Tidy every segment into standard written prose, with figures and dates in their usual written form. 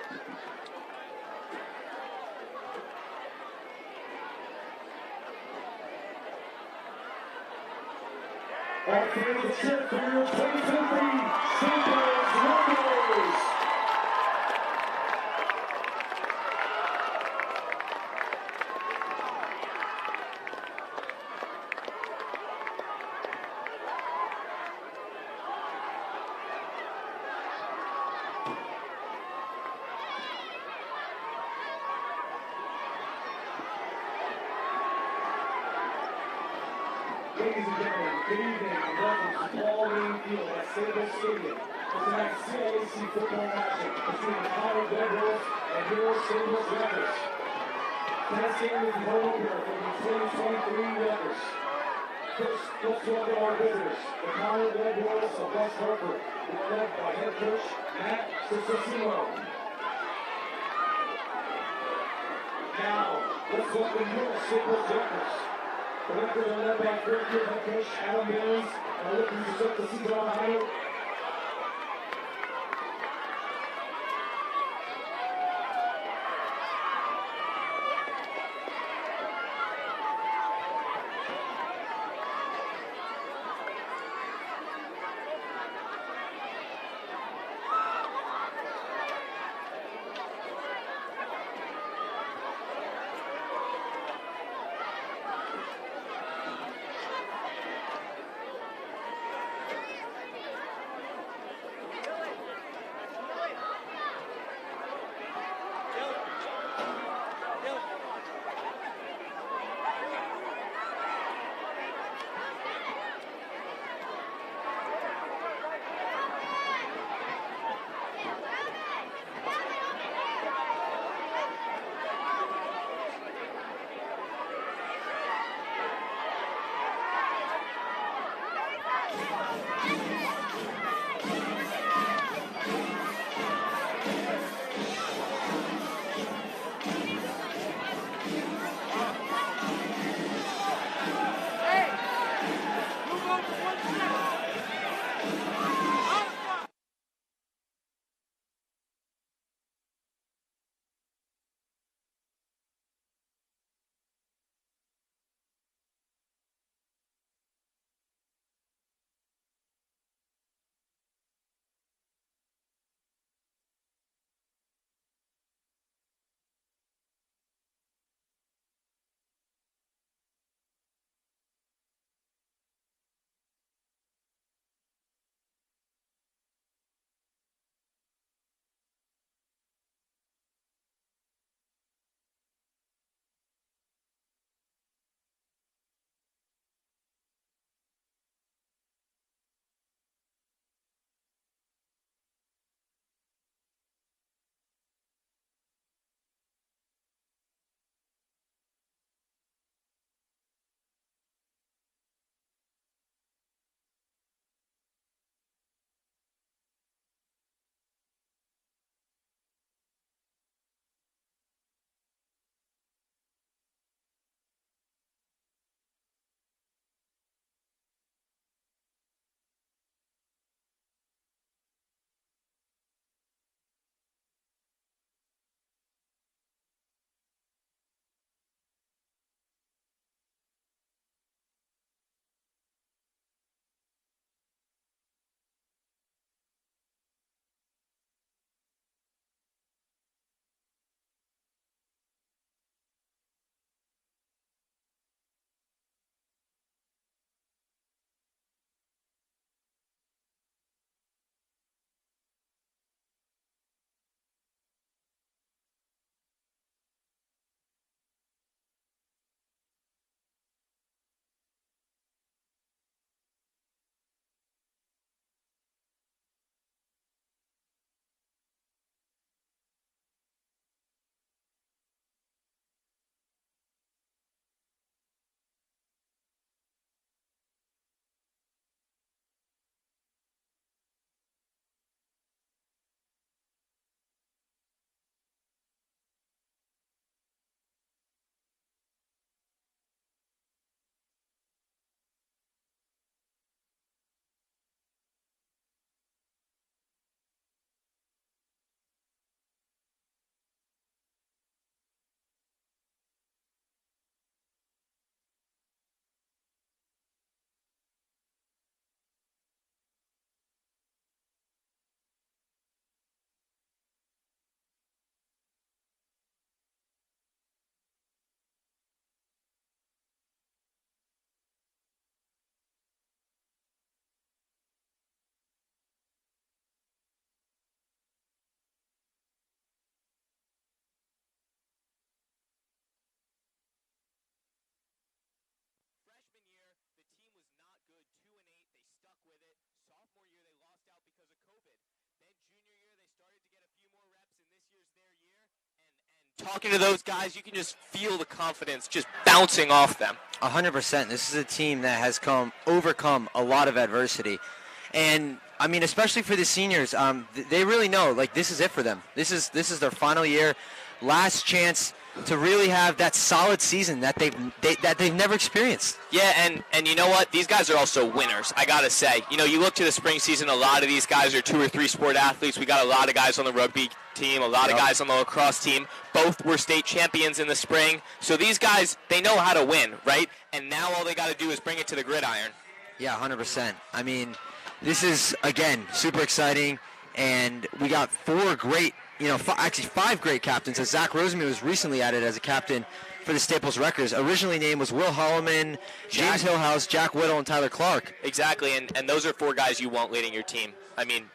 Off the trip for your 2023 Singles Rebels. Ladies and gentlemen, good evening and welcome to Paul Lane Field at Sable Stadium for tonight's CAC football matchup between the Conard Rebels and your Singles Rebels. Tonight's game is the home opener for the 2023 Rebels. First, let's welcome our visitors, the Conard Rebels of West Hartford, who are led by head coach Matt Cicicino. Now, let's welcome your Singles Rebels. The Raptors are led by third-year head coach Adam Mills, and are looking to start the season on high. talking to those guys, you can just feel the confidence just bouncing off them. 100%. This is a team that has overcome a lot of adversity. And, I mean, especially for the seniors, they really know, like, this is it for them. This is their final year, last chance to really have that solid season that they've never experienced. Yeah, and you know what? These guys are also winners, I got to say. You know, you look to the spring season, a lot of these guys are 2 or 3 sport athletes. We got a lot of guys on the rugby team, a lot of guys on the lacrosse team. Both were state champions in the spring. So these guys, they know how to win, right? And now all they got to do is bring it to the gridiron. Yeah, 100%. I mean, this is, again, super exciting. And we got 4 great, actually 5 great captains, as Zach Roseman was recently added as a captain for the Staples Wreckers. Originally named was Will Holloman, James Hillhouse, Jack Whittle, and Tyler Clark. Exactly, and those are 4 guys you want leading your team. I mean,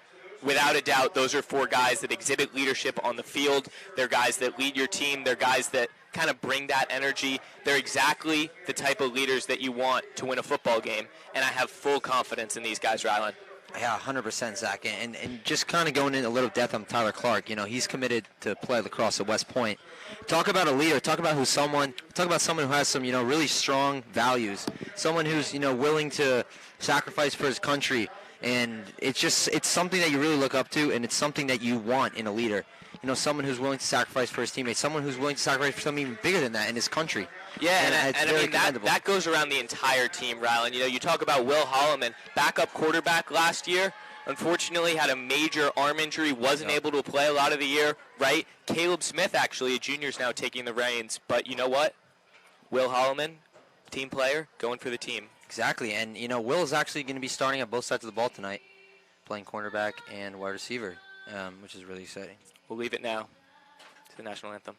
without a doubt, those are 4 guys that exhibit leadership on the field. They're guys that lead your team. They're guys that kind of bring that energy. They're exactly the type of leaders that you want to win a football game, and I have full confidence in these guys, Rylan. Yeah, 100%, Zach. And just kind of going into a little depth on Tyler Clark, he's committed to play lacrosse at West Point. Talk about a leader. Talk about someone who has some, really strong values. Someone who's, willing to sacrifice for his country. And it's something that you really look up to, and it's something that you want in a leader. Someone who's willing to sacrifice for his teammates, someone who's willing to sacrifice for something even bigger than that in his country. Yeah, and I mean, that goes around the entire team, Rylan. You talk about Will Holloman, backup quarterback last year. Unfortunately, had a major arm injury, wasn't able to play a lot of the year, right? Caleb Smith, actually, a junior's now taking the reins. But you know what? Will Holloman, team player, going for the team. Exactly, and, Will is actually going to be starting at both sides of the ball tonight, playing cornerback and wide receiver, which is really exciting. We'll leave it now to the national anthem.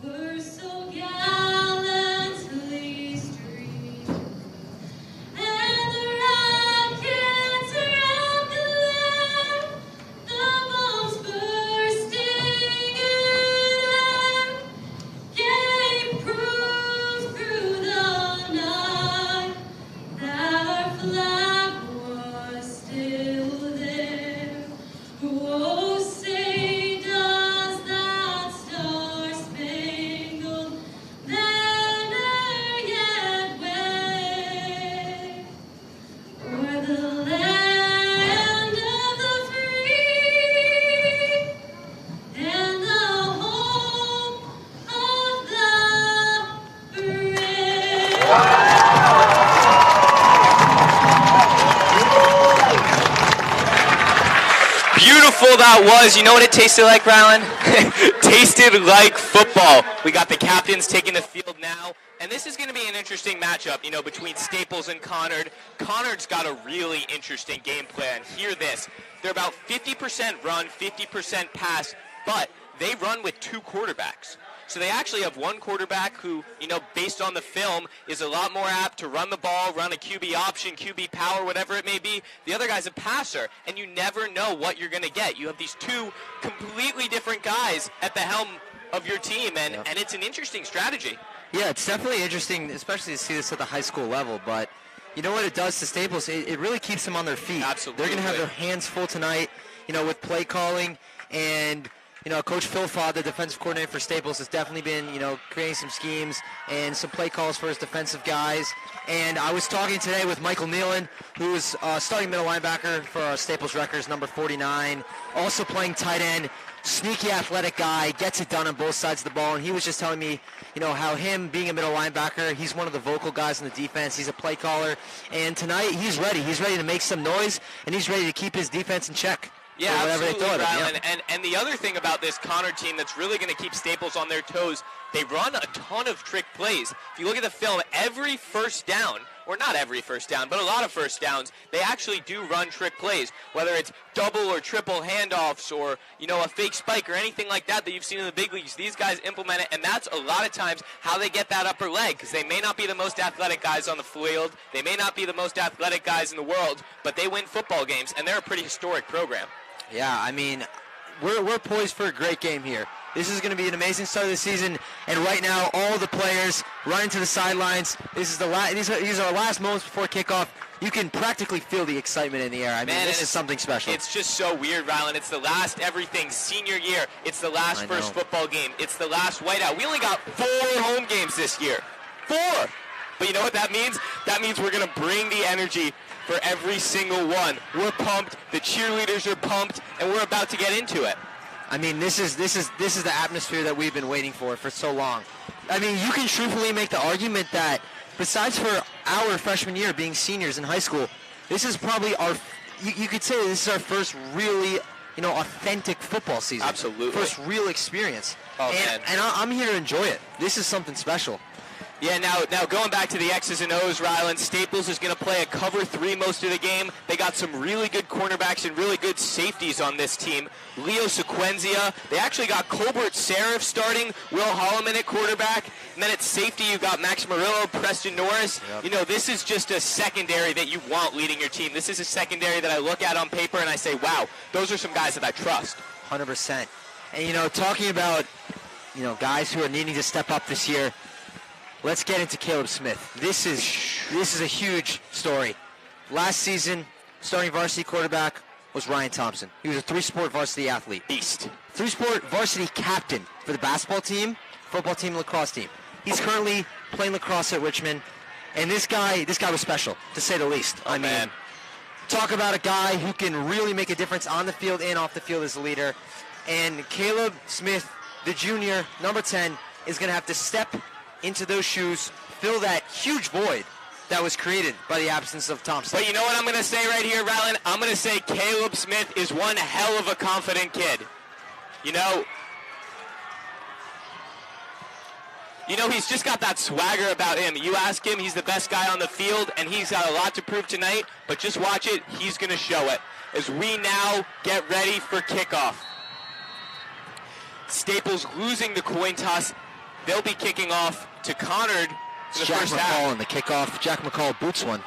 We're so gallantly streamed, and the rockets around the land, the bombs bursting in air, gave proof through the night that our flag was still there. Oh, say does that star-spangled banner yet wave o'er the land of the free and the home of the brave? Beautiful that was. You know what it tasted like, Rylan? Tasted like football. We got the captains taking the field now. And this is going to be an interesting matchup, between Staples and Conard. Conard's got a really interesting game plan. Hear this. They're about 50% run, 50% pass, but they run with 2 quarterbacks. So they actually have one quarterback who, based on the film, is a lot more apt to run the ball, run a QB option, QB power, whatever it may be. The other guy's a passer, and you never know what you're going to get. You have these 2 completely different guys at the helm of your team, and it's an interesting strategy. Yeah, it's definitely interesting, especially to see this at the high school level. But you know what it does to Staples? It really keeps them on their feet. Absolutely. They're going to have their hands full tonight, with play calling. And, Coach Phil Faud, the defensive coordinator for Staples, has definitely been, creating some schemes and some play calls for his defensive guys. And I was talking today with Michael Nealon, who is starting middle linebacker for Staples Wreckers, number 49, also playing tight end. Sneaky athletic guy, gets it done on both sides of the ball, and he was just telling me, how him being a middle linebacker, he's one of the vocal guys in the defense, he's a play caller, and tonight he's ready to make some noise, and he's ready to keep his defense in check. Yeah, absolutely, Rylan. And the other thing about this Conard team that's really going to keep Staples on their toes, they run a ton of trick plays. If you look at the film, every first down, or not every first down, but a lot of first downs, they actually do run trick plays, whether it's double or triple handoffs or, a fake spike or anything like that you've seen in the big leagues. These guys implement it, and that's a lot of times how they get that upper leg, because they may not be the most athletic guys on the field, they may not be the most athletic guys in the world, but they win football games, and they're a pretty historic program. Yeah, I mean, we're poised for a great game here. This is going to be an amazing start of the season, and right now, all the players running to the sidelines. These are our last moments before kickoff. You can practically feel the excitement in the air. I mean, this is something special. It's just so weird, Rylan. It's the last everything senior year. It's the last first football game. It's the last whiteout. We only got 4 home games this year. 4! But you know what that means? That means we're going to bring the energy for every single one. We're pumped. The cheerleaders are pumped, and we're about to get into it. I mean, this is the atmosphere that we've been waiting for so long. I mean, you can truthfully make the argument that besides for our freshman year being seniors in high school, this is probably you could say this is our first really, authentic football season. Absolutely. First real experience. Oh, man. And I'm here to enjoy it. This is something special. Yeah, now going back to the X's and O's, Ryland, Staples is going to play a cover 3 most of the game. They got some really good cornerbacks and really good safeties on this team. Leo Sequenzia. They actually got Colbert Serif starting, Will Holloman at quarterback. And then at safety, you've got Max Murillo, Preston Norris. Yep. This is just a secondary that you want leading your team. This is a secondary that I look at on paper and I say, wow, those are some guys that I trust. 100%. And, talking about, guys who are needing to step up this year, let's get into Caleb Smith. This is a huge story. Last season, starting varsity quarterback was Ryan Thompson. He was a 3-sport varsity athlete. Beast. 3-sport varsity captain for the basketball team, football team, lacrosse team. He's currently playing lacrosse at Richmond, and this guy was special, to say the least. Oh, man. Talk about a guy who can really make a difference on the field and off the field as a leader. And Caleb Smith, the junior, number 10, is going to have to step into those shoes, fill that huge void that was created by the absence of Thompson. But you know what I'm going to say right here, Ryland? I'm going to say Caleb Smith is one hell of a confident kid. He's just got that swagger about him. You ask him, he's the best guy on the field, and he's got a lot to prove tonight, but just watch it, he's going to show it. As we now get ready for kickoff. Staples losing the coin toss. They'll be kicking off to Conard in the first half. Jack McCall in the kickoff. Jack McCall boots one.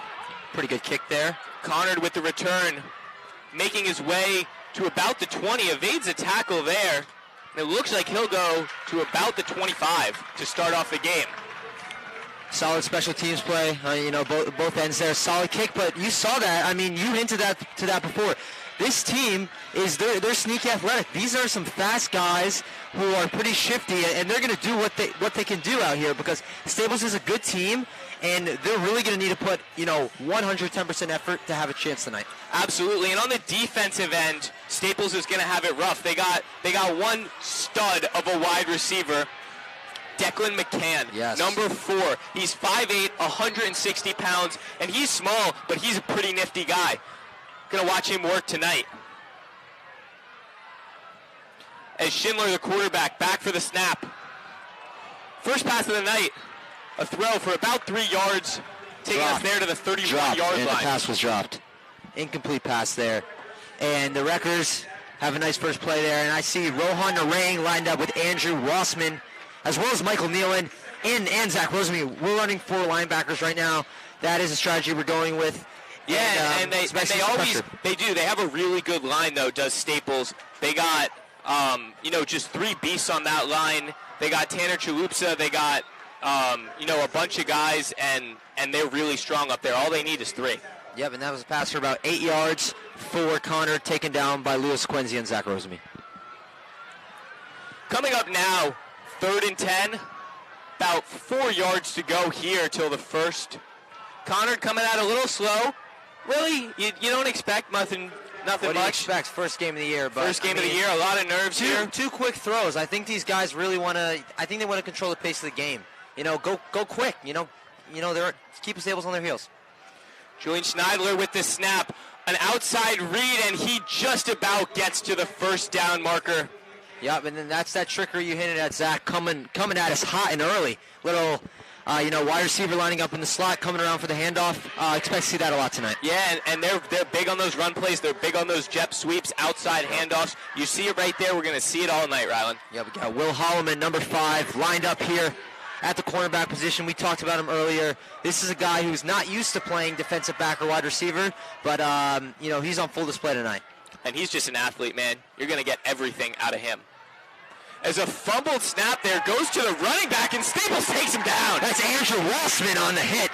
Pretty good kick there. Conard with the return, making his way to about the 20, evades a tackle there. And it looks like he'll go to about the 25 to start off the game. Solid special teams play. Both ends there. Solid kick, but you saw that. I mean, you hinted to that before. This team they're sneaky athletic. These are some fast guys who are pretty shifty, and they're going to do what they can do out here because Staples is a good team, and they're really going to need to put 110% effort to have a chance tonight. Absolutely, and on the defensive end, Staples is going to have it rough. They got one stud of a wide receiver. Declan McCann, yes. Number 4. He's 5'8", 160 pounds, and he's small, but he's a pretty nifty guy. Going to watch him work tonight. As Schindler, the quarterback, back for the snap. First pass of the night. A throw for about 3 yards, taking us there to the 31-yard line. The pass was dropped. Incomplete pass there. And the Wreckers have a nice first play there. And I see Rohan Narang lined up with Andrew Rossman, as well as Michael Nealon and Zach Rosemary. We're running 4 linebackers right now. That is a strategy we're going with. Yeah, and they do. They have a really good line, though, does Staples. They got, just 3 beasts on that line. They got Tanner Chalupsa. They got, a bunch of guys, and they're really strong up there. All they need is 3. Yep, and that was a pass for about 8 yards for Conard, taken down by Lewis Quincy and Zach Rosemary. Coming up now, 3rd and 10. About 4 yards to go here till the first. Conard coming out a little slow. Really, you don't expect nothing what do you much. Expect first game of the year, but first game of the year, a lot of nerves here. 2 quick throws. I think these guys really want to. I think they want to control the pace of the game. Go quick. They're keep the Staples on their heels. Julian Schneidler with the snap, an outside read, and he just about gets to the first down marker. Yep, and then that's that trickery you hinted at, Zach, coming at us hot and early. Little, wide receiver lining up in the slot, coming around for the handoff. Expect to see that a lot tonight. Yeah, and they're big on those run plays. They're big on those jet sweeps, outside handoffs. You see it right there. We're going to see it all night, Rylan. Yeah, we got Will Holloman, number 5, lined up here at the cornerback position. We talked about him earlier. This is a guy who's not used to playing defensive back or wide receiver, but, he's on full display tonight. And he's just an athlete, man. You're going to get everything out of him. As a fumbled snap there, goes to the running back, and Staples takes him down. That's Andrew Rossman on the hit.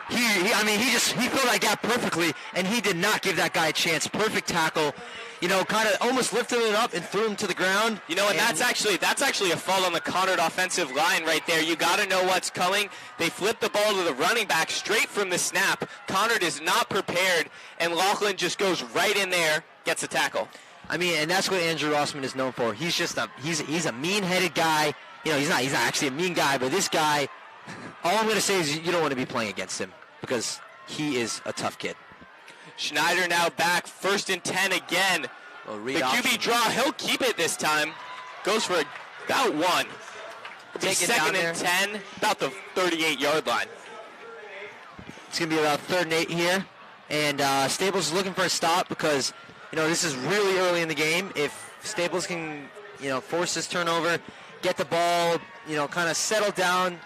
He filled that gap perfectly, and he did not give that guy a chance. Perfect tackle. Kind of almost lifted it up and threw him to the ground. And that's actually a fault on the Conard offensive line right there. You got to know what's coming. They flip the ball to the running back straight from the snap. Conard is not prepared, and Laughlin just goes right in there, gets a tackle. And that's what Andrew Rossman is known for. He's just he's a mean-headed guy. He's not actually a mean guy, but this guy, all I'm going to say is you don't want to be playing against him because he is a tough kid. Schneider now back, 1st and 10 again. The QB draw, he'll keep it this time. Goes for about 1. It'll be 2nd and 10, about the 38-yard line. It's going to be about 3rd and 8 here. And Staples is looking for a stop because this is really early in the game. If Staples can, force this turnover, get the ball, kind of settle down,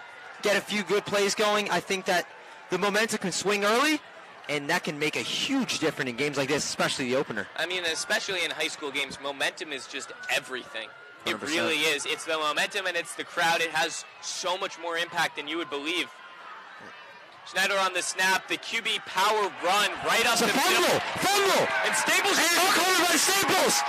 get a few good plays going, I think that the momentum can swing early, and that can make a huge difference in games like this, especially the opener. Especially in high school games, momentum is just everything. 100%. It really is. It's the momentum and it's the crowd. It has so much more impact than you would believe. Schneider on the snap, the QB power run right up the middle. Fumble! And Staples is covered by Staples!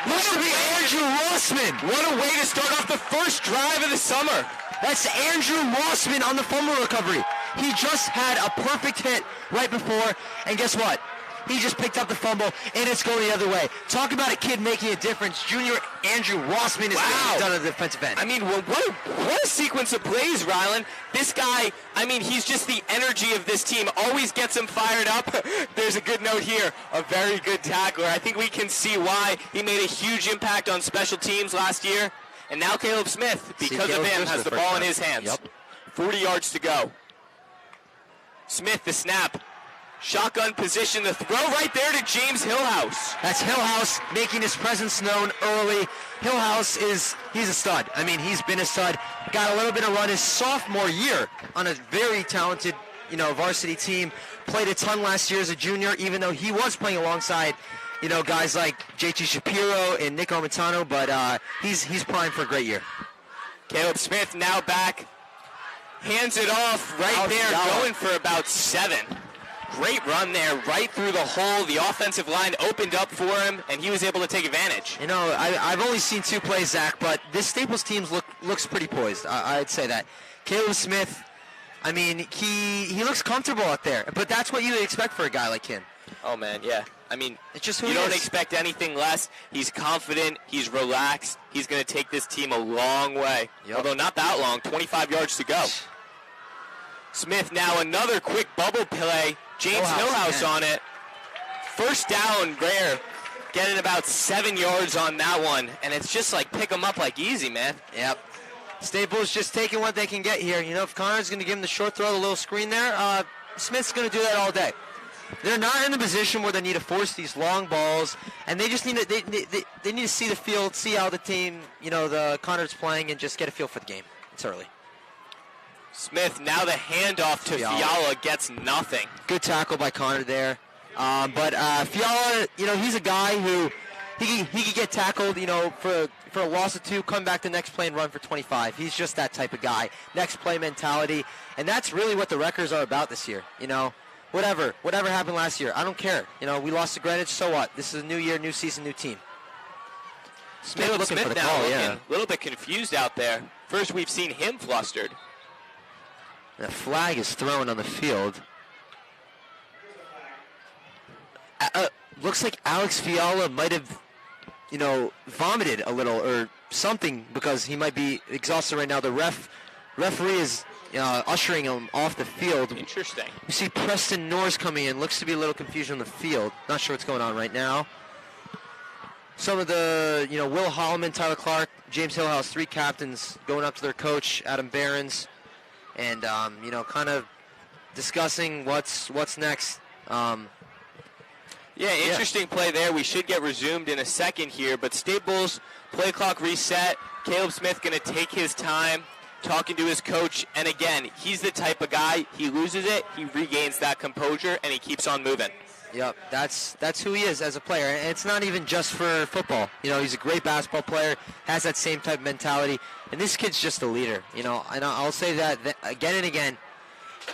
Looks to be Andrew Rossman. What a way to start off the first drive of the summer. That's Andrew Rossman on the fumble recovery. He just had a perfect hit right before, and guess what? He just picked up the fumble, and it's going the other way. Talk about a kid making a difference. Junior Andrew Rossman is done at the defensive end. What a sequence of plays, Rylan. This guy, he's just the energy of this team. Always gets him fired up. There's a good note here. A very good tackler. I think we can see why he made a huge impact on special teams last year. And now Caleb Smith, because of him, has the ball in his hands. Yep. 40 yards to go. Smith, the snap. Shotgun position, the throw right there to James Hillhouse. That's Hillhouse making his presence known early. Hillhouse he's a stud. He's been a stud. Got a little bit of run his sophomore year on a very talented, varsity team. Played a ton last year as a junior, even though he was playing alongside, guys like JT Shapiro and Nick Armentano, but he's primed for a great year. Caleb Smith now back. Hands it off right there, going for about 7. Great run there, right through the hole. The offensive line opened up for him, and he was able to take advantage. I've only seen 2 plays, Zach, but this Staples team looks pretty poised. I'd say that. Caleb Smith, he looks comfortable out there, but that's what you would expect for a guy like him. Oh, man, yeah. It's just who you he don't is. expect anything less. He's confident. He's relaxed. He's going to take this team a long way. Yep. Although not that long, 25 yards to go. Smith now another quick bubble play. James Hillhouse on it. First down there. Getting about 7 yards on that one. And it's just like pick them up like easy, man. Yep. Staples just taking what they can get here. If Conard's going to give him the short throw, the little screen there, Smith's going to do that all day. They're not in the position where they need to force these long balls, and they just need to they need to see the field, see how the team, the Conard's playing, and just get a feel for the game. It's early. Smith, now the handoff to Fiala gets nothing. Good tackle by Conard there. But Fiala, he's a guy who he could get tackled, for a loss of 2, come back the next play and run for 25. He's just that type of guy. Next play mentality. And that's really what the Wreckers are about this year. Whatever happened last year, I don't care. We lost to Greenwich, so what? This is a new year, new season, new team. Smith looking for the call, a little bit confused out there. First, we've seen him flustered. The flag is thrown on the field. Looks like Alex Fiala might have, vomited a little or something because he might be exhausted right now. The referee is ushering him off the field. Interesting. You see Preston Norris coming in. Looks to be a little confusion on the field. Not sure what's going on right now. some of the, Will Holloman, Tyler Clark, James Hillhouse, 3 captains going up to their coach, Adam Behrens, and, kind of discussing what's next. Interesting play there. We should get resumed in a second here, but Staples, play clock reset. Caleb Smith going to take his time talking to his coach, and again, he's the type of guy, he loses it, he regains that composure, and he keeps on moving. Yep, that's who he is as a player, and it's not even just for football. He's a great basketball player, has that same type of mentality, and this kid's just a leader. And I'll say that again and again.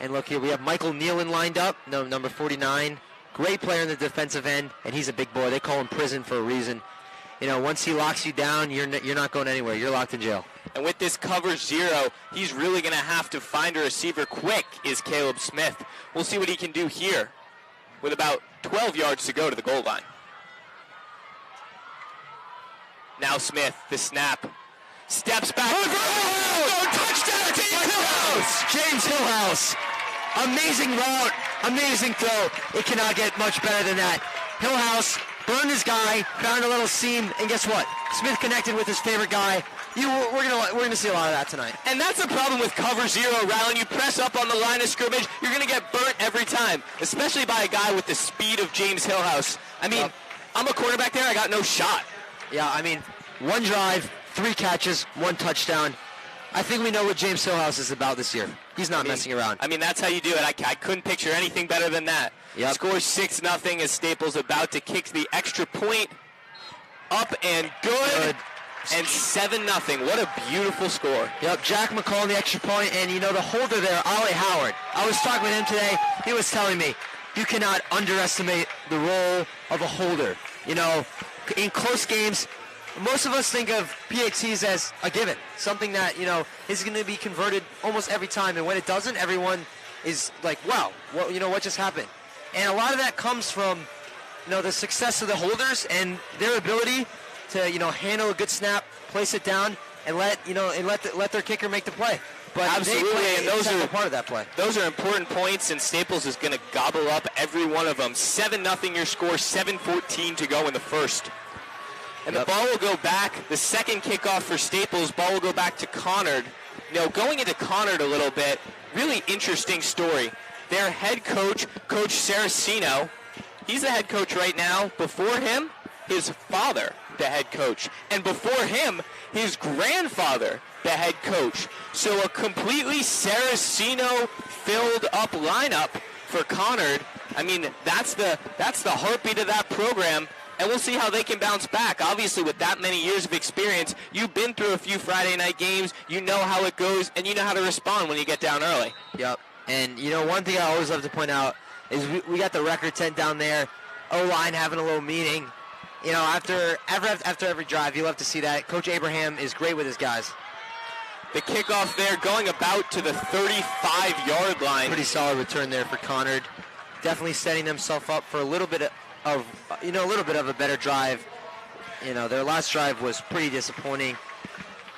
And look here, we have Michael Nealon lined up, number 49. Great player in the defensive end, and he's a big boy. They call him prison for a reason. Once he locks you down, you're not going anywhere. You're locked in jail. And with this cover 0, he's really going to have to find a receiver quick, is Caleb Smith. We'll see what he can do here with about 12 yards to go to the goal line. Now Smith, the snap. Steps back. Touchdown, James Hillhouse. Amazing route, amazing throw. It cannot get much better than that. Hillhouse burned his guy, found a little seam, and guess what? Smith connected with his favorite guy. We're gonna see a lot of that tonight. And that's the problem with cover 0, Rowland. You press up on the line of scrimmage, you're gonna get burnt every time, especially by a guy with the speed of James Hillhouse. I'm a quarterback there. I got no shot. Yeah, 1 drive, 3 catches, 1 touchdown. I think we know what James Hillhouse is about this year. He's not messing around. That's how you do it. I couldn't picture anything better than that. Yep. Scores 6-0 as Staples about to kick the extra point. Up and good. And 7-0. What a beautiful score. Yep, Jack McCall on the extra point, and the holder there, Ollie Howard. I was talking with him today. He was telling me, you cannot underestimate the role of a holder. In close games, most of us think of PATs as a given, something that, is going to be converted almost every time. And when it doesn't, everyone is like, wow, what just happened? And a lot of that comes from, the success of the holders and their ability to, handle a good snap, place it down, and let their kicker make the play. But absolutely, and those are part of that play. Those are important points, and Staples is going to gobble up every one of them. 7-0 your score, 7:14 to go in the first. And the ball will go back. The second kickoff for Staples, ball will go back to Conard. Going into Conard a little bit, really interesting story. Their head coach, Coach Saraceno, he's the head coach right now. Before him, his father, the head coach. And before him, his grandfather, the head coach. So a completely Saraceno-filled up lineup for Conard. That's the heartbeat of that program. And we'll see how they can bounce back. Obviously, with that many years of experience, you've been through a few Friday night games. You know how it goes, and you know how to respond when you get down early. Yep. And, one thing I always love to point out is we got the record tent down there, O-line having a little meeting. After every drive, you love to see that. Coach Abraham is great with his guys. The kickoff there going about to the 35-yard line. Pretty solid return there for Conard. Definitely setting themselves up for a little bit of a better drive. Their last drive was pretty disappointing.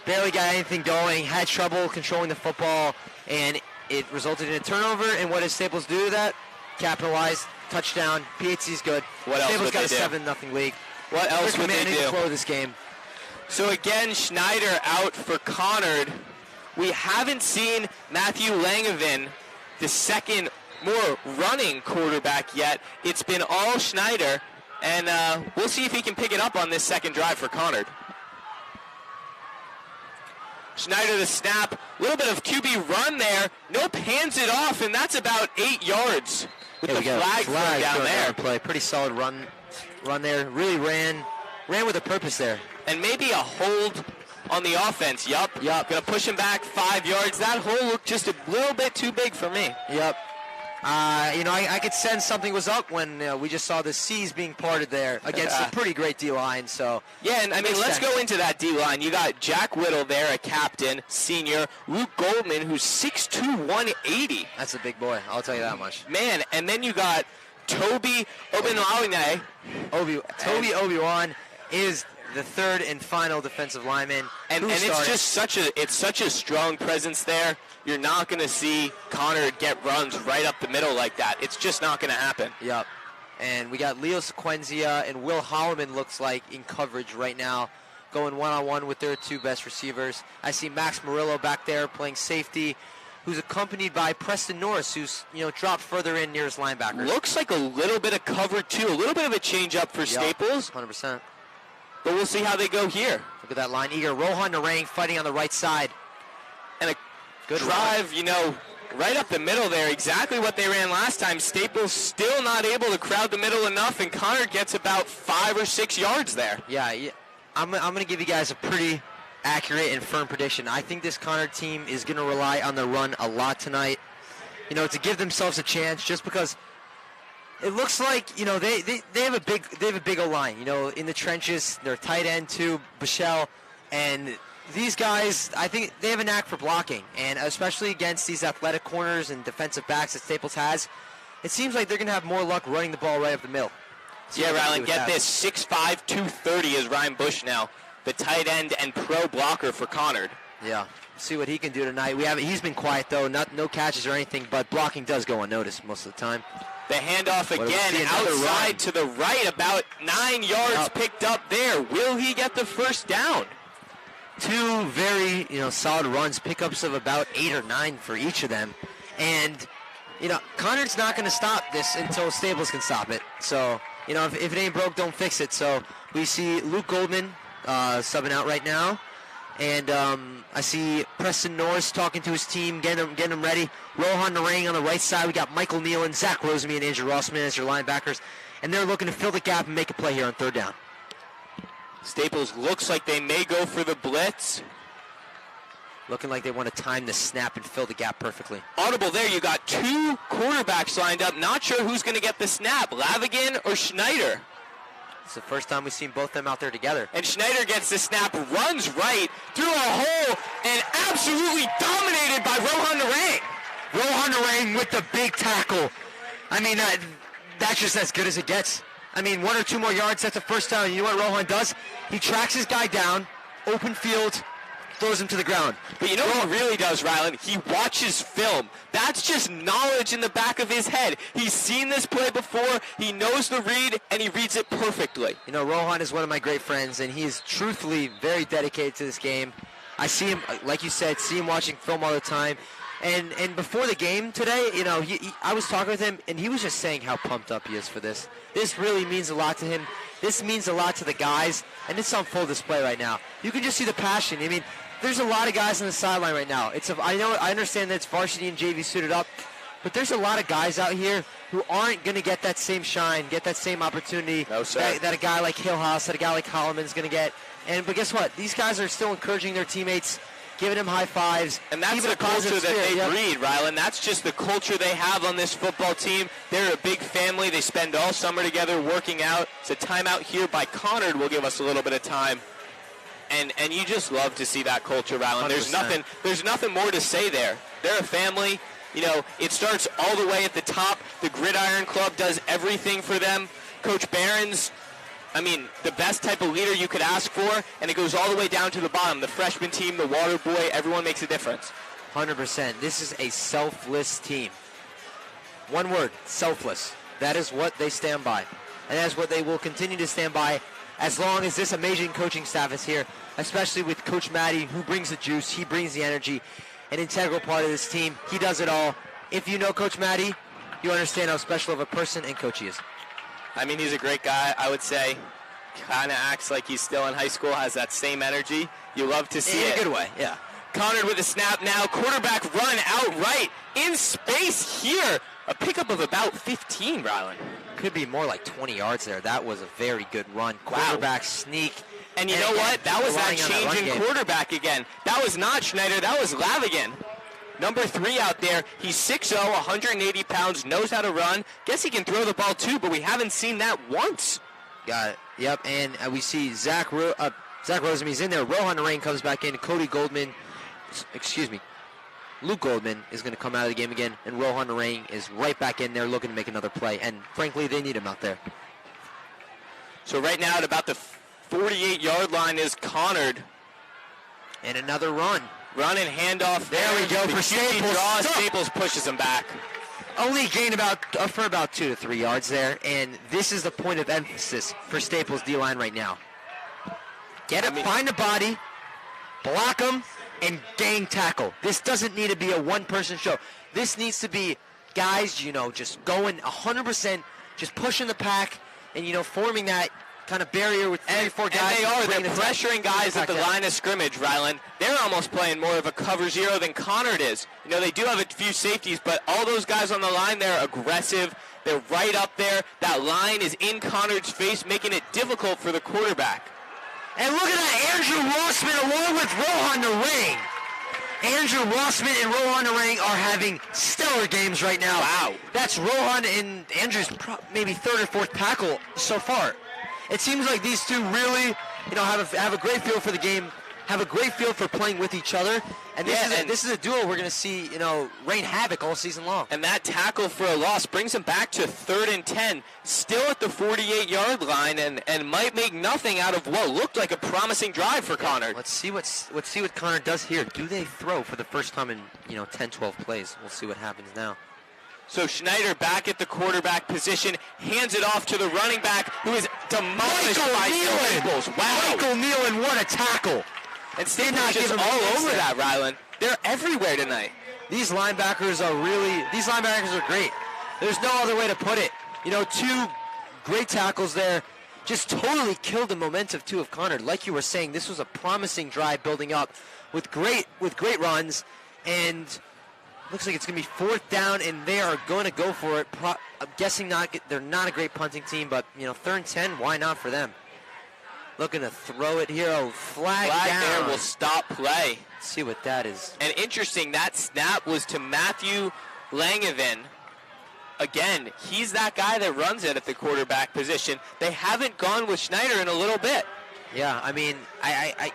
Barely got anything going, had trouble controlling the football, and it resulted in a turnover. And what does Staples do to that? Capitalize, touchdown, PHC's good. What else Staples would got they a do? 7-0 lead. What else would they do? They're commanding the flow of this game. So again, Schneider out for Conard. We haven't seen Matthew Langevin, the second more running quarterback yet. It's been all Schneider, and we'll see if he can pick it up on this second drive for Conard. Schneider the snap, a little bit of QB run there. Nope, hands it off, and that's about 8 yards with the flag down there. Play. Pretty solid run there. Really ran with a purpose there. And maybe a hold on the offense. Yup. Going to push him back 5 yards. That hole looked just a little bit too big for me. Yep. I could sense something was up when we just saw the C's being parted there against a pretty great D-line. So yeah, and let's go into that D-line. You got Jack Whittle there, a captain, senior. Luke Goldman, who's 6'2", 180. That's a big boy. I'll tell you that much. Man, and then you got Toby Obiwani. Toby Obiwan is the third and final defensive lineman. And it's just such a strong presence there. You're not going to see Conard get runs right up the middle like that. It's just not going to happen. Yep. And we got Leo Sequenzia and Will Holloman looks like in coverage right now, going one-on-one with their two best receivers. I see Max Murillo back there playing safety, who's accompanied by Preston Norris, who's dropped further in near his linebacker. Looks like a little bit of cover too, a little bit of a change up for Staples. 100%. But we'll see how they go here. Look at that line. Eager. Rohan Narang fighting on the right side. And a good drive, right up the middle there, exactly what they ran last time. Staples still not able to crowd the middle enough, and Conard gets about 5 or 6 yards there. Yeah. I'm going to give you guys a pretty accurate and firm prediction. I think this Conard team is going to rely on the run a lot tonight, to give themselves a chance, just because it looks like, they have a big O-line, in the trenches. Their tight end too, Bichelle, and these guys, I think they have a knack for blocking, and especially against these athletic corners and defensive backs that Staples has, it seems like they're going to have more luck running the ball right up the middle. Yeah, Rylan, get this, 6'5", 230 is Ryan Bush now, the tight end and pro blocker for Conard. Yeah, see what he can do tonight. He's been quiet though, no catches or anything, but blocking does go unnoticed most of the time. The handoff again, outside to the right, about 9 yards picked up there. Will he get the first down? Two very, solid runs, pickups of about 8 or 9 for each of them. And, Conard's not going to stop this until Staples can stop it. So, if it ain't broke, don't fix it. So we see Luke Goldman subbing out right now. And I see Preston Norris talking to his team, getting them ready. Rohan Narang on the right side. We got Michael Nealon, Zach Rosemy, and Andrew Rossman as your linebackers. And they're looking to fill the gap and make a play here on third down. Staples looks like they may go for the blitz. Looking like they want to time the snap and fill the gap perfectly. Audible there, you got 2 quarterbacks lined up. Not sure who's going to get the snap, Lavigan or Schneider. It's the first time we've seen both them out there together. And Schneider gets the snap, runs right through a hole, and absolutely dominated by Rohan Narang. Rohan Narang with the big tackle. I mean, that's just as good as it gets. I mean, 1 or 2 more yards, that's the first down. You know what Rohan does? He tracks his guy down, open field, throws him to the ground. But you know what he really does, Rylan? He watches film. That's just knowledge in the back of his head. He's seen this play before, he knows the read, and he reads it perfectly. Rohan is one of my great friends, and he is truthfully very dedicated to this game. I see him, like you said, watching film all the time. And before the game today, I was talking with him, and he was just saying how pumped up he is for this. This really means a lot to him. This means a lot to the guys, and it's on full display right now. You can just see the passion. I mean, there's a lot of guys on the sideline right now. I understand that it's varsity and JV suited up, but there's a lot of guys out here who aren't going to get that same shine, get that same opportunity that a guy like Hillhouse, that a guy like Holloman's going to get. But guess what? These guys are still encouraging their teammates, giving them high fives. And that's the culture that they breed, Rylan. That's just the culture they have on this football team. They're a big family. They spend all summer together working out. It's a timeout here by Conard will give us a little bit of time. And you just love to see that culture, Rylan. 100%. There's nothing more to say there. They're a family. It starts all the way at the top. The Gridiron Club does everything for them. Coach Barron's, the best type of leader you could ask for, and it goes all the way down to the bottom. The freshman team, the water boy, everyone makes a difference. 100%. This is a selfless team. One word, selfless. That is what they stand by. And that's what they will continue to stand by as long as this amazing coaching staff is here, especially with Coach Matty, who brings the juice, he brings the energy, an integral part of this team. He does it all. If you know Coach Matty, you understand how special of a person and coach he is. He's a great guy, I would say. Kind of acts like he's still in high school, has that same energy. You love to see it. In a good way, yeah. Conard with a snap now. Quarterback run outright in space here. A pickup of about 15, Rylan. Could be more like 20 yards there. That was a very good run. Quarterback sneak. And you know what? That was that change in quarterback again. That was not Schneider. That was Lavigan. Number 3 out there. He's 6'0", 180 pounds, knows how to run. Guess he can throw the ball too, but we haven't seen that once. Got it. Yep, and we see Zach Rosemy's in there. Rohan Narang comes back in. Luke Goldman is going to come out of the game again, and Rohan Narang is right back in there looking to make another play. And frankly, they need him out there. So right now at about the 48-yard line is Conard. And another run. Run and handoff. There we go for Staples. Staples pushes him back. Only gained about 2 to 3 yards there, and this is the point of emphasis for Staples D-line right now. Find a body, block them, and gang tackle. This doesn't need to be a one-person show. This needs to be guys, just going 100%, just pushing the pack, and, forming that kind of barrier with 3 or 4 guys. And they're pressuring guys at the line of scrimmage, Rylan. They're almost playing more of a cover zero than Conard is. They do have a few safeties, but all those guys on the line, they're aggressive. They're right up there. That line is in Conard's face, making it difficult for the quarterback. And look at that, Andrew Rossman along with Rohan Narang. Andrew Rossman and Rohan Narang are having stellar games right now. Wow. That's Rohan and Andrew's maybe 3rd or 4th tackle so far. It seems like these two really, have a great feel for the game, have a great feel for playing with each other. And this is a duo we're going to see, rain havoc all season long. And that tackle for a loss brings him back to 3rd and 10, still at the 48-yard line, and might make nothing out of what looked like a promising drive for Conard. Let's see what Conard does here. Do they throw for the first time in 10, 12 plays? We'll see what happens now. So Schneider back at the quarterback position, hands it off to the running back, who is demolished by Staples. Wow. Michael Nealon, what a tackle. And Staples just all over that, Rylan. They're everywhere tonight. These linebackers are great. There's no other way to put it. 2 great tackles there. Just totally killed the momentum too of Conard. Like you were saying, this was a promising drive building up with great runs, and looks like it's going to be 4th down, and they are going to go for it. I'm guessing they're not a great punting team, but 3rd and 10, why not for them? Looking to throw it here. Oh, flag down. There will stop play. Let's see what that is. And interesting, that snap was to Matthew Langevin. Again, he's that guy that runs it at the quarterback position. They haven't gone with Schneider in a little bit. Yeah, I mean, I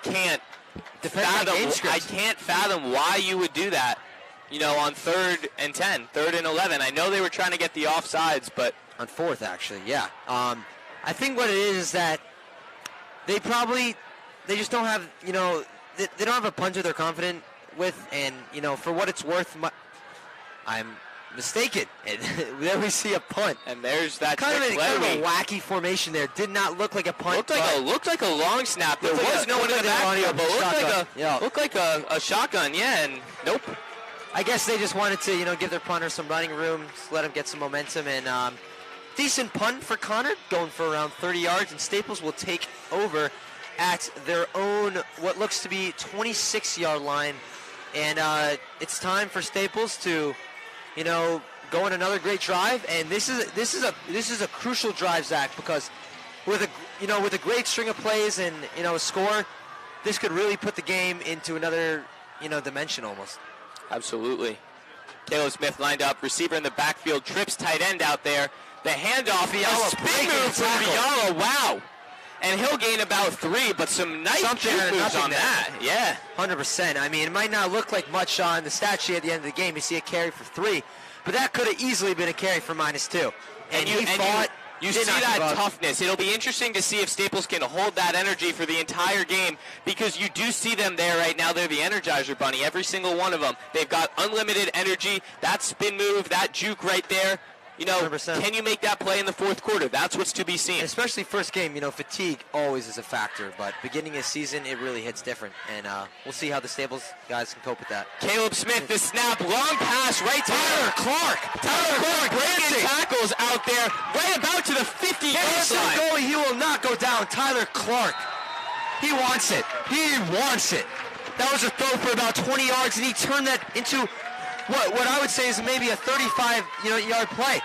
can't fathom why you would do that, on 3rd and 10, 3rd and 11. I know they were trying to get the offsides, but on 4th, actually, yeah. I think what it is that they just don't have, they don't have a punter they're confident with, and, for what it's worth, I'm mistaken. And there we see a punt. And there's that kind of a wacky formation there. Did not look like a punt. Looked like a long snap. There was no one in the backfield, but looked like a shotgun, yeah, and nope. I guess they just wanted to, give their punter some running room, just let him get some momentum, and decent punt for Conard, going for around 30 yards, and Staples will take over at their own, what looks to be 26-yard line, and it's time for Staples to, go on another great drive, and this is a crucial drive, Zach, because with a great string of plays and a score, this could really put the game into another dimension almost. Absolutely. Caleb Smith lined up, receiver in the backfield, trips tight end out there. The handoff, a spin move from Fiala, wow. And he'll gain about 3, but some nice juke moves on that. Yeah. 100%. I mean, it might not look like much on the stat sheet at the end of the game. You see a carry for 3, but that could have easily been a carry for -2. And you see that toughness. It'll be interesting to see if Staples can hold that energy for the entire game, because you do see them there right now. They're the Energizer Bunny, every single one of them. They've got unlimited energy. That spin move, that juke right there. 100%. Can you make that play in the 4th quarter? That's what's to be seen. And especially first game, fatigue always is a factor, but beginning of season, it really hits different. And we'll see how the Staples guys can cope with that. Caleb Smith, the snap, long pass right to Tyler Clark. Breaking tackles out there, right about to the 50-yard line. Going, he will not go down. Tyler Clark. He wants it. That was a throw for about 20 yards, and he turned that into what I would say is maybe a 35-yard play.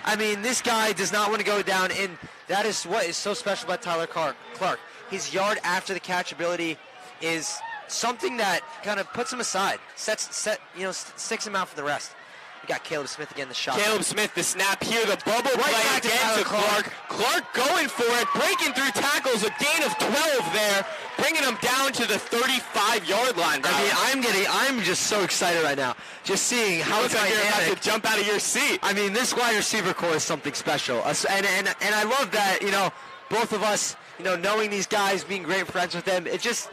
I mean, this guy does not want to go down, and that is what is so special about Tyler Clark. His yard after the catch ability is something that kind of puts him aside, sticks him out for the rest. We got Caleb Smith again, the shot. Caleb Smith, the snap here, the bubble play again to Clark. Clark going for it, breaking through tackles, a gain of 12 there, bringing him down to the 35-yard line. I mean, I'm just so excited right now, just seeing how dynamic. You're about to jump out of your seat. I mean, this wide receiver core is something special, and I love that, both of us, knowing these guys, being great friends with them, it's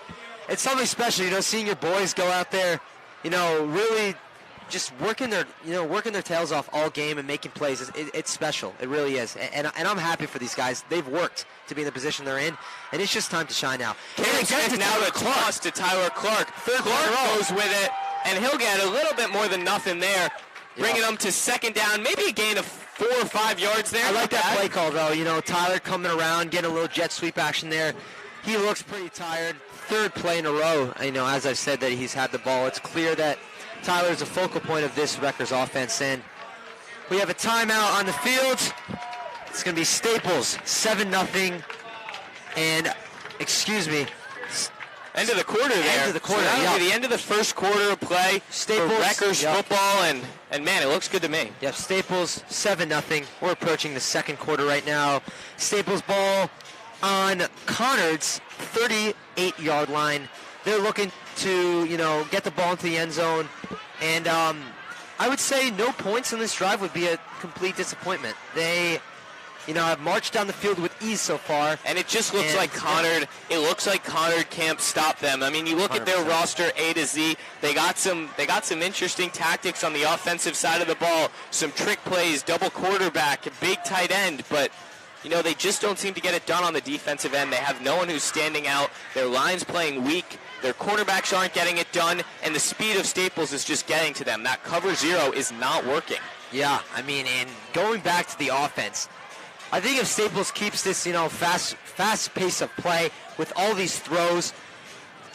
something special, seeing your boys go out there, really just working their tails off all game and making plays. It's special. It really is. And I'm happy for these guys. They've worked to be in the position they're in, and it's just time to shine now. Caleb Smith now the toss to Tyler Clark. Clark goes with it, and he'll get a little bit more than nothing there, bringing them to second down, maybe a gain of 4 or 5 yards there. I like that play call, though. Tyler coming around, getting a little jet sweep action there. He looks pretty tired. Third play in a row, as I've said, that he's had the ball. It's clear that Tyler is a focal point of this Rutgers offense, and we have a timeout on the field. It's going to be Staples, 7-0, and, end of the quarter there. End of the quarter, so that'll be the end of the first quarter of play Staples, for Rutgers football, and man, it looks good to me. Yep, Staples, 7-0. We're approaching the second quarter right now. Staples ball on Conard's 38-yard line. They're looking to, get the ball into the end zone. And I would say no points in this drive would be a complete disappointment. They, have marched down the field with ease so far. And it just looks like Conard, can't stop them. I mean, you look 100%. At their roster A to Z, they got some interesting tactics on the offensive side of the ball, some trick plays, double quarterback, a big tight end, but they just don't seem to get it done on the defensive end. They have no one who's standing out. Their line's playing weak. Their cornerbacks aren't getting it done, and the speed of Staples is just getting to them. That cover zero is not working. Yeah, and going back to the offense, I think if Staples keeps this, fast pace of play with all these throws,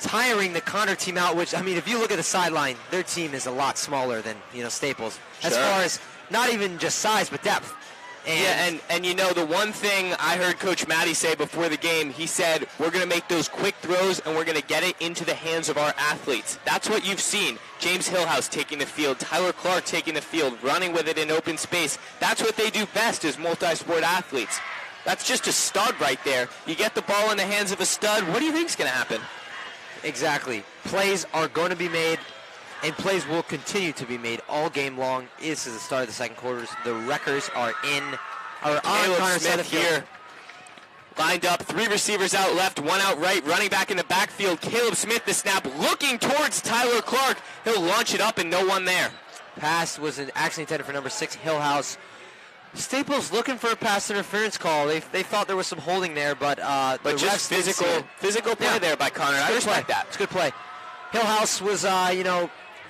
tiring the Conard team out, which, if you look at the sideline, their team is a lot smaller than, Staples. As far as not even just size, but depth. And the one thing I heard Coach Matty say before the game, he said, we're going to make those quick throws and we're going to get it into the hands of our athletes. That's what you've seen. James Hillhouse taking the field, Tyler Clark taking the field, running with it in open space. That's what they do best as multi-sport athletes. That's just a stud right there. You get the ball in the hands of a stud, what do you think is going to happen? Exactly. Plays are going to be made, and plays will continue to be made all game long. This is the start of the second quarter. The Wreckers are on Caleb Smith here. Lined up, 3 receivers out left, 1 out right, running back in the backfield. Caleb Smith, the snap, looking towards Tyler Clark. He'll launch it up and no one there. Pass was actually intended for number 6, Hillhouse. Staples looking for a pass interference call. They thought there was some holding there, but just physical play there by Conard. I respect that. It's a good play. Hillhouse was,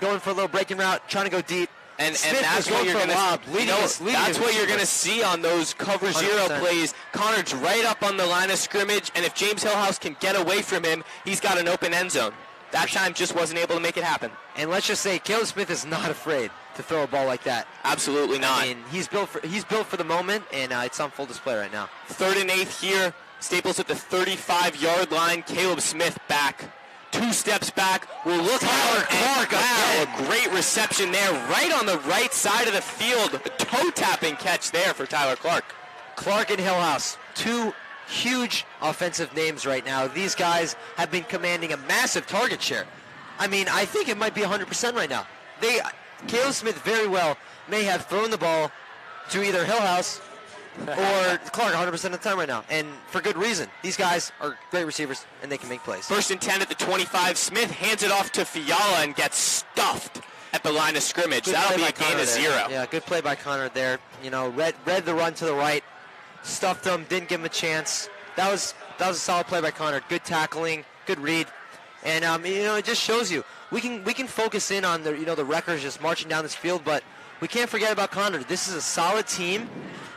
going for a little breaking route, trying to go deep. And that's what you're going to that's what you're going to see on those cover 0 plays. Conard's right up on the line of scrimmage, and if James Hillhouse can get away from him, he's got an open end zone. That time just wasn't able to make it happen. And let's just say, Caleb Smith is not afraid to throw a ball like that. Absolutely not. He's built for the moment, and it's on full display right now. 3rd and 8 here. Staples at the 35-yard line. Caleb Smith back. 2 steps back. We'll look out. Clark, a great reception there, right on the right side of the field. A toe-tapping catch there for Tyler Clark. Clark and Hillhouse, 2 huge offensive names right now. These guys have been commanding a massive target share. I think it might be 100% right now. Caleb Smith very well may have thrown the ball to either Hillhouse or Clark 100% of the time right now, and for good reason. These guys are great receivers, and they can make plays. 1st and 10 at the 25. Smith hands it off to Fiala and gets stuffed at the line of scrimmage. That'll be a gain of 0. Yeah, good play by Conard there. Read the run to the right, stuffed him, didn't give him a chance. That was a solid play by Conard. Good tackling, good read, and it just shows you we can focus in on the Wreckers just marching down this field, but we can't forget about Conard. This is a solid team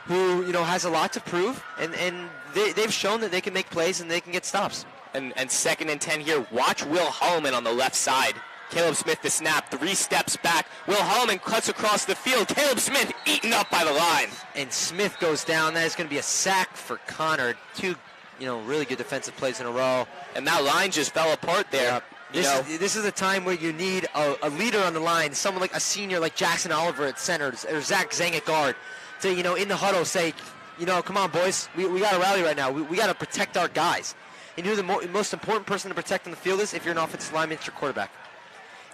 who has a lot to prove, and they've shown that they can make plays and they can get stops. And 2nd and 10 here. Watch Will Holloman on the left side. Caleb Smith the snap, 3 steps back. Will Holloman cuts across the field. Caleb Smith eaten up by the line. And Smith goes down. That is going to be a sack for Conard. 2 really good defensive plays in a row. And that line just fell apart there. This is a time where you need a leader on the line, someone like a senior like Jackson Oliver at center or Zach Zeng at guard, to in the huddle say, come on boys, we got to rally right now. We got to protect our guys. And who the most important person to protect on the field is? If you're an offensive lineman, it's your quarterback.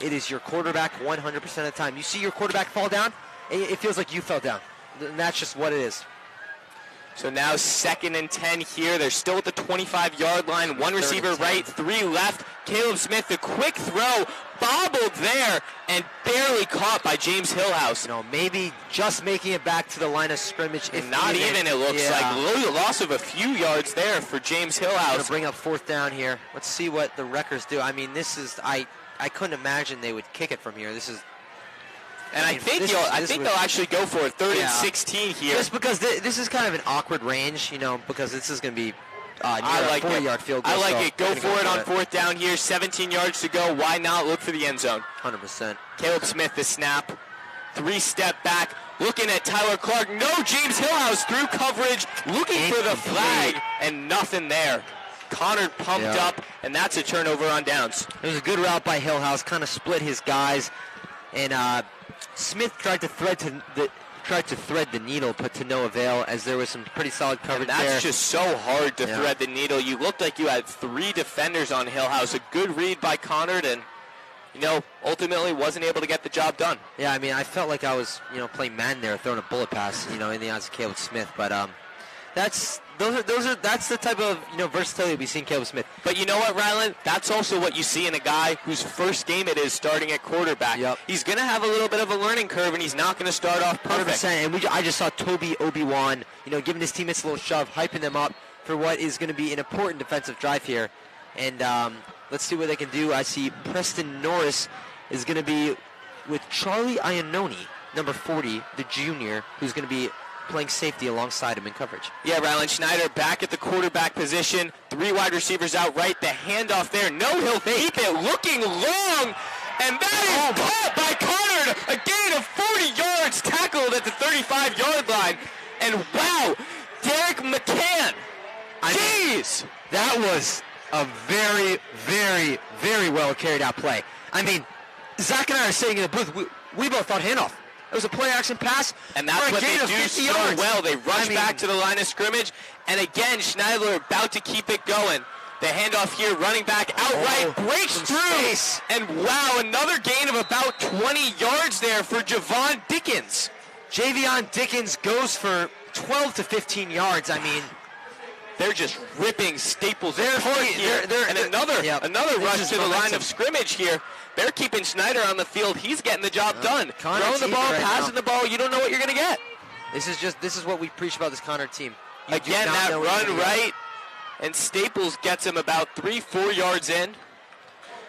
It is your quarterback 100% of the time. You see your quarterback fall down, it feels like you fell down. And that's just what it is. So now 2nd and 10 here. They're still at the 25-yard line. 1 receiver right, 3 left. Caleb Smith, the quick throw, bobbled there, and barely caught by James Hillhouse. You know, maybe just making it back to the line of scrimmage. If Not needed. even, it looks like. Loss of a few yards there for James Hillhouse. Going to bring up 4th down here. Let's see what the Wreckers do. I mean, this is, I couldn't imagine they would kick it from here. This is, and I think they'll actually go for it. 3rd and 16 here. Just because this is kind of an awkward range, you know, because this is going to be I like a 40-yard field goal. I like so it. Go for it on 4th down here. 17 yards to go. Why not look for the end zone? 100%. Caleb Smith, the snap. 3-step back. Looking at Tyler Clark. No, James Hillhouse through coverage. Looking for the flag, and nothing there. Conard pumped up, and that's a turnover on downs. It was a good route by Hillhouse. Kind of split his guys, and Smith tried to thread the needle, but to no avail, as there was some pretty solid coverage there. That's just so hard to thread the needle. You looked like you had 3 defenders on Hillhouse. A good read by Conard, and ultimately wasn't able to get the job done. Yeah, I mean, I felt like I was, playing man there, throwing a bullet pass, in the odds of Caleb Smith. But that's the type of versatility we see in Caleb Smith. But you know what, Ryland? That's also what you see in a guy whose first game it is starting at quarterback. Yep. He's going to have a little bit of a learning curve, and he's not going to start off perfect. 100%. And I just saw Toby Obi-Wan, giving his teammates a little shove, hyping them up for what is going to be an important defensive drive here. And let's see what they can do. I see Preston Norris is going to be with Charlie Iannone, number 40, the junior, who's going to be playing safety alongside him in coverage. Yeah, Ryland Schneider back at the quarterback position. 3 wide receivers out right. The handoff there. No, he'll keep it looking long. And that is caught by Conard. A gain of 40 yards, tackled at the 35-yard line. And wow, Derek McCann. Jeez. That was a very, very, very well carried out play. I mean, Zach and I are sitting in the booth. We both thought handoff. It was a play-action pass. And that's what they do so well. They rush back to the line of scrimmage. And again, Schneider about to keep it going. The handoff here, running back outright, breaks through. Space. And wow, another gain of about 20 yards there for Javon Dickens. Javion Dickens goes for 12 to 15 yards. I mean, they're just ripping Staples apart here. And another rush to the line of scrimmage here. They're keeping Schneider on the field. He's getting the job done. Throwing the ball, passing the ball, you don't know what you're going to get. This is what we preach about this Conard team. Again, that run right, and Staples gets him about 3-4 yards in.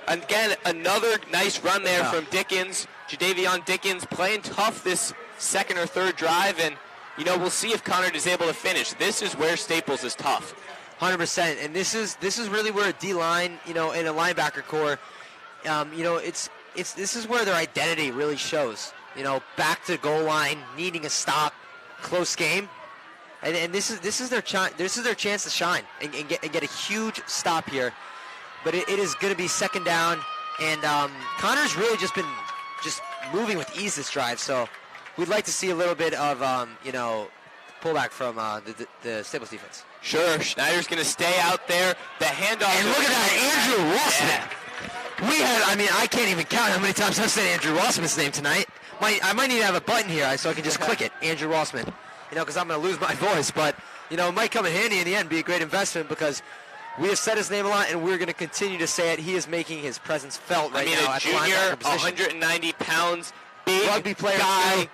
Again, another nice run there from Dickens. Jadavion Dickens playing tough this second or third drive, and we'll see if Conard is able to finish. This is where Staples is tough. 100%, and this is really where a D-line, in a linebacker core, this is where their identity really shows. Back to the goal line, needing a stop, close game, and this is their chance to shine and get a huge stop here. But it is going to be second down, and Conard's really just been moving with ease this drive. So we'd like to see a little bit of pullback from the Staples defense. Sure, Schneider's going to stay out there. The handoff. And look at that, Andrew Rossman. I can't even count how many times I've said Andrew Rossman's name tonight. I might need to have a button here so I can just click it, Andrew Rossman, because I'm going to lose my voice. But, it might come in handy in the end, be a great investment, because we have said his name a lot, and we're going to continue to say it. He is making his presence felt right now at the linebacker junior, position. 190 pounds, big rugby player guy.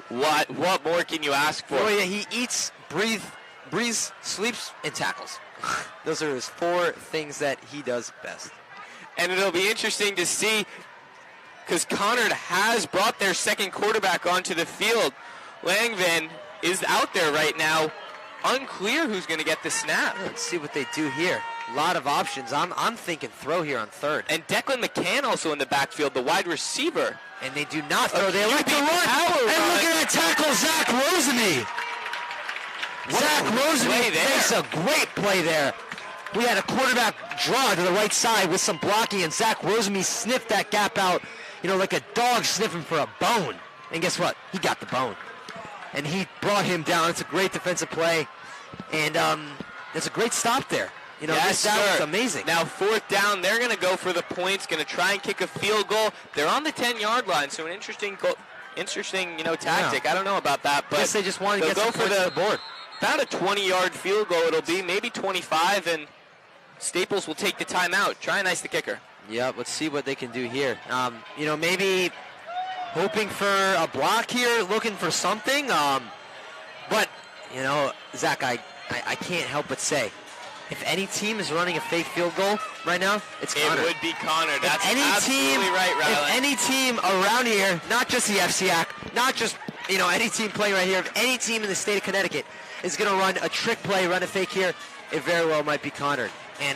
What more can you ask for? Oh, yeah, he eats, breathes, sleeps, and tackles. Those are his 4 things that he does best. And it'll be interesting to see, because Conard has brought their second quarterback onto the field. Langvin is out there right now. Unclear who's going to get the snap. Let's see what they do here. A lot of options. I'm thinking throw here on 3rd. And Declan McCann also in the backfield, the wide receiver. And they do not throw. They like to run. And look at that tackle, Zach Rosemy. Zach Rosemy makes a great play there. We had a quarterback draw to the right side with some blocking, and Zach Rosemy sniffed that gap out, like a dog sniffing for a bone. And guess what? He got the bone. And he brought him down. It's a great defensive play. And it's a great stop there. That was amazing. Now 4th down, they're going to go for the points, going to try and kick a field goal. They're on the 10-yard line, so an interesting tactic. Yeah. I don't know about that, but I guess they just wanted to get some points on the board. About a 20-yard field goal it'll be, maybe 25, and Staples will take the timeout. Try and ice the kicker. Yep, let's see what they can do here. Maybe hoping for a block here, looking for something. But, Zach, I can't help but say, if any team is running a fake field goal right now, it's Conard. It would be Conard. That's absolutely right, Rylan. If any team around here, not just the FCAC, not just, any team playing right here, if any team in the state of Connecticut is going to run a trick play, run a fake here, it very well might be Conard. And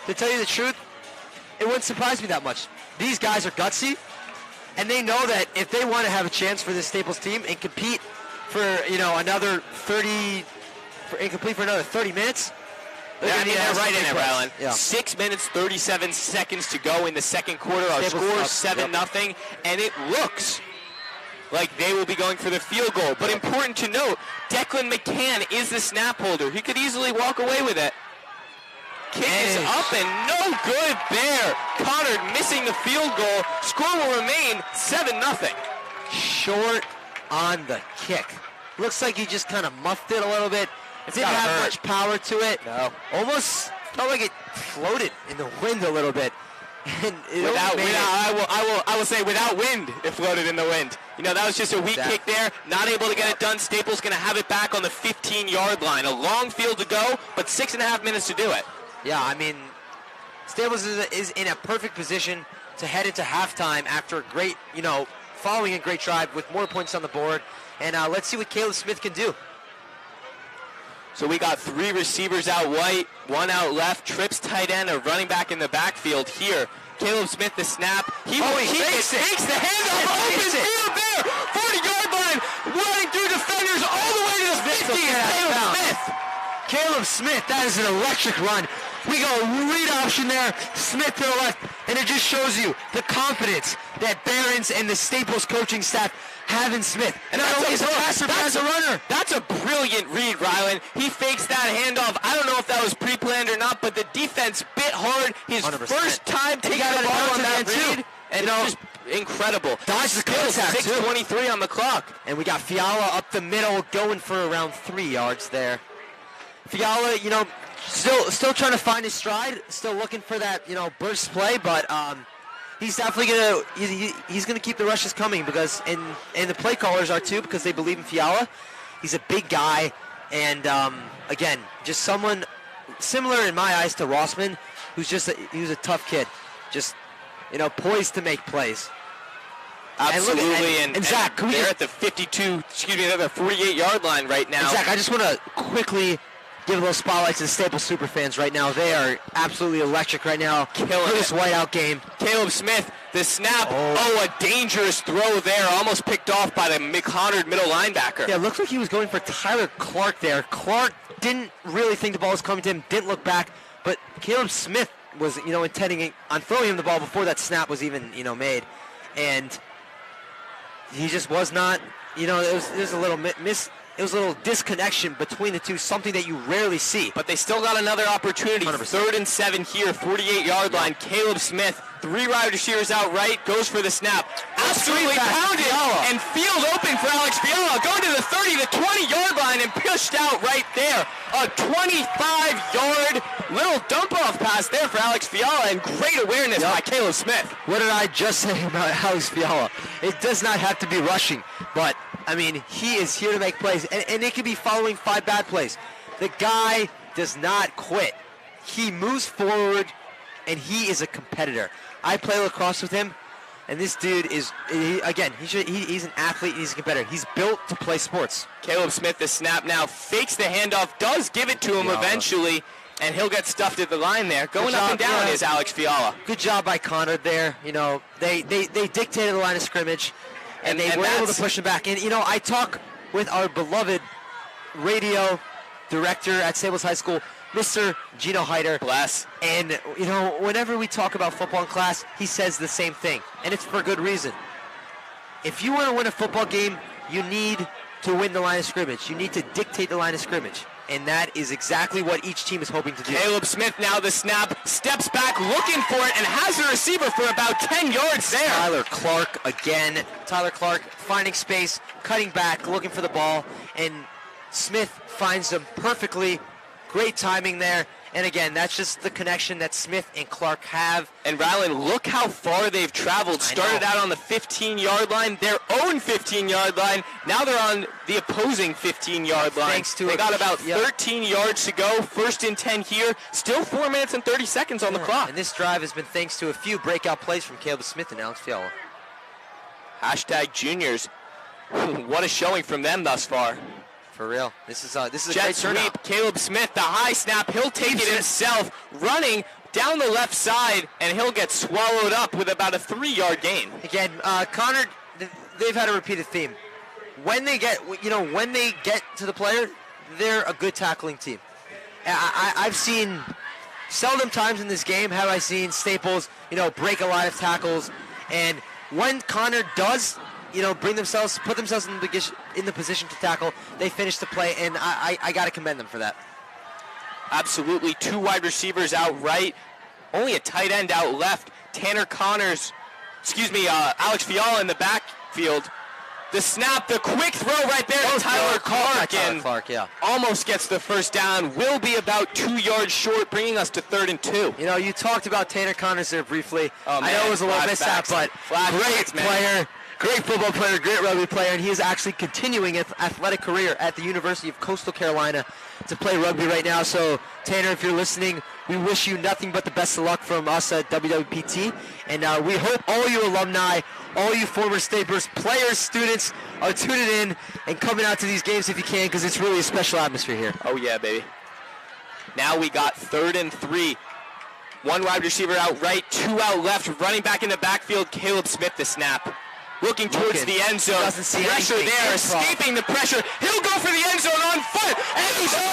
to tell you the truth, it wouldn't surprise me that much. These guys are gutsy, and they know that if they want to have a chance for this Staples team and compete for, another 30 minutes, they're right in it, Rylan. Yeah. 6 minutes, 37 seconds to go in the second quarter. Our score is 7-0, and it looks like they will be going for the field goal. But important to note, Declan McCann is the snap holder. He could easily walk away with it. Kick is up and no good there. Conard missing the field goal. Score will remain 7-0. Short on the kick. Looks like he just kind of muffed it a little bit. It didn't have much power to it. No. Almost felt like it floated in the wind a little bit. And I will say without wind, it floated in the wind. That was just a weak kick there. Not able to get it done. Staples going to have it back on the 15-yard line. A long field to go, but 6.5 minutes to do it. Yeah, Staples is in a perfect position to head into halftime after a great, following a great drive with more points on the board. And let's see what Caleb Smith can do. So we got 3 receivers out right, 1 out left. Trips tight end, a running back in the backfield here. Caleb Smith the snap. He fakes the handoff. Open field there. 40-yard line. Running through defenders all the way to the 50. Caleb Smith, that is an electric run. We go read option there, Smith to the left, and it just shows you the confidence that Barron's and the Staples coaching staff have in Smith. And not only is a passer, but as a runner. That's a brilliant read, Rylan. He fakes that handoff. I don't know if that was pre-planned or not, but the defense bit hard. His 100%. First time taking the ball on that read. And just incredible. Dodge the contact, 6:23 on the clock. And we got Fiala up the middle going for around 3 yards there. Fiala, still trying to find his stride, still looking for that, burst play, but he's definitely he's gonna keep the rushes coming because and the play callers are too because they believe in Fiala. He's a big guy, and again, just someone similar in my eyes to Rossman, who's he was a tough kid, just poised to make plays. Absolutely, and Zach, they're at the 48-yard line right now. And Zach, I just want to quickly give a little spotlight to the Staples super fans right now. They are absolutely electric right now. Killing this whiteout game. Caleb Smith, the snap. Oh, a dangerous throw there. Almost picked off by the Conard middle linebacker. Yeah, it looks like he was going for Tyler Clark there. Clark didn't really think the ball was coming to him, didn't look back, but Caleb Smith was, intending on throwing him the ball before that snap was even, made. And he just was not, it was a little It was a little disconnection between the two, something that you rarely see. But they still got another opportunity. 100%. 3rd and 7 here, 48-yard line. Caleb Smith, 3 wide receivers out right, goes for the snap. Absolutely pounded and field open for Alex Fiala. Going to the 30 to 20-yard line and pushed out right there. A 25-yard little dump-off pass there for Alex Fiala, and great awareness by Caleb Smith. What did I just say about Alex Fiala? It does not have to be rushing, but he is here to make plays, and it could be following 5 bad plays. The guy does not quit. He moves forward, and he is a competitor. I play lacrosse with him, and this dude is, he's an athlete, he's a competitor. He's built to play sports. Caleb Smith, the snap now, fakes the handoff, does give it to him eventually, and he'll get stuffed at the line there. Going up and down is Alex Fiala. Good job by Conard there. They dictated the line of scrimmage. And they were able to push him back. And, I talk with our beloved radio director at Staples High School, Mr. Gino Heider. Bless. And, whenever we talk about football in class, he says the same thing. And it's for good reason. If you want to win a football game, you need to win the line of scrimmage. You need to dictate the line of scrimmage. And that is exactly what each team is hoping to do. Caleb Smith now the snap, steps back looking for it, and has the receiver for about 10 yards there. Tyler Clark again. Tyler Clark finding space, cutting back, looking for the ball, and Smith finds him perfectly. Great timing there, And again, that's just the connection that Smith and Clark have. And Ryland, look how far they've traveled. Started out on the 15-yard line, their own 15-yard line. Now they're on the opposing 15-yard line. They got about 13 yards to go. 1st and 10 here. Still 4 minutes and 30 seconds on the clock. And this drive has been thanks to a few breakout plays from Caleb Smith and Alex Fiala. Hashtag juniors. What a showing from them thus far. For real. This is a jet great sweep. turnout. Caleb Smith, the high snap. He'll take it himself, running down the left side, and he'll get swallowed up with about a 3-yard gain. Again, Conard, they've had a repeated theme. When they get to the player, they're a good tackling team. I've seen seldom times in this game have I seen Staples, break a lot of tackles, and when Conard does, put themselves in the position to tackle, they finish the play, and I got to commend them for that. Absolutely. 2 wide receivers out right, only a tight end out left. Alex Fiala in the backfield. The snap, the quick throw right there to Tyler Clark, and almost gets the first down. Will be about 2 yards short, bringing us to 3rd and 2. You talked about Tanner Connors there briefly. Oh, man. I know it was a little mishap, but great player. Great football player, great rugby player, and he is actually continuing his athletic career at the University of Coastal Carolina to play rugby right now. So, Tanner, if you're listening, we wish you nothing but the best of luck from us at WWPT. And we hope all you alumni, all you former Staples players, students are tuning in and coming out to these games if you can, because it's really a special atmosphere here. Oh, yeah, baby. Now we got 3rd and 3. 1 wide receiver out right, 2 out left. Running back in the backfield, Caleb Smith the snap. Looking towards the end zone. Pressure there, escaping the pressure. He'll go for the end zone on foot. And he's a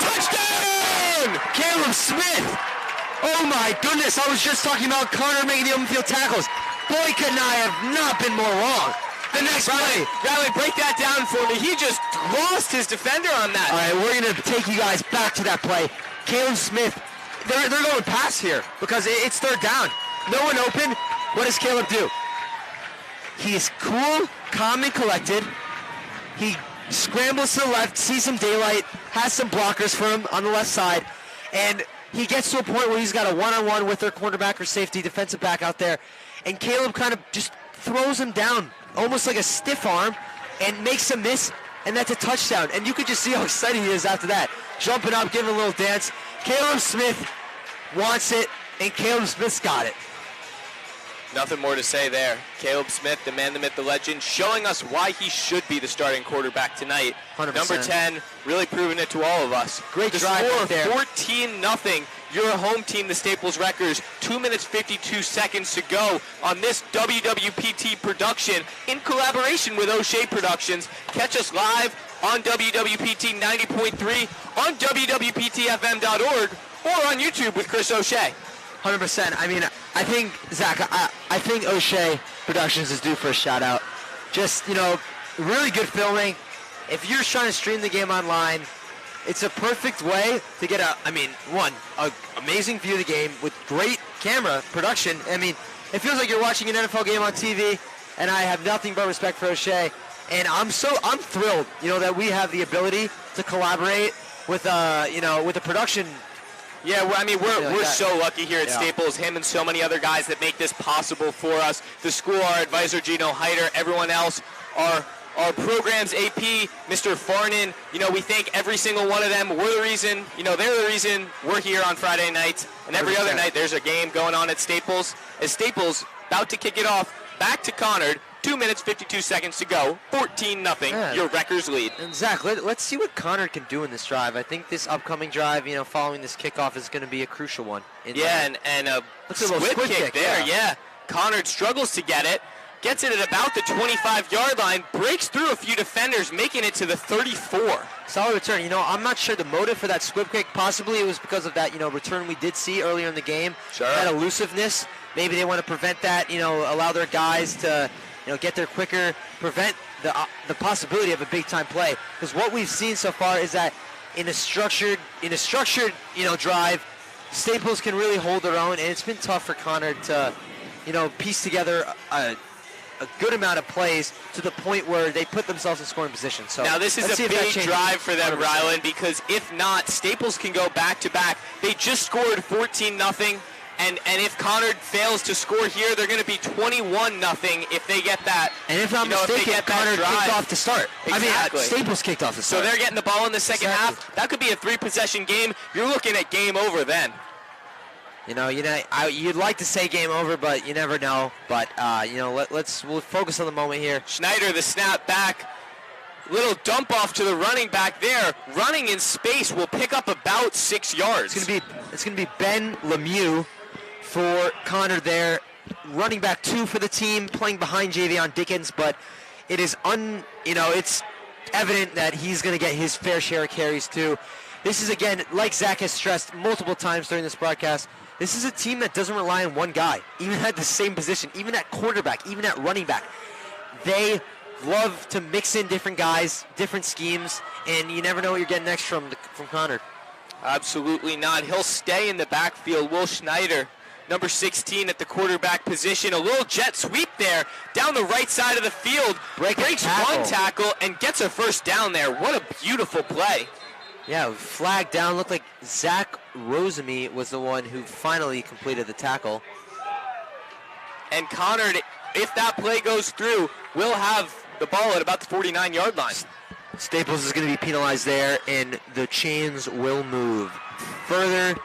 touchdown! Caleb Smith. Oh my goodness, I was just talking about Conard making the open field tackles. Boy, could I have not been more wrong. The next play. Riley, break that down for me. He just lost his defender on that. All right, we're going to take you guys back to that play. Caleb Smith, they're going pass here because it's 3rd down. No one open. What does Caleb do? He's cool, calm, and collected. He scrambles to the left, sees some daylight, has some blockers for him on the left side, and he gets to a point where he's got a one-on-one with their cornerback or safety, defensive back out there, and Caleb kind of just throws him down, almost like a stiff arm, and makes him miss, and that's a touchdown. And you could just see how excited he is after that. Jumping up, giving a little dance. Caleb Smith wants it, and Caleb Smith's got it. Nothing more to say there. Caleb Smith, the man, the myth, the legend, showing us why he should be the starting quarterback tonight. 100%. Number 10, really proving it to all of us. Great the drive score right there. 14-0. Your home team, the Staples Wreckers. 2 minutes, 52 seconds to go on this WWPT production in collaboration with O'Shea Productions. Catch us live on WWPT 90.3, on WWPTFM.org, or on YouTube with Chris O'Shea. 100%. I mean, I think, Zach, I think O'Shea Productions is due for a shout-out. Just, really good filming. If you're trying to stream the game online, it's a perfect way to get an amazing view of the game with great camera production. I mean, it feels like you're watching an NFL game on TV, and I have nothing but respect for O'Shea. And I'm thrilled, that we have the ability to collaborate with, with the production. Yeah, we're so lucky here at Staples, him and so many other guys that make this possible for us. The school, our advisor, Gino Heider, everyone else, our program's AP, Mr. Farnan, we thank every single one of them. We're the reason, they're the reason we're here on Friday nights. And every other night there's a game going on at Staples. As Staples about to kick it off, back to Conard. 2 minutes, 52 seconds to go. 14-0. Your Wreckers lead. And Zach, let's see what Conard can do in this drive. I think this upcoming drive, following this kickoff is going to be a crucial one. And a squib kick there, yeah. Conard struggles to get it. Gets it at about the 25-yard line. Breaks through a few defenders, making it to the 34. Solid return. I'm not sure the motive for that squib kick. Possibly it was because of that, return we did see earlier in the game. Sure. That elusiveness. Maybe they want to prevent that, allow their guys to... get there quicker, prevent the possibility of a big-time play. Because what we've seen so far is that in a structured drive, Staples can really hold their own, and it's been tough for Conard to, piece together a a good amount of plays to the point where they put themselves in scoring position. So now this is a big drive for them, 100%. Ryland, because if not, Staples can go back-to-back. They just scored 14-0. And if Conard fails to score here, they're going to be 21-0 if they get that. And if not mistaken, Conard kicked off to start. Exactly. I mean, Staples kicked off to start. So they're getting the ball in the second half. That could be a 3-possession game. You're looking at game over then. You'd like to say game over, but you never know. But we'll focus on the moment here. Schneider, the snap back. Little dump off to the running back there. Running in space will pick up about 6 yards. It's gonna be Ben Lemieux for Conard there, running back 2 for the team, playing behind Javion Dickens, but it is it's evident that he's going to get his fair share of carries too. This is, again, like Zach has stressed multiple times during this broadcast, this is a team that doesn't rely on one guy, even at the same position, even at quarterback, even at running back. They love to mix in different guys, different schemes, and you never know what you're getting next from Conard. Absolutely not. He'll stay in the backfield. Will Schneider, number 16 at the quarterback position. A little jet sweep there down the right side of the field. Breaks one tackle and gets a first down there. What a beautiful play. Yeah, flag down. Looked like Zach Rosemy was the one who finally completed the tackle. And Conard, if that play goes through, will have the ball at about the 49-yard line. Staples is going to be penalized there, and the chains will move further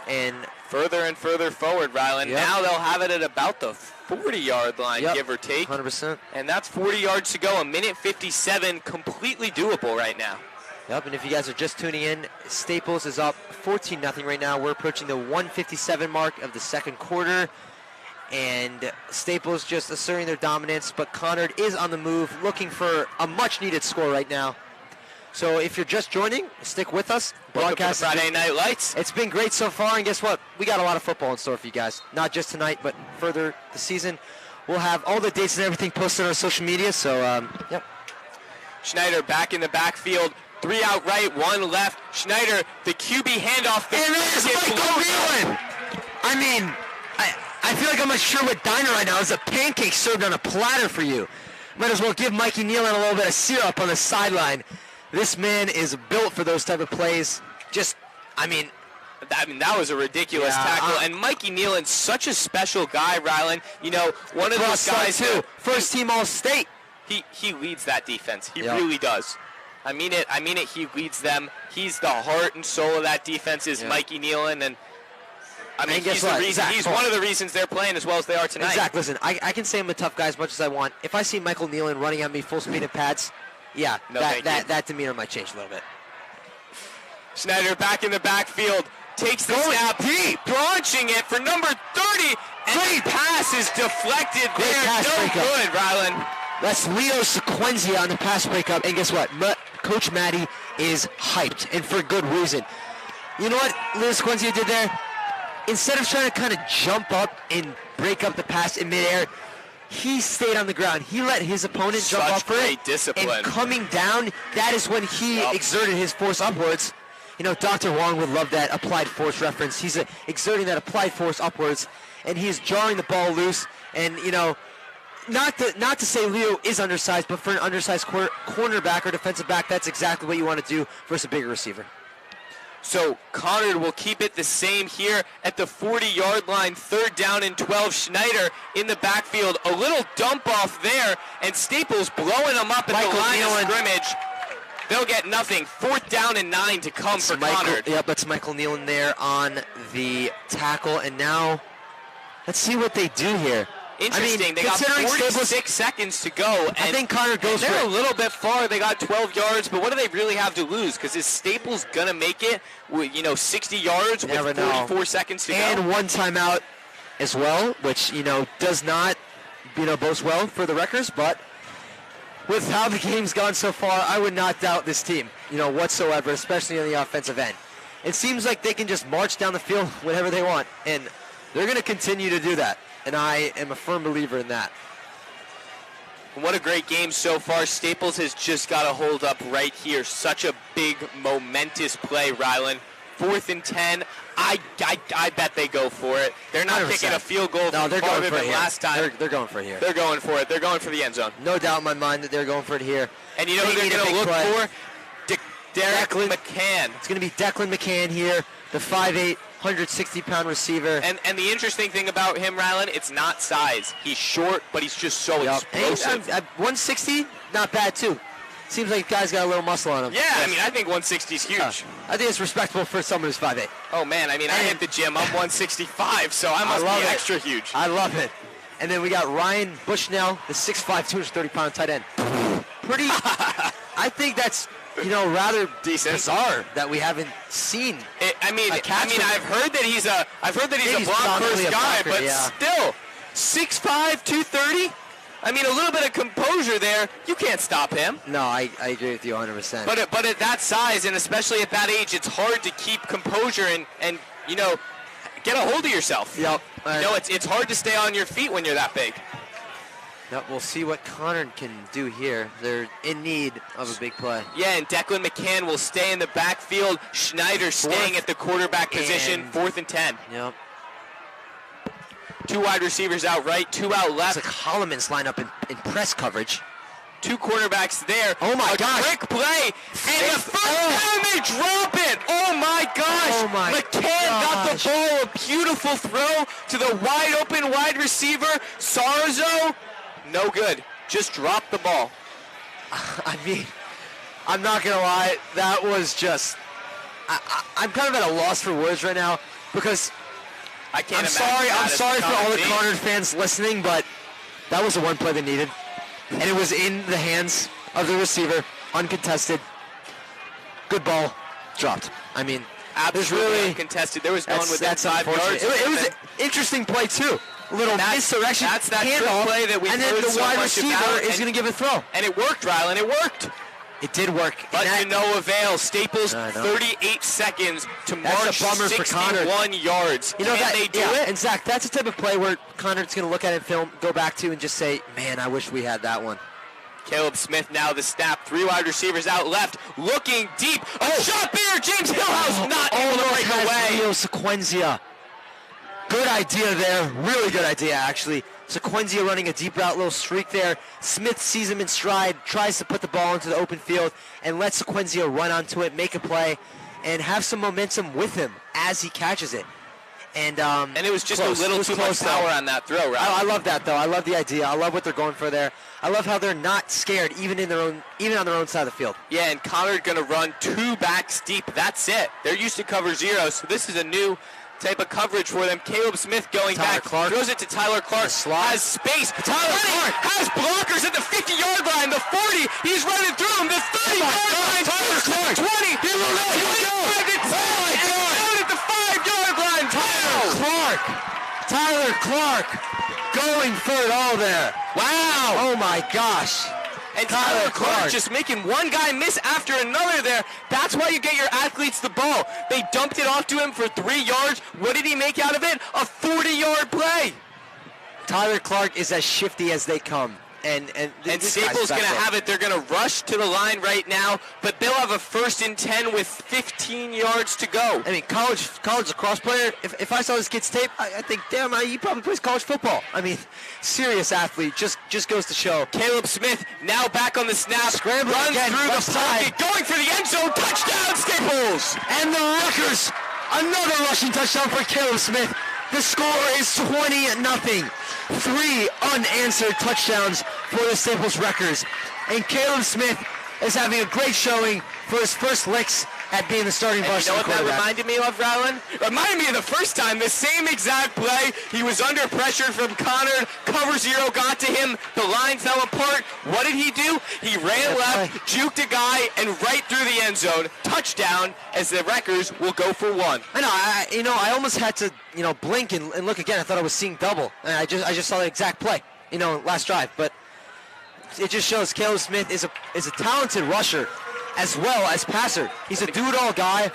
and further forward, Ryland. Yep. Now they'll have it at about the 40-yard line, yep, give or take. 100%. And that's 40 yards to go, a minute 57, completely doable right now. Yep, and if you guys are just tuning in, Staples is up 14-0 right now. We're approaching the 1:57 mark of the second quarter. And Staples just asserting their dominance, but Conard is on the move, looking for a much-needed score right now. So if you're just joining, stick with us. Broadcast Friday Night Lights. It's been great so far, and guess what? We got a lot of football in store for you guys. Not just tonight, but further the season. We'll have all the dates and everything posted on our social media, so, yep. Schneider back in the backfield. 3 out right, 1 left. Schneider, the QB handoff. And there's Michael Whelan! I mean, I feel like I'm at Sherwood Diner right now. There's a pancake served on a platter for you. Might as well give Mikey Nealon a little bit of syrup on the sideline. This man is built for those type of plays. That was a ridiculous tackle. And Mikey Nealon's such a special guy, Ryland. One of those guys too. First team All-State. He leads that defense. He really does. I mean it. He leads them. He's the heart and soul of that defense is Mikey Nealon. And he's the reason. He's one of the reasons they're playing as well as they are tonight. Zach, listen, I can say I'm a tough guy as much as I want. If I see Michael Nealon running at me full speed and pads, that demeanor might change a little bit. Schneider back in the backfield, takes the snap, deep, launching it for number 30, and the pass is deflected there. No good, Ryland. That's Leo Sequenzia on the pass breakup, and guess what? Coach Matty is hyped, and for good reason. You know what Leo Sequenzia did there? Instead of trying to kind of jump up and break up the pass in midair, he stayed on the ground. He let his opponent jump up for it. Discipline. And coming down, that is when he exerted his force upwards. Dr. Wong would love that applied force reference. He's exerting that applied force upwards, and he's jarring the ball loose. And, not to say Leo is undersized, but for an undersized cornerback or defensive back, that's exactly what you want to do versus a bigger receiver. So Conard will keep it the same here at the 40-yard line, 3rd down and 12. Schneider in the backfield, a little dump off there, and Staples blowing them up at the line of scrimmage. They'll get nothing. 4th down and 9 to come for Conard. Yep, that's Michael Nealon there on the tackle, and now let's see what they do here. Interesting. They got 46 seconds to go. And I think Conard goes for it. They're a little bit far. They got 12 yards, but what do they really have to lose? Because is Staples going to make it with, 60 yards with 44 seconds to go? And one timeout as well, which, does not, boast well for the Wreckers, but with how the game's gone so far, I would not doubt this team, whatsoever, especially on the offensive end. It seems like they can just march down the field whenever they want, and they're going to continue to do that. And I am a firm believer in that. What a great game so far. Staples has just got to hold up right here. Such a big, momentous play, Ryland. 4th and 10. I bet they go for it. They're not 100%. kicking a field goal No, from they're going farther for it than here. last time. They're going for it here. They're going for it. They're going for the end zone. No doubt in my mind that they're going for it here. And you know who They they're need a going to big look play. for? Derek McCann. It's going to be Declan McCann here, the 5'8", 160-pound receiver. And the interesting thing about him, Rylan, it's not size. He's short, but he's just so explosive. At 160, not bad too. Seems like the guy's got a little muscle on him. Yeah, I mean, I think 160 is huge. I think it's respectable for someone who's 5'8". Oh, man, I mean, I hit the gym. I'm 165, so I must be extra huge. I love it. And then we got Ryan Bushnell, the 6'5", 230-pound tight end. Pretty, I think that's, rather decent, bizarre that we haven't seen. I've heard that he's a block first guy, but still, 6'5", 230. I mean, a little bit of composure there. You can't stop him. No, I agree with you 100%. But at that size, and especially at that age, it's hard to keep composure and get a hold of yourself. Yep. It's hard to stay on your feet when you're that big. Yep, we'll see what Conard can do here. They're in need of a big play. Yeah, and Declan McCann will stay in the backfield. Schneider staying at the quarterback position, 4th and 10. Yep. 2 wide receivers out right, 2 out left. It's like Holloman's line up in press coverage. 2 quarterbacks there. Oh my gosh. Quick play. And the first time they drop it. Oh my gosh. Oh my McCann got the ball. A beautiful throw to the wide open wide receiver. Sarzo. No good. Just dropped the ball. I mean, I'm not going to lie. That was just... I'm kind of at a loss for words right now because... I can't I'm sorry for all the Conard fans listening, but that was the one play they needed. And it was in the hands of the receiver, uncontested. Good ball, dropped. I mean, absolutely uncontested. There was no one within 5 yards. It was an interesting play, too. A little misdirection. That's that handoff play that we heard so much about. And then the wide receiver is going to give a throw. And it worked, Rylan. It worked. It did work. But to no avail. Staples, 38 seconds to march 61 yards. You know, Can they do it? And Zach, that's the type of play where Conard's going to look at it, film, go back to, and just say, man, I wish we had that one. Caleb Smith now the snap. 3 wide receivers out left. Looking deep. A shot there. James Hillhouse not able to break away. Leo Sequenzia. Good idea there. Really good idea, actually. Sequenzia running a deep route, little streak there. Smith sees him in stride, tries to put the ball into the open field, and lets Sequenzia run onto it, make a play, and have some momentum with him as he catches it. And it was just a little too much power on that throw, right? I love that, though. I love the idea. I love what they're going for there. I love how they're not scared, even on their own side of the field. Yeah, and Conard going to run 2 backs deep. That's it. They're used to cover 0, so this is a new type of coverage for them. Caleb Smith going back, throws it to Tyler Clark, has space. Tyler Clark has blockers at the 50-yard line, the 40, he's running through him, the 30-yard line, Tyler Clark, 20, here we go. Out at the 5-yard line. Tyler Clark going for it all there. Wow. Oh my gosh. And Tyler Clark just making one guy miss after another there. That's why you get your athletes the ball. They dumped it off to him for 3 yards. What did he make out of it? A 40-yard play. Tyler Clark is as shifty as they come. And Staples going to have it. They're going to rush to the line right now, but they'll have a 1st and 10 with 15 yards to go. I mean, college lacrosse player, if I saw this kid's tape, I think, damn, he probably plays college football. I mean, serious athlete, just goes to show. Caleb Smith now back on the snap, scrambling runs again, through the pocket, going for the end zone, touchdown Staples! And the Rutgers, another rushing touchdown for Caleb Smith. The score is 20-0. 3 unanswered touchdowns for the Staples Wreckers. And Caleb Smith is having a great showing for his first licks at being the starting varsity quarterback. You know what that reminded me of, Rylan? Reminded me of the first time, the same exact play. He was under pressure from Conard. Cover 0 got to him. The line fell apart. What did he do? He ran left, juked a guy, and right through the end zone. Touchdown, as the Wreckers will go for 1. I know. I almost had to, blink and look again. I thought I was seeing double. And I just saw the exact play, last drive. But it just shows Caleb Smith is a talented rusher as well as passer. He's a do-it-all guy.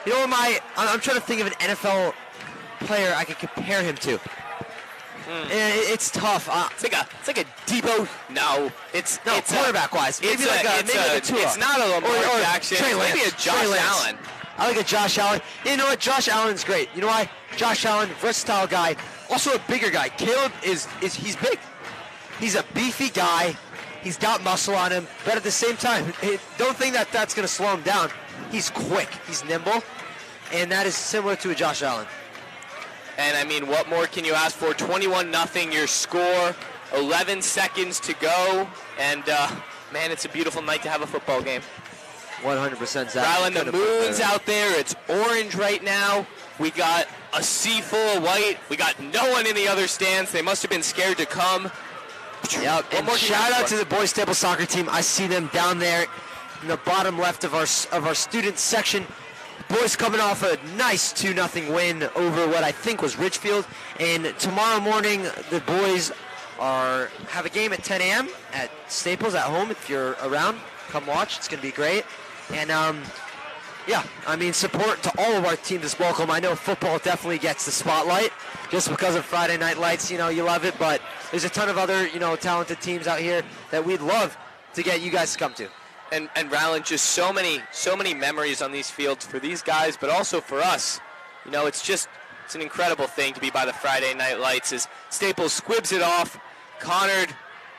I'm trying to think of an NFL player I could compare him to. And it's tough. It's like a Debo. No, it's quarterback-wise. Maybe like a Tua. It's not a Lamar Jackson. Maybe a Josh Allen. I like a Josh Allen. You know what? Josh Allen's great. You know why? Josh Allen, versatile guy, also a bigger guy. Caleb he's big. He's a beefy guy. He's got muscle on him, but at the same time, don't think that that's going to slow him down. He's quick. He's nimble, and that is similar to a Josh Allen. And I mean, what more can you ask for? 21-0 your score, 11 seconds to go, and man, it's a beautiful night to have a football game. 100%, Zach. Rylan, the moon's out there. It's orange right now. We got a sea full of white. We got no one in the other stands. They must have been scared to come. Yep, and shout out to the boys table soccer team. I see them down there in the bottom left of our student section. Boys coming off a nice 2-0 win over what I think was Ridgefield. And tomorrow morning, the boys have a game at 10 a.m. at Staples at home. If you're around, come watch. It's going to be great. And, yeah, I mean, support to all of our teams is welcome. I know football definitely gets the spotlight just because of Friday Night Lights. You know, you love it, but there's a ton of other, talented teams out here that we'd love to get you guys to come to. And Rylan, just so many memories on these fields for these guys, but also for us. You know, it's an incredible thing to be by the Friday Night Lights as Staples squibs it off. Conard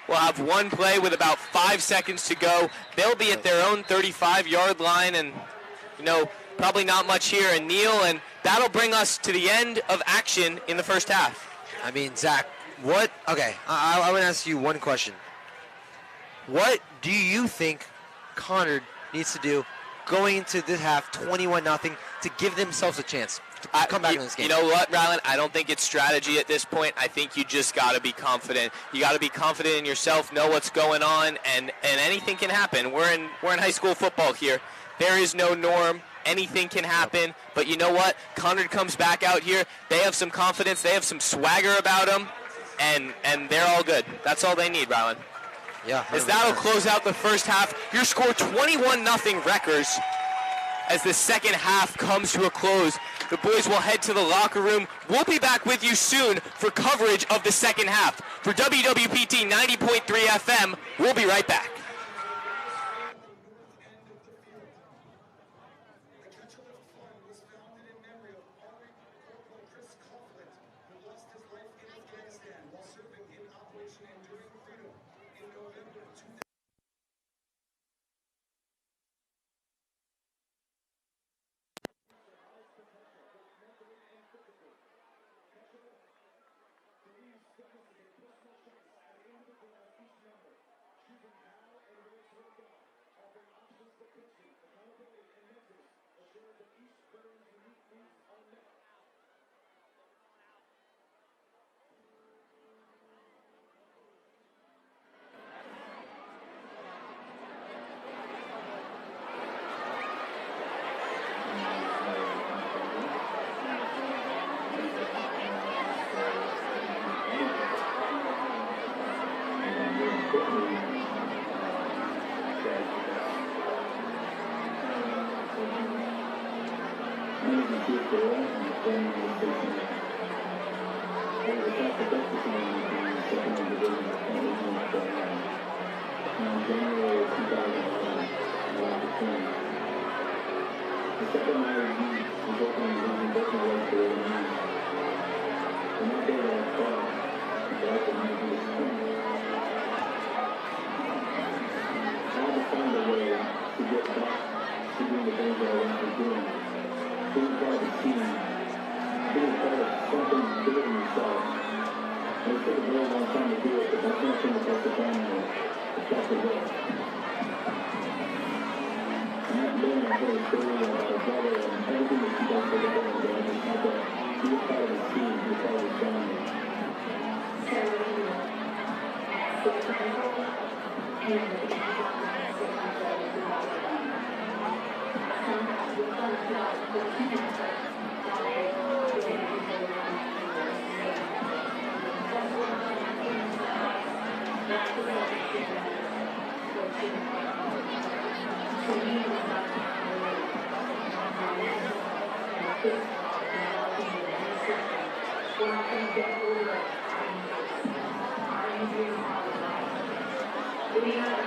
will have one play with about 5 seconds to go. They'll be at their own 35-yard line, and, probably not much here. And Neil, and that'll bring us to the end of action in the first half. I mean, Zach, I want to ask you one question. What do you think Conard needs to do going into this half 21-0 to give themselves a chance to come back in this game? You know what, Rylan? I don't think it's strategy at this point. I think you just got to be confident. You got to be confident in yourself, know what's going on, and anything can happen. We're in high school football here. There is no norm. Anything can happen. But you know what? Conard comes back out here. They have some confidence. They have some swagger about them, and they're all good. That's all they need, Rylan. Yeah, as that'll close out the first half. Your score 21-0 Wreckers. As the second half comes to a close, the boys will head to the locker room. We'll be back with you soon for coverage of the second half. For WWPT 90.3 FM, we'll be right back. We have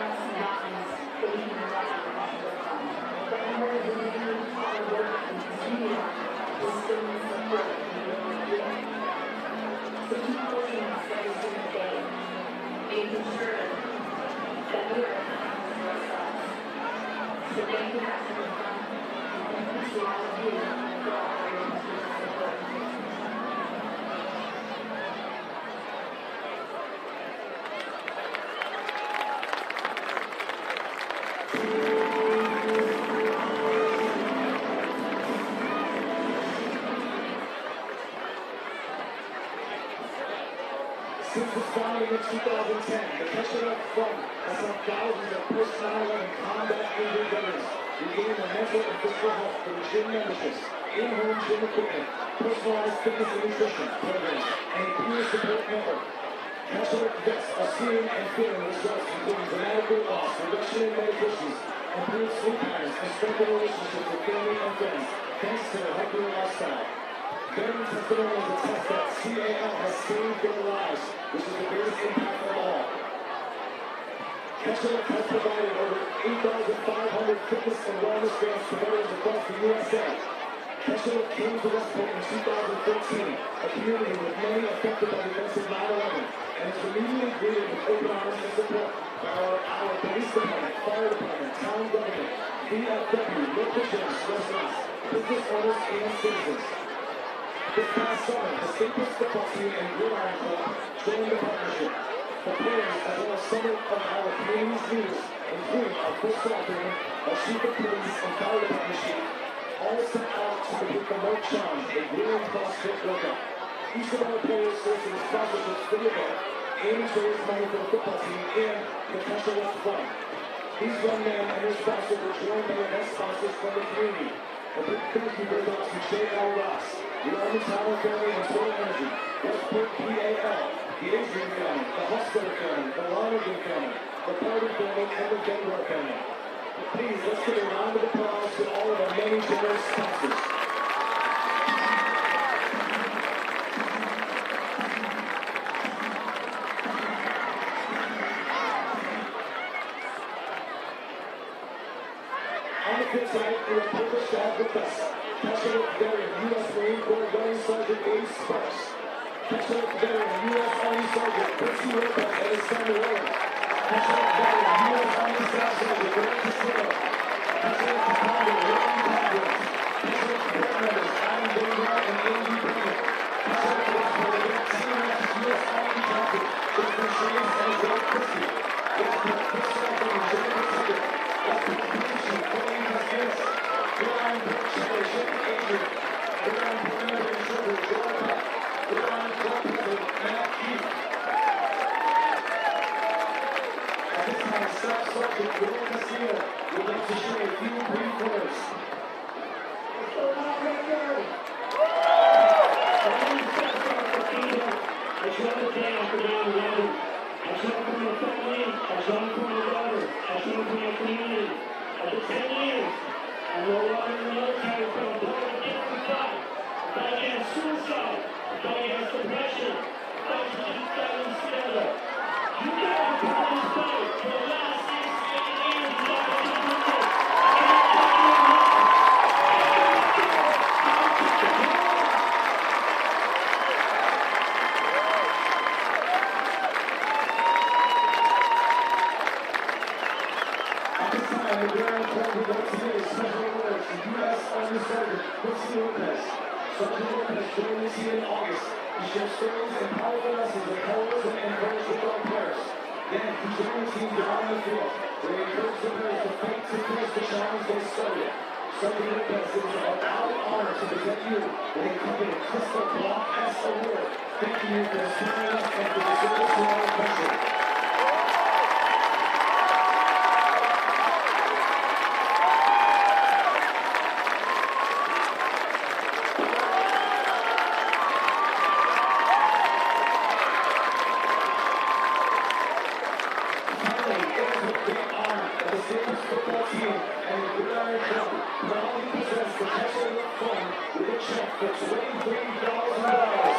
Since its founding in 2010, the Conard Fund has helped thousands of post-9/11 combat injured veterans regain their mental and physical health through gym memberships, in-home gym equipment, personalized fitness and nutrition programs, and a peer support network. Conard vets are seeing and feeling results including dramatic weight loss, reduction in medications, improved sleep patterns, and strengthened relationships with family and friends, thanks to their healthier lifestyle. Veteran testimonials attest that CAL has saved their lives, which is the greatest impact of all. Conard has provided over 8,500 fitness and wellness grants to veterans across the USA. Conard came to West Point in 2013, a community with many affected by the events of 9/11, and is immediately greeted with open arms and support by our police department, fire department, town government, VFW, local gyms, restaurants, business owners, and citizens. This past summer, the Staples football team and Gridiron Club joined the partnership. The players, as well as some of our community's leaders, including our first sergeant, our chief of police and fire department chief, all set out to complete the Mark Challenge, a grueling CrossFit workout. Each of our players serves as sponsorships for the event, aiming to raise money for the football team and the Conard Fund. These young men and their sponsors were joined by event sponsors from the community. A big thank you goes out to J.L. Ross, the Army Tower family and Solar Energy, West Point PAL, the Adrian family, the Hospital family, the Lonergan family, the Carter family, and the Denver family. Please, let's give a round of applause to all of our many generous sponsors. On the field tonight, we are privileged to have with us Conard veteran U.S. Marine Corps Gunnery Sergeant Ace Sparks, Conard veteran U.S. Army Sergeant Quincy Lopez and his son Roland, Conard veteran U.S. Army Staff Sergeant Grant Castillo, Conard Commander Ryan Patrick, Conard board members Adam Vanguard and Andy Bennett, Conard President U.S. Army Captain Jonathan Shays and Greg Christie, Conard First Sergeant Jonathan Tucker, Conard Chief Brian Casillas, Gridiron Board Chair Jim Adrian, Gridiron Board Member and Treasurer Joel Peck, Gridiron Club President Matt Keith. At this time, Staff Sergeant Will Castillo would like to share a few brief words. I traveled down for 9/11. I traveled for my family. I traveled for my daughter. I traveled for my community. After 10 years, I'm no longer in the military, but I'm part of a different fight. A fight against suicide. A fight against depression. A fight to keep families together. You guys are part of this fight for the last 6 to 8 years. You guys are doing this. At this time, the Gridiron Club would like to give a special award to U.S. Army Sergeant Quincy Lopez. Sergeant Lopez joined this year in August. He shared stories and powerful lessons of heroism and courage with our players. Then, he joined the team down the field, where he encouraged the players to fight to finish the challenge they started. Sergeant Lopez, it was our proud honor to present you with a company Crystal Block S Award. Thank you for inspiring us and for the service to our country. The Staples football team and the Gridiron Club proudly presents the Conard Fund with a check for $23,000.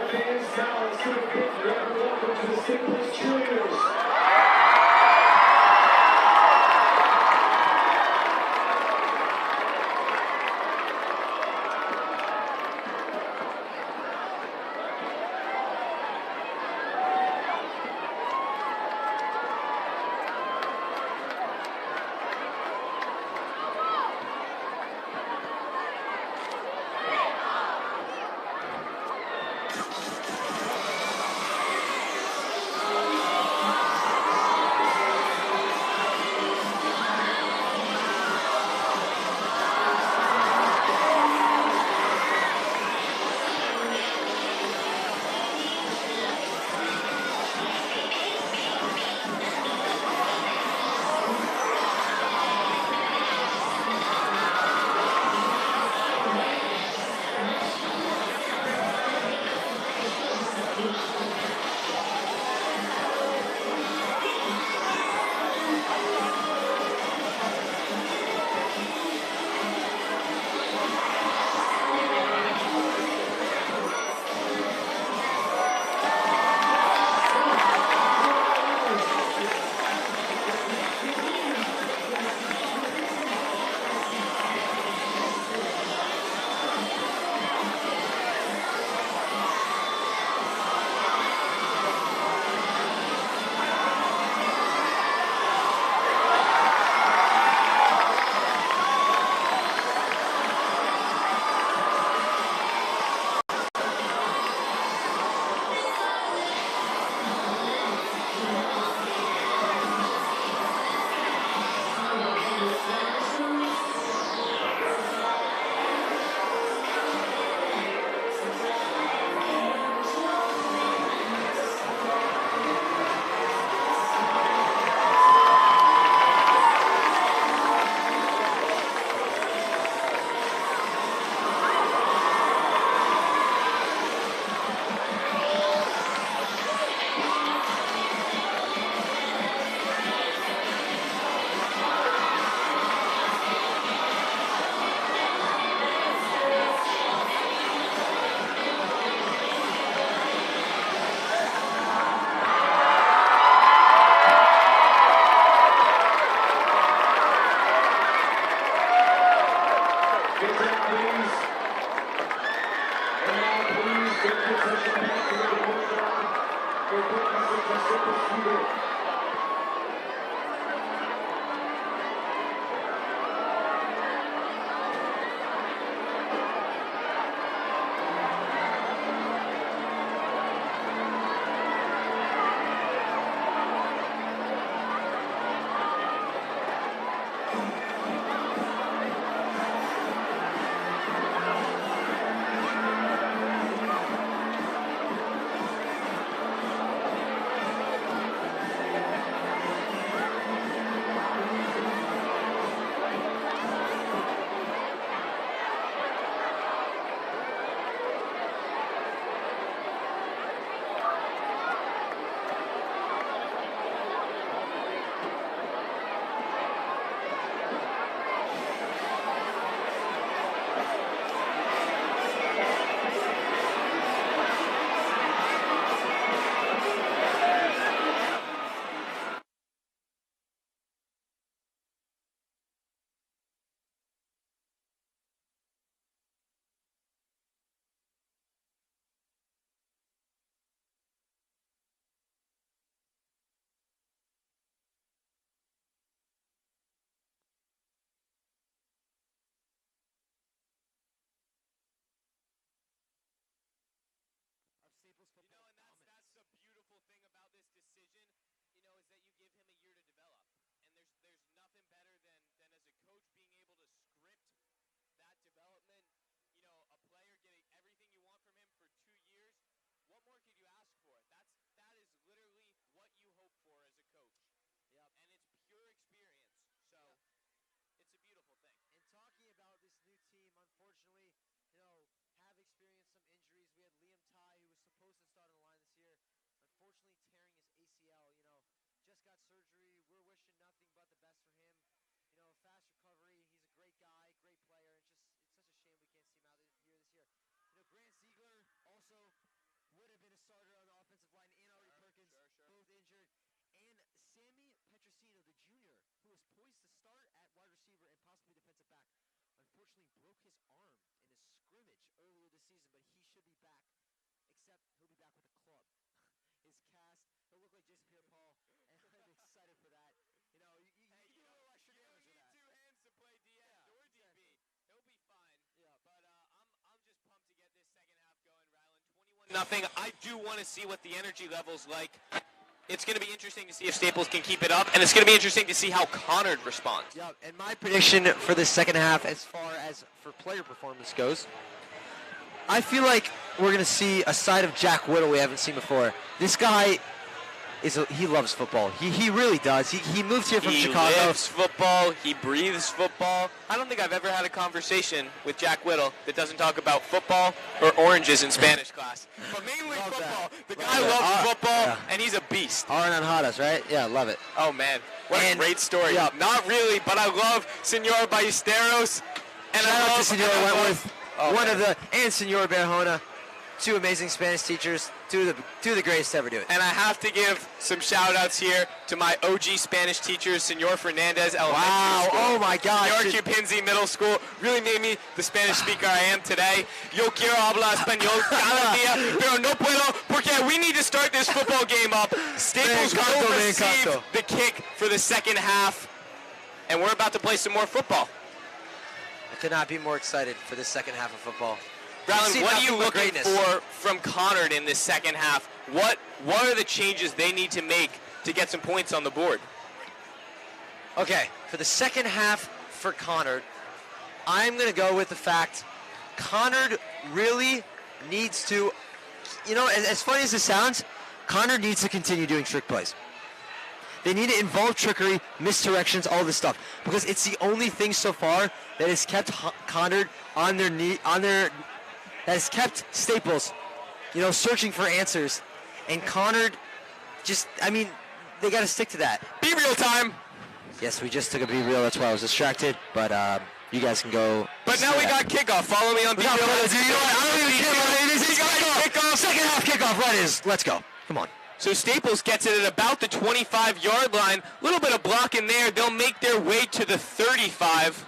Fans now, let's give a big welcome to the Staples cheerleaders. Jefferson started on the line this year. Unfortunately, tearing his ACL. Just got surgery. We're wishing nothing but the best for him. Fast recovery. He's a great guy, great player. It's such a shame we can't see him out here this year. Grant Ziegler also would have been a starter on the offensive line, and Ari Perkins, both injured. And Sammy Petrosino, the junior, who was poised to start at wide receiver and possibly defensive back, unfortunately broke his arm in a scrimmage earlier this season, but he should be back, except he'll be back with a club. His cast, he'll look like Jason Pierre-Paul, and I'm excited for that. You do a little extra damage with that. You need 2 hands to play DN or DB. He'll be fine. Yeah. But I'm just pumped to get this second half going, Ryland. 21-0. I do want to see what the energy level's like. It's going to be interesting to see if Staples can keep it up, and it's going to be interesting to see how Conard responds. Yeah, and my prediction for the second half, as far as for player performance goes, I feel like we're going to see a side of Jack Whittle we haven't seen before. This guy he loves football. He really does. He moved here from Chicago. He lives football. He breathes football. I don't think I've ever had a conversation with Jack Whittle that doesn't talk about football or oranges in Spanish class. But mainly Love football. that. The guy loves football, and he's a beast. Aranjadas, right? Yeah, love it. Oh, man. What a great story. Yeah. Not really, but I love Senor Ballesteros. And Shout out to Senor Wentworth, and Senor Barahona. 2 amazing Spanish teachers, two of the greatest to ever do it. And I have to give some shout-outs here to my OG Spanish teachers, Senor Fernandez Elementary School. Oh my gosh. Senor Cupinzi Middle School really made me the Spanish speaker I am today. Yo quiero hablar español cada día, pero no puedo porque we need to start this football game up. Staples will receive the kick for the second half, and we're about to play some more football. I could not be more excited for the second half of football. Ryland, what are you looking for from Conard in this second half? What are the changes they need to make to get some points on the board? Okay, for the second half for Conard, I'm going to go with the fact Conard really needs to, as funny as it sounds, Conard needs to continue doing trick plays. They need to involve trickery, misdirections, all this stuff, because it's the only thing so far that has kept Conard that has kept Staples, searching for answers. And Conard they got to stick to that. Be real time. Yes, we just took a be real. That's why I was distracted. But you guys can go. But now we got kickoff. Follow me on be real. I don't even care. It is kickoff. Second half kickoff. Right is. Let's go. Come on. So Staples gets it at about the 25-yard line. A little bit of blocking there. They'll make their way to the 35.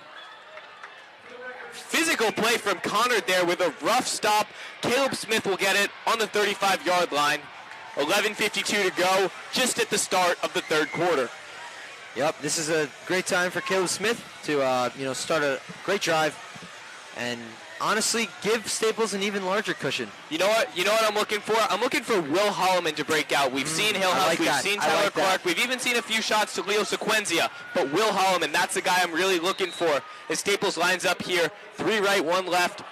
Physical play from Conard there with a rough stop. Caleb Smith will get it on the 35-yard line. 11:52 to go, just at the start of the third quarter. Yep, this is a great time for Caleb Smith to start a great drive and honestly give Staples an even larger cushion. You know what I'm looking for? I'm looking for Will Holloman to break out. We've seen Hillhouse, we've seen Tyler Clark, we've even seen a few shots to Leo Sequenzia, but Will Holloman, that's the guy I'm really looking for. As Staples lines up here, 3 right, 1 left,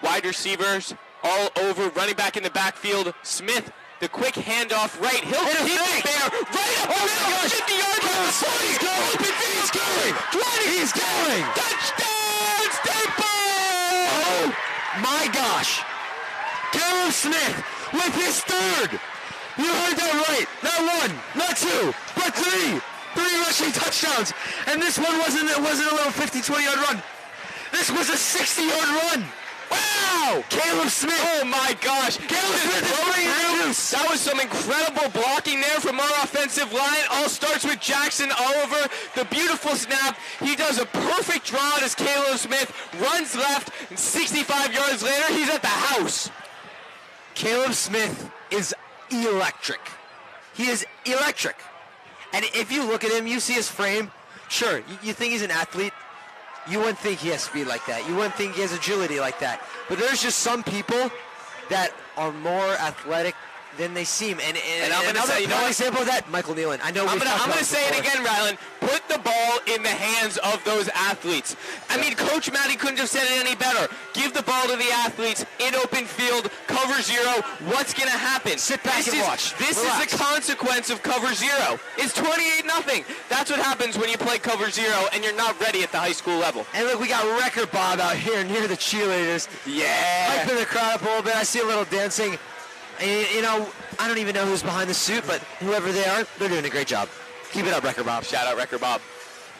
wide receivers all over, running back in the backfield. Smith, the quick handoff right. He'll hit it there, right up the middle, 50-yard line. He's going, he's going, 20, he's going. Touchdown, Staples! Oh my gosh. Caleb Smith with his third. You heard that right. Not 1, not 2, but 3. 3 rushing touchdowns. And this one wasn't a little 50, 20-yard run. This was a 60-yard run. Wow! Caleb Smith. Oh my gosh. Caleb Smith is running loose. That was some incredible blocking there from our offensive line. All starts with Jackson Oliver. The beautiful snap. He does a perfect draw as Caleb Smith runs left, and 65 yards later, he's at the house. Caleb Smith is electric. He is electric. And if you look at him, you see his frame. Sure, you think he's an athlete. You wouldn't think he has speed like that. You wouldn't think he has agility like that. But there's just some people that are more athletic than they seem. And I'm going to say, example of that, Michael Nealon. I know I'm going to say it again, Ryland. Put the ball in the hands of those athletes. I mean, Coach Matty couldn't have said it any better. Give the ball to the athletes in open field, cover 0. What's going to happen? Sit back and watch. This is the consequence of cover 0. It's 28-0. That's what happens when you play cover 0 and you're not ready at the high school level. And look, we got Wrecker Bob out here near the cheerleaders. Yeah. Hyping the crowd up a little bit. I see a little dancing. You know, I don't even know who's behind the suit, but whoever they are, they're doing a great job. Keep it up, Wrecker Bob. Shout out Wrecker Bob.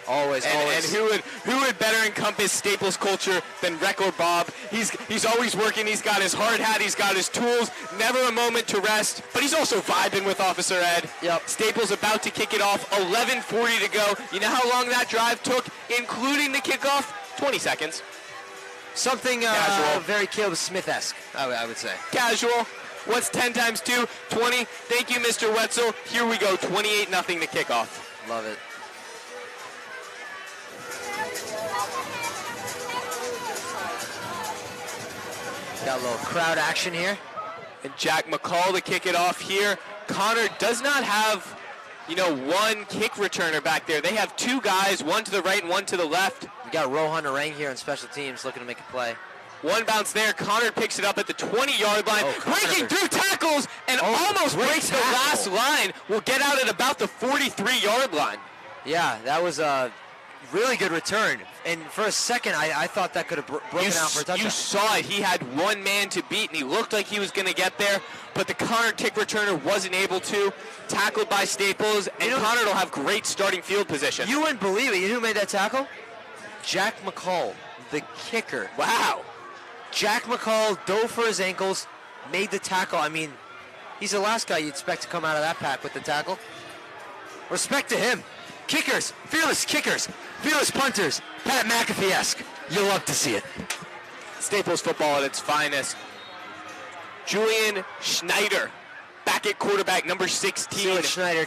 Always. And who would better encompass Staples culture than Wrecker Bob? He's always working. He's got his hard hat. He's got his tools. Never a moment to rest. But he's also vibing with Officer Ed. Yep. Staples about to kick it off. 11:40 to go. You know how long that drive took, including the kickoff? 20 seconds. Something very Caleb Smith-esque, I would say. Casual. What's 10 times 2? 20. Thank you, Mr. Wetzel. Here we go. 28-0 to kickoff. Love it. Got a little crowd action here. And Jack McCall to kick it off here. Conard does not have, one kick returner back there. They have two guys, one to the right and one to the left. We got Rohan Narang here on special teams looking to make a play. One bounce there. Conard picks it up at the 20-yard line. Breaking through tackles and almost breaks the last line. Will get out at about the 43-yard line. Yeah, that was a really good return. And for a second, I thought that could have broken out for a touchdown. You saw it. He had one man to beat, and he looked like he was going to get there. But the Conard kick returner wasn't able to. Tackled by Staples, and Conard will have great starting field position. You wouldn't believe it. You know who made that tackle? Jack McCall, the kicker. Wow. Jack McCall dove for his ankles, made the tackle. I mean, he's the last guy you'd expect to come out of that pack with the tackle. Respect to him. Kickers, fearless punters, Pat McAfee-esque. You'll love to see it. Staples football at its finest. Julian Schneider, back at quarterback, number 16 for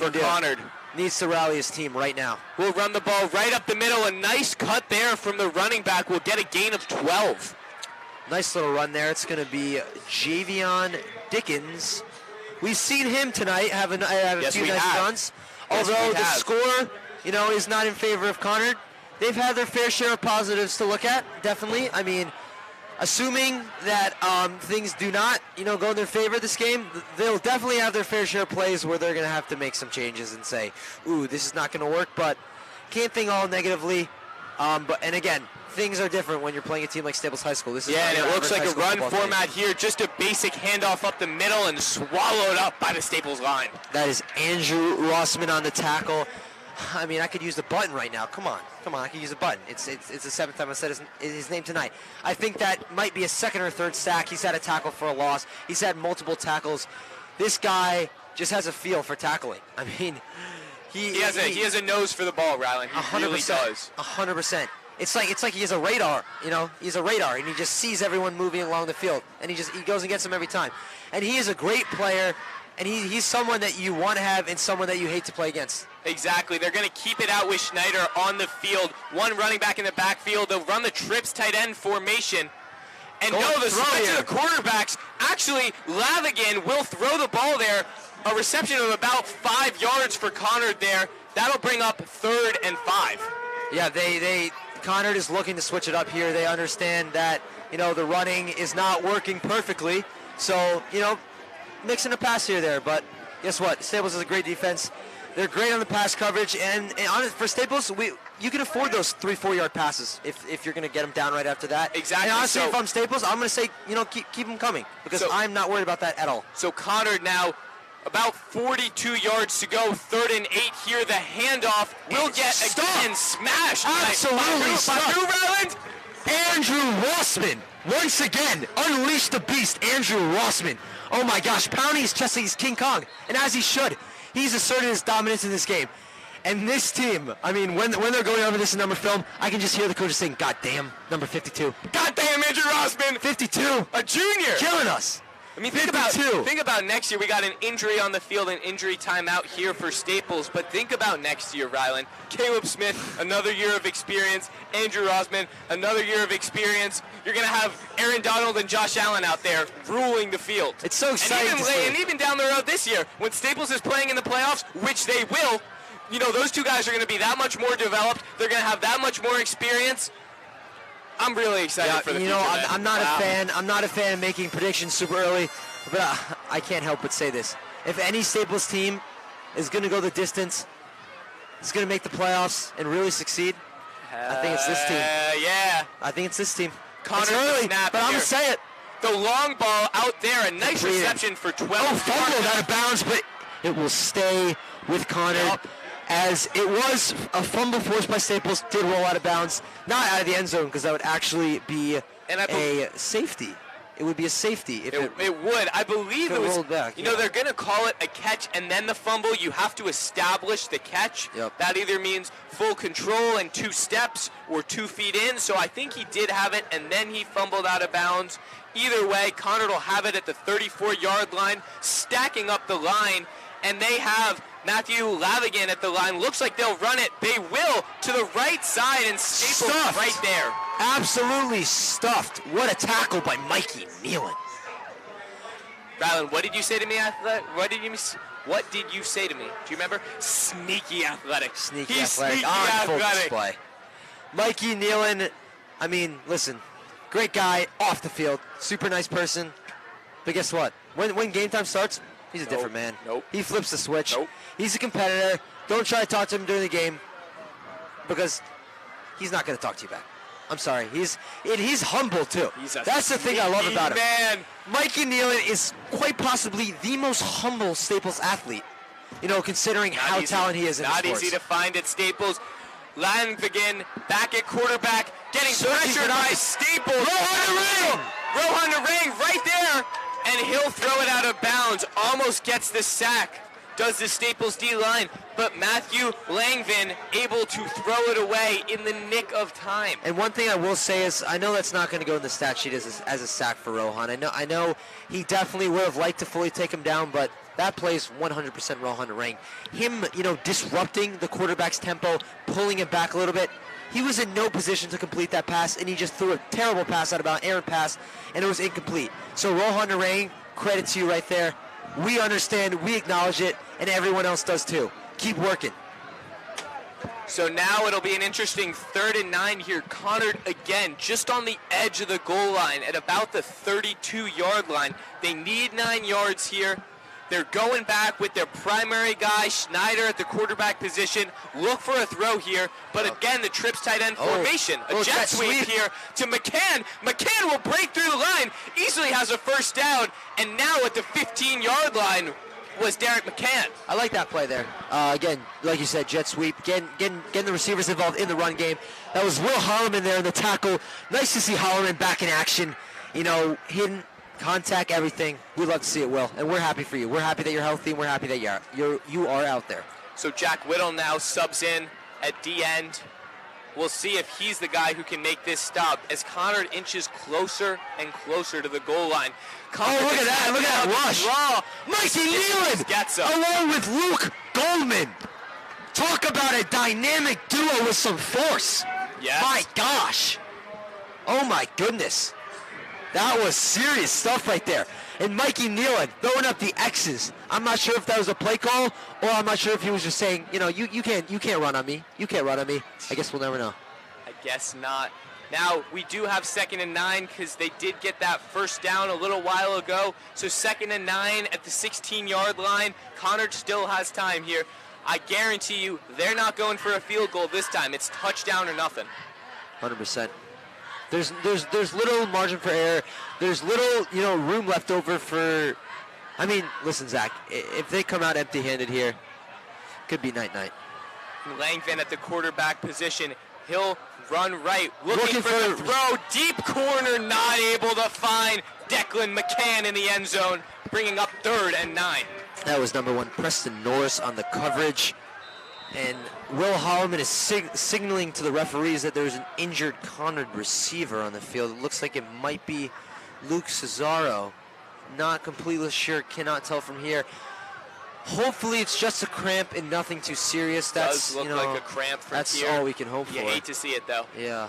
Conard. Needs to rally his team right now. We'll run the ball right up the middle. A nice cut there from the running back. We'll get a gain of 12. Nice little run there. It's going to be Javion Dickens. We've seen him tonight have a few nice runs. Although the score, is not in favor of Conard. They've had their fair share of positives to look at, definitely. I mean, assuming that things do not, go in their favor this game, they'll definitely have their fair share of plays where they're going to have to make some changes and say, ooh, this is not going to work. But can't think all negatively. And again, things are different when you're playing a team like Staples High School. And it looks like a run format here. Just a basic handoff up the middle and swallowed up by the Staples line. That is Andrew Rossman on the tackle. I mean, I could use the button right now. Come on, I could use a button. It's the seventh time I said his name tonight. I think that might be a second or third sack. He's had a tackle for a loss. He's had multiple tackles. This guy just has a feel for tackling. I mean, he has a nose for the ball, Rylan. He really does. 100%. It's like he has a radar. He's a radar, and he just sees everyone moving along the field, and he goes and gets them every time. And he is a great player. And he's someone that you want to have and someone that you hate to play against. Exactly. They're going to keep it out with Schneider on the field. One running back in the backfield. They'll run the trips tight end formation. And the switch of the quarterbacks. Actually, Lavigan will throw the ball there. A reception of about 5 yards for Conard there. That'll bring up 3rd and 5. Yeah, Conard is looking to switch it up here. They understand that, the running is not working perfectly. So, mixing a pass here there, but guess what? Staples is a great defense. They're great on the pass coverage, and for Staples, you can afford those 3-4 yard passes if you're going to get them down right after that. Exactly. And honestly, if I'm Staples, I'm going to say, keep them coming because I'm not worried about that at all. So Conard now about 42 yards to go, 3rd and 8 here. The handoff will get again smashed. Absolutely by Andrew Rossman once again unleashed the beast. Andrew Rossman. Oh my gosh, pounding his chest like he's King Kong, and as he should. He's asserted his dominance in this game. And this team, I mean, when they're going over this number film, I can just hear the coaches saying, God damn, number 52. God damn, Andrew Rossman. 52. A junior. Killing us. I mean, think about next year. We got an injury on the field, an injury timeout here for Staples. But think about next year, Rylan. Caleb Smith, another year of experience. Andrew Rossman, another year of experience. You're going to have Aaron Donald and Josh Allen out there ruling the field. It's so exciting. And even down the road this year, when Staples is playing in the playoffs, which they will, those two guys are going to be that much more developed. They're going to have that much more experience. I'm really excited for the future. I'm not a fan. I'm not a fan of making predictions super early, but I can't help but say this: if any Staples team is going to go the distance, is going to make the playoffs and really succeed, I think it's this team. Yeah. I think it's this team. Conard it's early, snap but I'm going to say it. The long ball out there, a nice reception for 12. Oh, fumbled out of bounds, but it will stay with Conard. As it was a fumble forced by Staples, did roll out of bounds. Not out of the end zone, because that would actually be a safety. It would be a safety if it would. I believe it was rolled back. You know, they're going to call it a catch and then the fumble. You have to establish the catch. Yep. That either means full control and 2 steps or 2 feet in. So I think he did have it, and then he fumbled out of bounds. Either way, Conard will have it at the 34-yard line, stacking up the line, and they have Matthew Lavigan at the line. Looks like they'll run it. They will to the right side, and Staples Stuffed. right there. Absolutely stuffed. What a tackle by Mikey Nealon. Rylan, what did you say to me, Athletic? What did you say to me? Do you remember? Sneaky athletic. Sneaky He's athletic. sneaky On full athletic. display. Mikey Nealon, I mean, listen, great guy off the field, super nice person. But guess what? When game time starts, he's a different man. Nope. He flips the switch. Nope. He's a competitor. Don't try to talk to him during the game because he's not going to talk to you back. I'm sorry. He's humble too. That's the thing I love about him. Mikey Nealon is quite possibly the most humble Staples athlete. You know, considering how talented he is in Not sports. easy to find at Staples. Langvin back at quarterback, getting pressured by Staples. Rohan to Ring right there, and he'll throw it out of bounds. Almost gets the sack. Does the Staples D-line, but Matthew Langvin able to throw it away in the nick of time. And one thing I will say is, I know that's not going to go in the stat sheet as a sack for Rohan. I know he definitely would have liked to fully take him down, but that plays 100% Rohan to Ring. Him, disrupting the quarterback's tempo, pulling it back a little bit. He was in no position to complete that pass, and he just threw a terrible pass out of bounds, errant pass, and it was incomplete. So Rohan to Ring, credit to you right there. We understand, we acknowledge it, and everyone else does too. Keep working. So now it'll be an interesting 3rd and 9 here. Conard again, just on the edge of the goal line at about the 32-yard line. They need 9 yards here. They're going back with their primary guy, Schneider, at the quarterback position. Look for a throw here, but again, the trips tight end formation. A jet sweep here to McCann. McCann will break through the line, easily has a first down, and now at the 15-yard line was Derek McCann. I like that play there. Again, like you said, jet sweep, getting the receivers involved in the run game. That was Will Holloman there in the tackle. Nice to see Holloman back in action. Hidden contact, everything. We'd love to see it, Will, and we're happy for you. We're happy that you're healthy, and we're happy that you are out there. So Jack Whittle now subs in at D-end. We'll see if he's the guy who can make this stop as Conard inches closer and closer to the goal line. Look at that rush. Mikey Nealon, along with Luke Goldman. Talk about a dynamic duo with some force. Yes. My gosh. Oh, my goodness. That was serious stuff right there. And Mikey Nealon throwing up the X's. I'm not sure if that was a play call, or I'm not sure if he was just saying, you can't run on me. You can't run on me. I guess we'll never know. I guess not. Now, we do have 2nd and 9 because they did get that first down a little while ago. So 2nd and 9 at the 16-yard line. Conard still has time here. I guarantee you they're not going for a field goal this time. It's touchdown or nothing. 100%. There's little margin for error. There's little, room left over for. I mean, listen, Zach. If they come out empty-handed here, could be night-night. Langvin at the quarterback position. He'll run right, looking for the throw. Deep corner, not able to find Declan McCann in the end zone, bringing up 3rd and 9. That was number 1, Preston Norris on the coverage. And Will Holloman is signaling to the referees that there's an injured Conard receiver on the field. It looks like it might be Luke Cesaro. Not completely sure, cannot tell from here. Hopefully it's just a cramp and nothing too serious. Does look like a cramp from that's here. That's all we can hope for. You hate to see it, though. Yeah.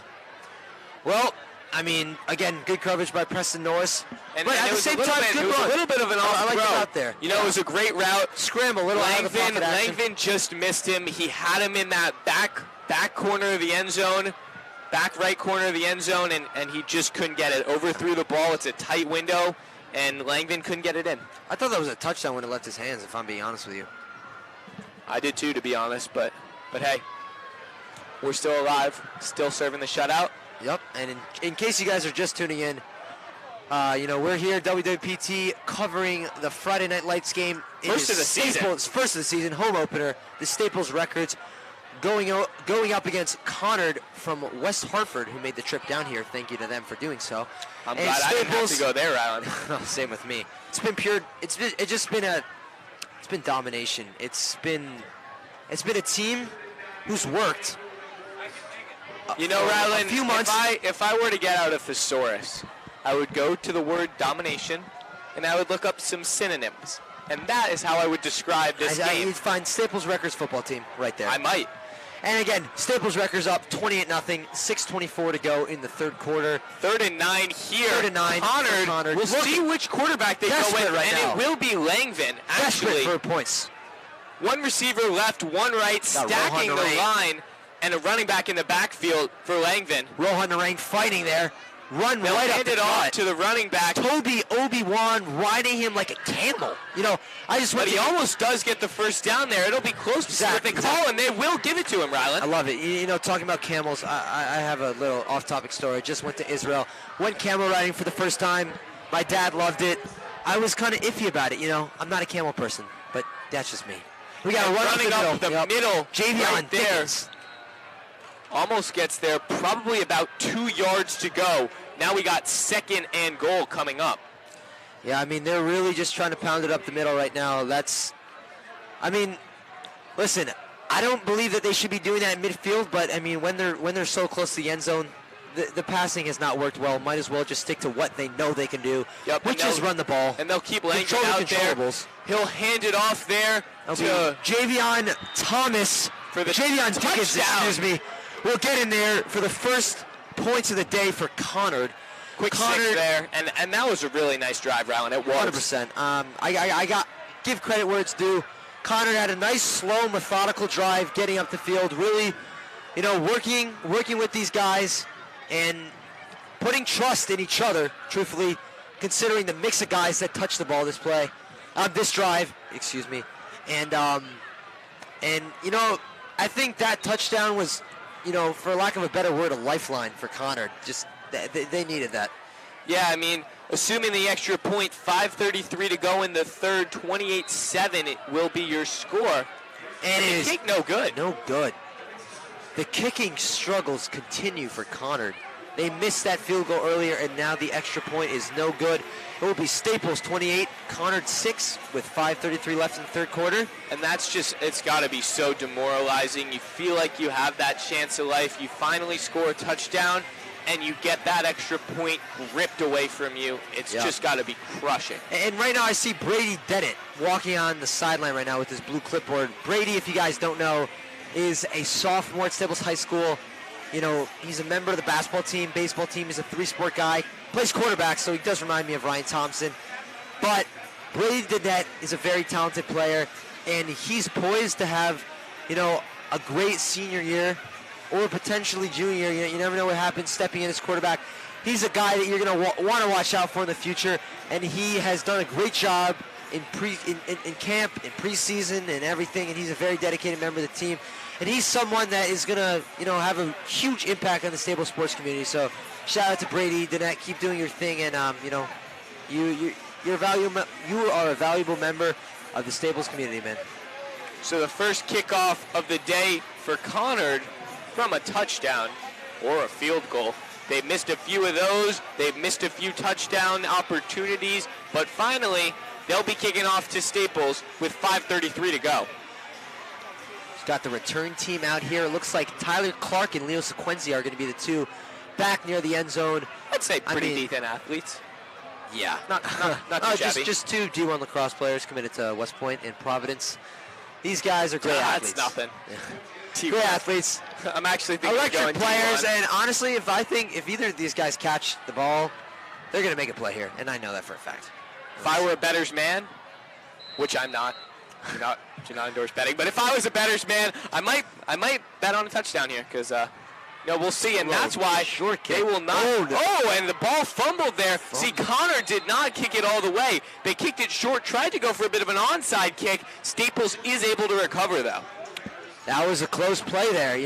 Well, I mean, again, good coverage by Preston Norris. And but at the same time, good run. A little bit of an off I like throw. it out there. It was a great route. Scramble, a little out of the pocket action. Langvin just missed him. He had him in that back corner of the end zone, back right corner of the end zone, and he just couldn't get it. Overthrew the ball. It's a tight window, and Langvin couldn't get it in. I thought that was a touchdown when it left his hands, if I'm being honest with you. I did too, to be honest, but hey, we're still alive, still serving the shutout. Yep, and in case you guys are just tuning in, We're here, WWPT, covering the Friday Night Lights game. First of the season. First of the season, home opener. The Staples Records going up against Conard from West Hartford, who made the trip down here. Thank you to them for doing so. I'm glad I didn't have to go there, Alan. Same with me. It's been pure. It's been domination. It's been a team who's worked. Rylan, a few months. If I were to get out a thesaurus, I would go to the word domination, and I would look up some synonyms. And that is how I would describe this game. You'd find Staples Records football team right there. I might. And again, Staples Records up 28-0, 6:24 to go in the third quarter. 3rd and 9 here. 3rd and 9. Conard. We'll see which quarterback they go with, right now. It will be Langvin. Actually, desperate for points. One receiver left, one right, stacking the line, and a running back in the backfield for Langvin. Rohan Narang fighting there. They'll right hand it off to the running back. Toby Obi-Wan riding him like a camel. But he almost does get the first down there. It'll be close to what they call, and they will give it to him, Rylan. I love it. Talking about camels, I have a little off-topic story. I just went to Israel. Went camel riding for the first time. My dad loved it. I was kind of iffy about it, I'm not a camel person, but that's just me. We got to run up the middle. Javion right there. Almost gets there, probably about 2 yards to go. Now we got 2nd and goal coming up. Yeah, they're really just trying to pound it up the middle right now. Listen, I don't believe that they should be doing that in midfield, but when they're so close to the end zone, the passing has not worked well. Might as well just stick to what they know they can do, which is run the ball. And they'll keep Langford out there. He'll hand it off there to Javion Thomas. For the Javion Dickens, will get in there for the first points of the day for Conard. Quick stick there, and that was a really nice drive, Rylan. It was 100%. I got give credit where it's due. Conard had a nice, slow, methodical drive, getting up the field. Really, working with these guys and putting trust in each other. Truthfully, considering the mix of guys that touched the ball this drive. Excuse me, and I think that touchdown was, for lack of a better word, a lifeline for Conard. Just they needed that. Yeah, assuming the extra point, 5:33 to go in the third, 28-7, it will be your score. And it is kick no good. No good. The kicking struggles continue for Conard. They missed that field goal earlier, and now the extra point is no good. It will be Staples 28, Conard 6 with 5:33 left in the third quarter. And that's it's got to be so demoralizing. You feel like you have that chance of life. You finally score a touchdown, and you get that extra point ripped away from you. It's just got to be crushing. And right now I see Brady Dennett walking on the sideline right now with his blue clipboard. Brady, if you guys don't know, is a sophomore at Staples High School. He's a member of the basketball team, baseball team. He's a 3-sport guy. Plays quarterback, so he does remind me of Ryan Thompson. But Brady Dennett is a very talented player, and he's poised to have, a great senior year or potentially junior year. You never know what happens stepping in as quarterback. He's a guy that you're going to want to watch out for in the future, and he has done a great job in camp, in preseason, and everything, and he's a very dedicated member of the team. And he's someone that is going to, have a huge impact on the Staples sports community. So shout out to Brady Dennett. Keep doing your thing, and you are a valuable member of the Staples community, man. So the first kickoff of the day for Conard from a touchdown or a field goal. They've missed a few of those. They've missed a few touchdown opportunities, but finally they'll be kicking off to Staples with 5:33 to go. Got the return team out here. It looks like Tyler Clark and Leo Sequenzi are going to be the two back near the end zone. I'd say pretty decent athletes. Yeah. Not too shabby. Just two D1 lacrosse players committed to West Point and Providence. These guys are great athletes. That's nothing. Yeah. Great athletes. I'm actually thinking electric players, and honestly, if either of these guys catch the ball, they're going to make a play here, and I know that for a fact. If I were a bettor's man, which I'm not, do not endorse betting. But if I was a bettor's man, I might bet on a touchdown here because we'll see, and that's why they will not. Oh, and the ball fumbled there. See, Conard did not kick it all the way. They kicked it short, tried to go for a bit of an onside kick. Staples is able to recover though. That was a close play there.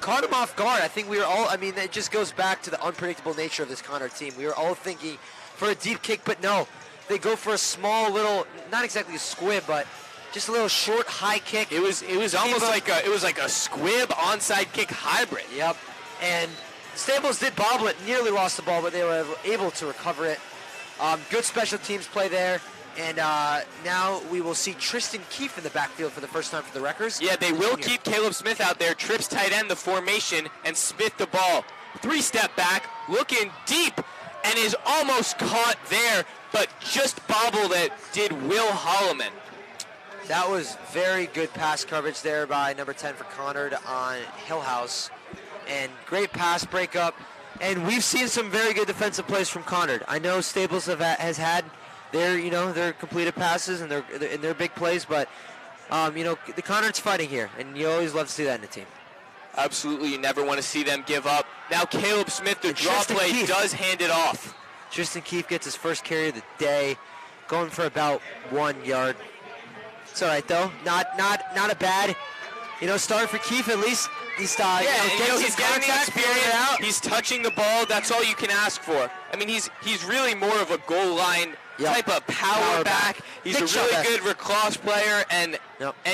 caught him off guard. I think we were all, I mean, it just goes back to the unpredictable nature of this Conard team. We were all thinking for a deep kick, but no. They go for a small little, not exactly a squib, but just a little short high kick. It was almost like a squib onside kick hybrid. Yep. And Staples did bobble it, nearly lost the ball, but they were able to recover it. Good special teams play there. And now we will see Tristan Keefe in the backfield for the first time for the Wreckers. Yeah, they will keep Caleb Smith out there. Trips tight end the formation, and Smith the ball. 3-step back, looking deep, and is almost caught there, but just bobbled it did Will Holloman. That was very good pass coverage there by number 10 for Conard on Hillhouse. And great pass breakup. And we've seen some very good defensive plays from Conard. I know Staples has had their completed passes and their big plays, but the Conard's fighting here, and you always love to see that in a team. Absolutely, you never want to see them give up. Now Caleb Smith, the draw play, does hand it off. Tristan Keefe gets his first carry of the day, going for about 1 yard. It's all right though, not a bad, start for Keefe at least. He's getting the experience. He's touching the ball. That's all you can ask for. I mean, he's really more of a goal line type of power back. He's a really good lacrosse player, and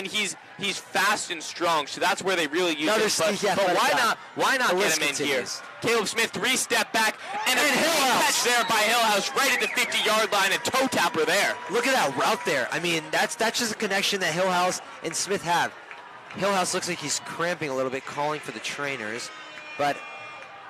he's fast and strong. So that's where they really use him. But why not get him in here? Caleb Smith 3-step back, and a catch there by Hillhouse right at the 50-yard line, a toe tapper there. Look at that route there. I mean, that's just a connection that Hillhouse and Smith have. Hillhouse looks like he's cramping a little bit, calling for the trainers. But,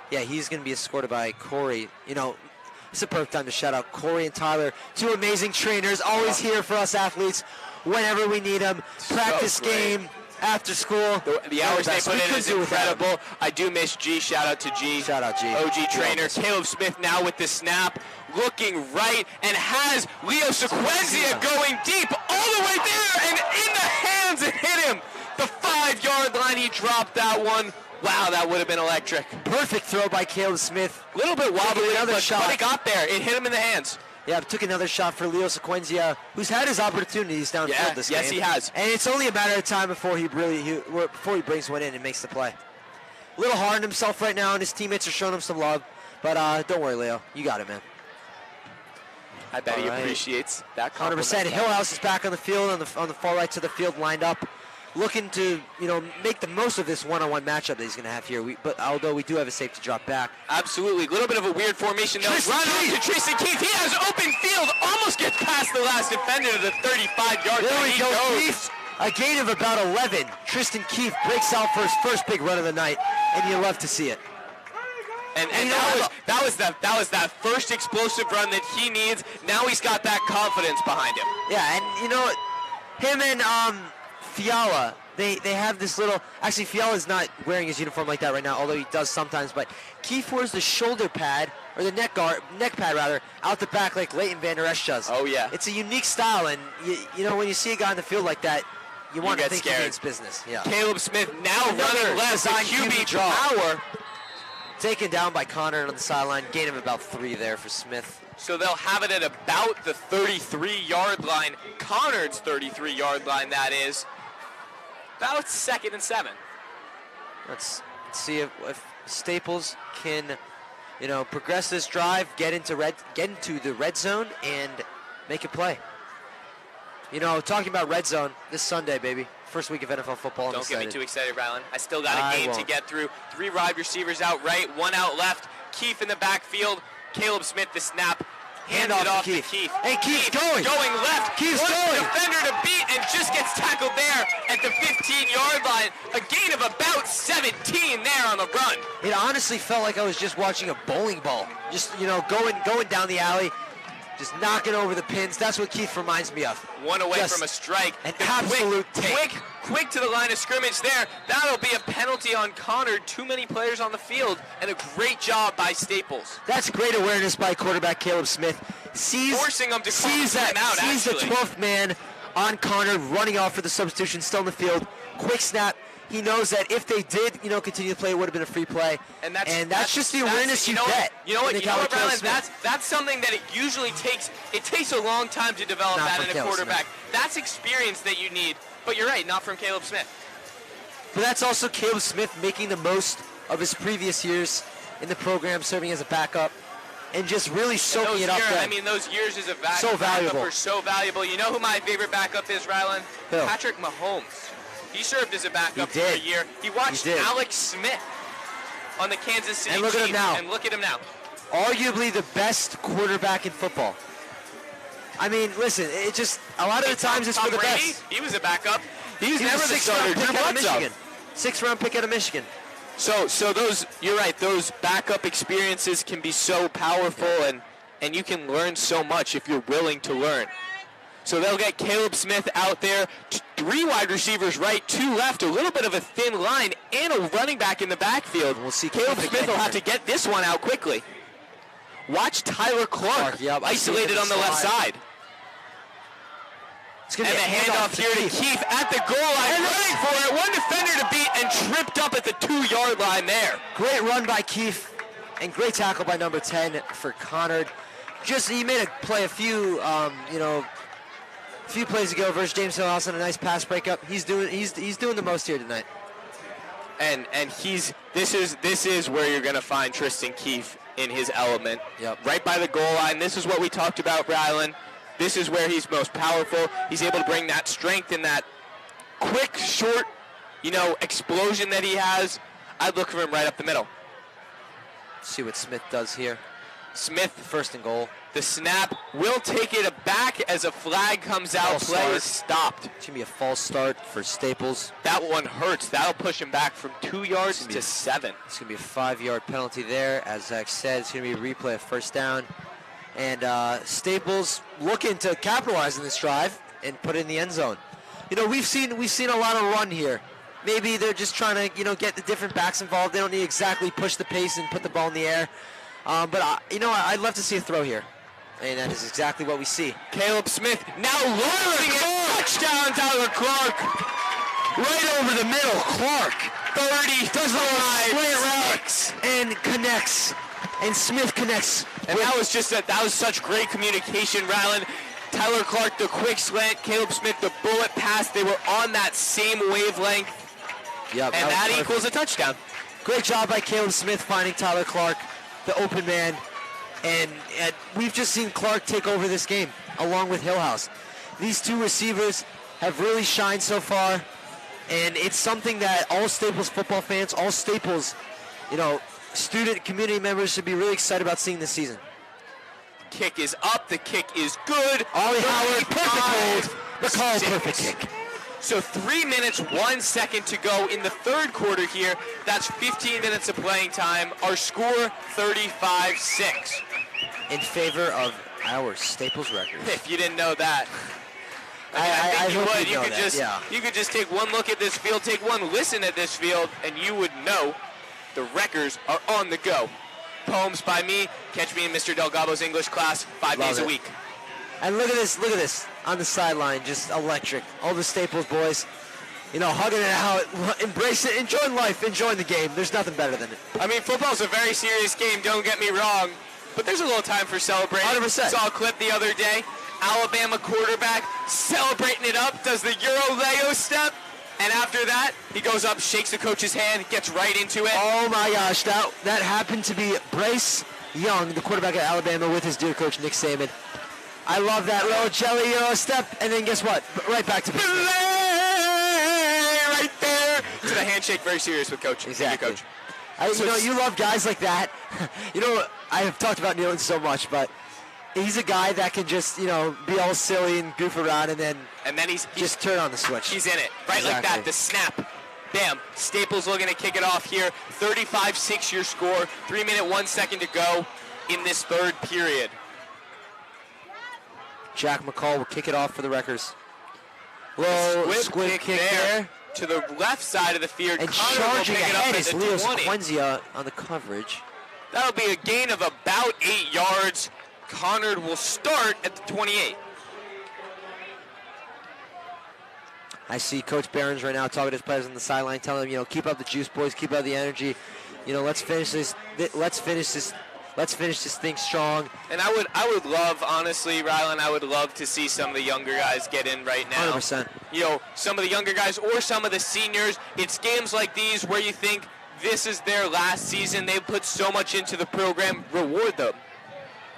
yeah, he's going to be escorted by Corey. It's a perfect time to shout out Corey and Tyler, two amazing trainers, always here for us athletes whenever we need them. Practice game, after school. The hours they put in is incredible. I do miss G. Shout out to G. Shout out G. OG trainer. Caleb Smith now with the snap, looking right, and has Leo Sequenzia going deep all the way there, and in the hands it hit him. The 5-yard line, he dropped that one. Wow, that would have been electric. Perfect throw by Caleb Smith. A little bit wobbly, but it got there. It hit him in the hands. Yeah, took another shot for Leo Sequenzia, who's had his opportunities downfield this game. Yes, he has. And it's only a matter of time before he brings one in and makes the play. A little hard on himself right now, and his teammates are showing him some love. But don't worry, Leo. You got it, man. I bet he appreciates that compliment. 100%. Hillhouse is back on the field, on the far right to the field, lined up, looking to make the most of this one-on-one matchup that he's going to have here. But although we do have a safety drop back. Absolutely. A little bit of a weird formation. They'll run on to Tristan Keefe. He has open field. Almost gets past the last defender to the 35-yard line. There we go. Keefe, a gain of about 11. Tristan Keefe breaks out for his first big run of the night, and you love to see it. And that was that first explosive run that he needs. Now he's got that confidence behind him. Yeah, and him and Fiala, they have this little. Actually, Fiala's not wearing his uniform like that right now, although he does sometimes. But Keefe wears the shoulder pad, or the neck pad rather, out the back like Leighton Van Der Esch does. Oh yeah. It's a unique style, and when you see a guy on the field like that, you want to think scared. He means business. Yeah. Caleb Smith now running left, QB power. Taken down by Conard on the sideline. Gain of about 3 there for Smith. So they'll have it at about the 33-yard line. Conard's 33-yard line, that is. About 2nd and 7. Let's see if Staples can, progress this drive, get into the red zone, and make a play. Talking about red zone this Sunday, baby. First week of NFL football. Don't get me too excited, Rylan. I still got a game to get through. 3 wide receivers out right, 1 out left. Keefe in the backfield. Caleb Smith the snap. Hand it off to Keefe. Hey, Keefe's going. Going left. Keefe's going. Defender to beat and just gets tackled there at the 15-yard line. A gain of about 17 there on the run. It honestly felt like I was just watching a bowling ball. Just, going down the alley. Just knocking over the pins. That's what Keefe reminds me of. One away from a strike. An absolute quick to the line of scrimmage there. That'll be a penalty on Conard. Too many players on the field, and a great job by Staples. That's great awareness by quarterback Caleb Smith. Forcing him to sees the 12th man on Conard running off for the substitution, still in the field. Quick snap. He knows that if they did, continue to play, it would have been a free play. And that's just the awareness you get. You know what, Rylan? That's something that it usually takes. It takes a long time to develop that in a quarterback. That's experience that you need. But you're right, not from Caleb Smith. But that's also Caleb Smith making the most of his previous years in the program, serving as a backup, and just really soaking it up. I mean, those years as a so valuable. backup are so valuable. You know who my favorite backup is, Rylan? Who? Patrick Mahomes. He served as a backup He for a did. year. He watched He did. Alex Smith on the Kansas City And look at him Chiefs, now. and look at him now. Arguably the best quarterback in football. I mean, listen, it just, a lot of the times it's for the Brady, best. he was a backup. He was never a the sixth-round starter. pick out of Drew Bledsoe. Michigan. Sixth-round pick out of Michigan. So those, you're right, those backup experiences can be so powerful, and you can learn so much if you're willing to learn. So they'll get Caleb Smith out there, 3 wide receivers right, 2 left, a little bit of a thin line, and a running back in the backfield. We'll see Caleb Keith Smith again will have here. to get this one out quickly. Watch Tyler Clark yep, I see it isolated in the on the left slide. side. It's going And to the be a handoff here to Keith at the goal line, running for it. One defender to beat and tripped up at the 2-yard line there. Great run by Keith, and great tackle by number 10 for Conard. Just, he made a play a few plays ago versus James Hillhouse on a nice pass breakup. He's doing the most here tonight. And this is where you're going to find Tristan Keefe in his element. Yep. Right by the goal line. This is what we talked about, Rylan. This is where he's most powerful. He's able to bring that strength and that quick, short, explosion that he has. I'd look for him right up the middle. See what Smith does here. Smith, First and goal. the snap, will take it back as a flag comes out. False Play start. is stopped. It's going to be a false start for Staples. That one hurts. That'll push him back from 2 yards to 7. It's going to be a 5-yard penalty there. As Zach said, it's going to be a replay of first down. And Staples looking to capitalize on this drive and put it in the end zone. We've seen a lot of run here. Maybe they're just trying to, get the different backs involved. They don't need to exactly push the pace and put the ball in the air. But I'd love to see a throw here. And that is exactly what we see. Caleb Smith now launching it. Touchdown, Tyler Clark. Right over the middle, Clark 35-6. and connects. And Smith connects. And that was such great communication, Rylan. Tyler Clark, the quick slant. Caleb Smith, the bullet pass. They were on that same wavelength. Yep, And that equals a touchdown. Great job by Caleb Smith finding Tyler Clark, the open man. And we've just seen Clark take over this game, along with Hillhouse. These two receivers have really shined so far. And it's something that all Staples football fans, all Staples, student community members should be really excited about seeing this season. Kick is up. The kick is good. Ollie Howard, perfect hold. McCall, 6. perfect kick. So 3 minutes, 1 second to go in the third quarter here. That's 15 minutes of playing time. Our score, 35-6. In favor of our Staples record. If you didn't know that. I think you hope would. you know that, You could just take one look at this field, take one listen at this field, and you would know the records are on the go. Poems by me. Catch me in Mr. Delgado's English class 5 Love days a it. week. And look at this on the sideline, just electric. All the Staples boys, hugging it out, embrace it, enjoying life, enjoying the game. There's nothing better than it. I mean, football's a very serious game, don't get me wrong, but there's a little time for celebrating. 100%. Saw a clip the other day. Alabama quarterback celebrating it up, does the Euro Lego step, and after that, he goes up, shakes the coach's hand, gets right into it. Oh my gosh, that happened to be Bryce Young, the quarterback at Alabama, with his dear coach Nick Saban. I love that little jelly Euro step, and then guess what? Right back to business. Right there. To the handshake, very serious with coach. Exactly. Coach. You love guys like that. I have talked about Nealon so much, but he's a guy that can just, be all silly and goof around, and then he's just turn on the switch. He's in it. Right like that. The snap. Bam. Staples looking to kick it off here. 35-6 your score. 3 minute, 1 second to go in this third period. Jack McCall will kick it off for the Wreckers. Low squib kick there. To the left side of the field. And Conard charging will pick it ahead up is at the Leo 20. Sequenzia on the coverage. That'll be a gain of about 8 yards. Conard will start at the 28. I see Coach Behrens right now talking to his players on the sideline, telling them, keep up the juice, boys, keep up the energy. Let's finish this. Let's Let's finish this thing strong. And I would love, honestly, Rylan, I would love to see some of the younger guys get in right now. 100%. You know, some of the younger guys or some of the seniors. It's games like these where you think this is their last season. They've put so much into the program. Reward them.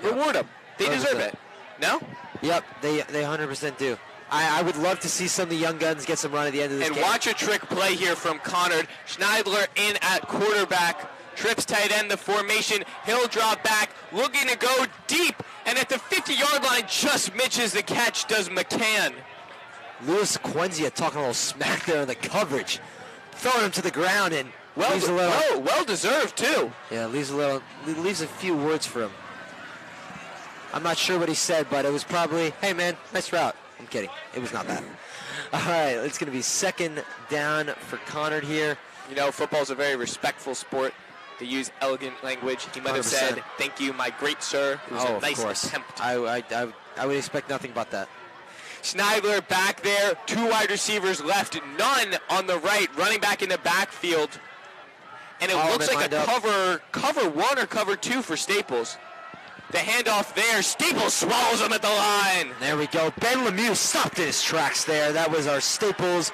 Yep. Reward them. They 100%. deserve it. No? Yep, they 100% do. I would love to see some of the young guns get some run at the end of this game. And watch a trick play here from Conard. Schneidler in at quarterback. Trips tight end, the formation. He'll drop back, looking to go deep. And at the 50-yard line, just misses the catch, does McCann. Lewis Quenzia talking a little smack there in the coverage. Throwing him to the ground and leaves a little. Well deserved, too. Yeah, leaves a few words for him. I'm not sure what he said, but it was probably, hey, man, nice route. I'm kidding. It was not that. All right, it's going to be second down for Conard here. You know, football's a very respectful sport. They use elegant language. He might have 100%. said, thank you, my great sir. It was a nice attempt. I would expect nothing but that. Schneidler back there. 2 wide receivers left. None on the right. Running back in the backfield. And it looks like a cover 1 or cover 2 for Staples. The handoff there. Staples swallows him at the line. There we go. Ben Lemieux stopped in his tracks there. That was our Staples.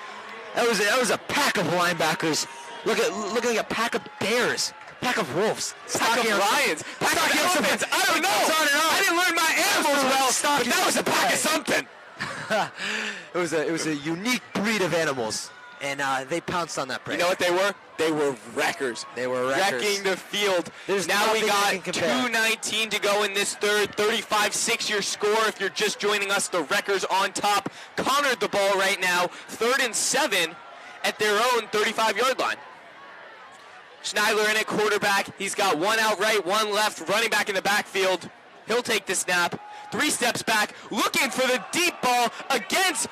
That was a pack of linebackers. Looking like a pack of bears. Pack of wolves. Pack of lions. Pack of elephants. I don't know. I didn't learn my animals well, but that was a pack of something. It was a unique breed of animals, and they pounced on that prey. You know what they were? They were wreckers. They were wreckers. Wrecking the field. Now we got 2:19 to go in this third. 35-6 your score. If you're just joining us, the Wreckers on top. Conard the ball right now. 3rd and 7 at their own 35-yard line. Schneidler in at quarterback. He's got 1 out right, 1 left. Running back in the backfield. He'll take the snap. 3 steps back. Looking for the deep ball against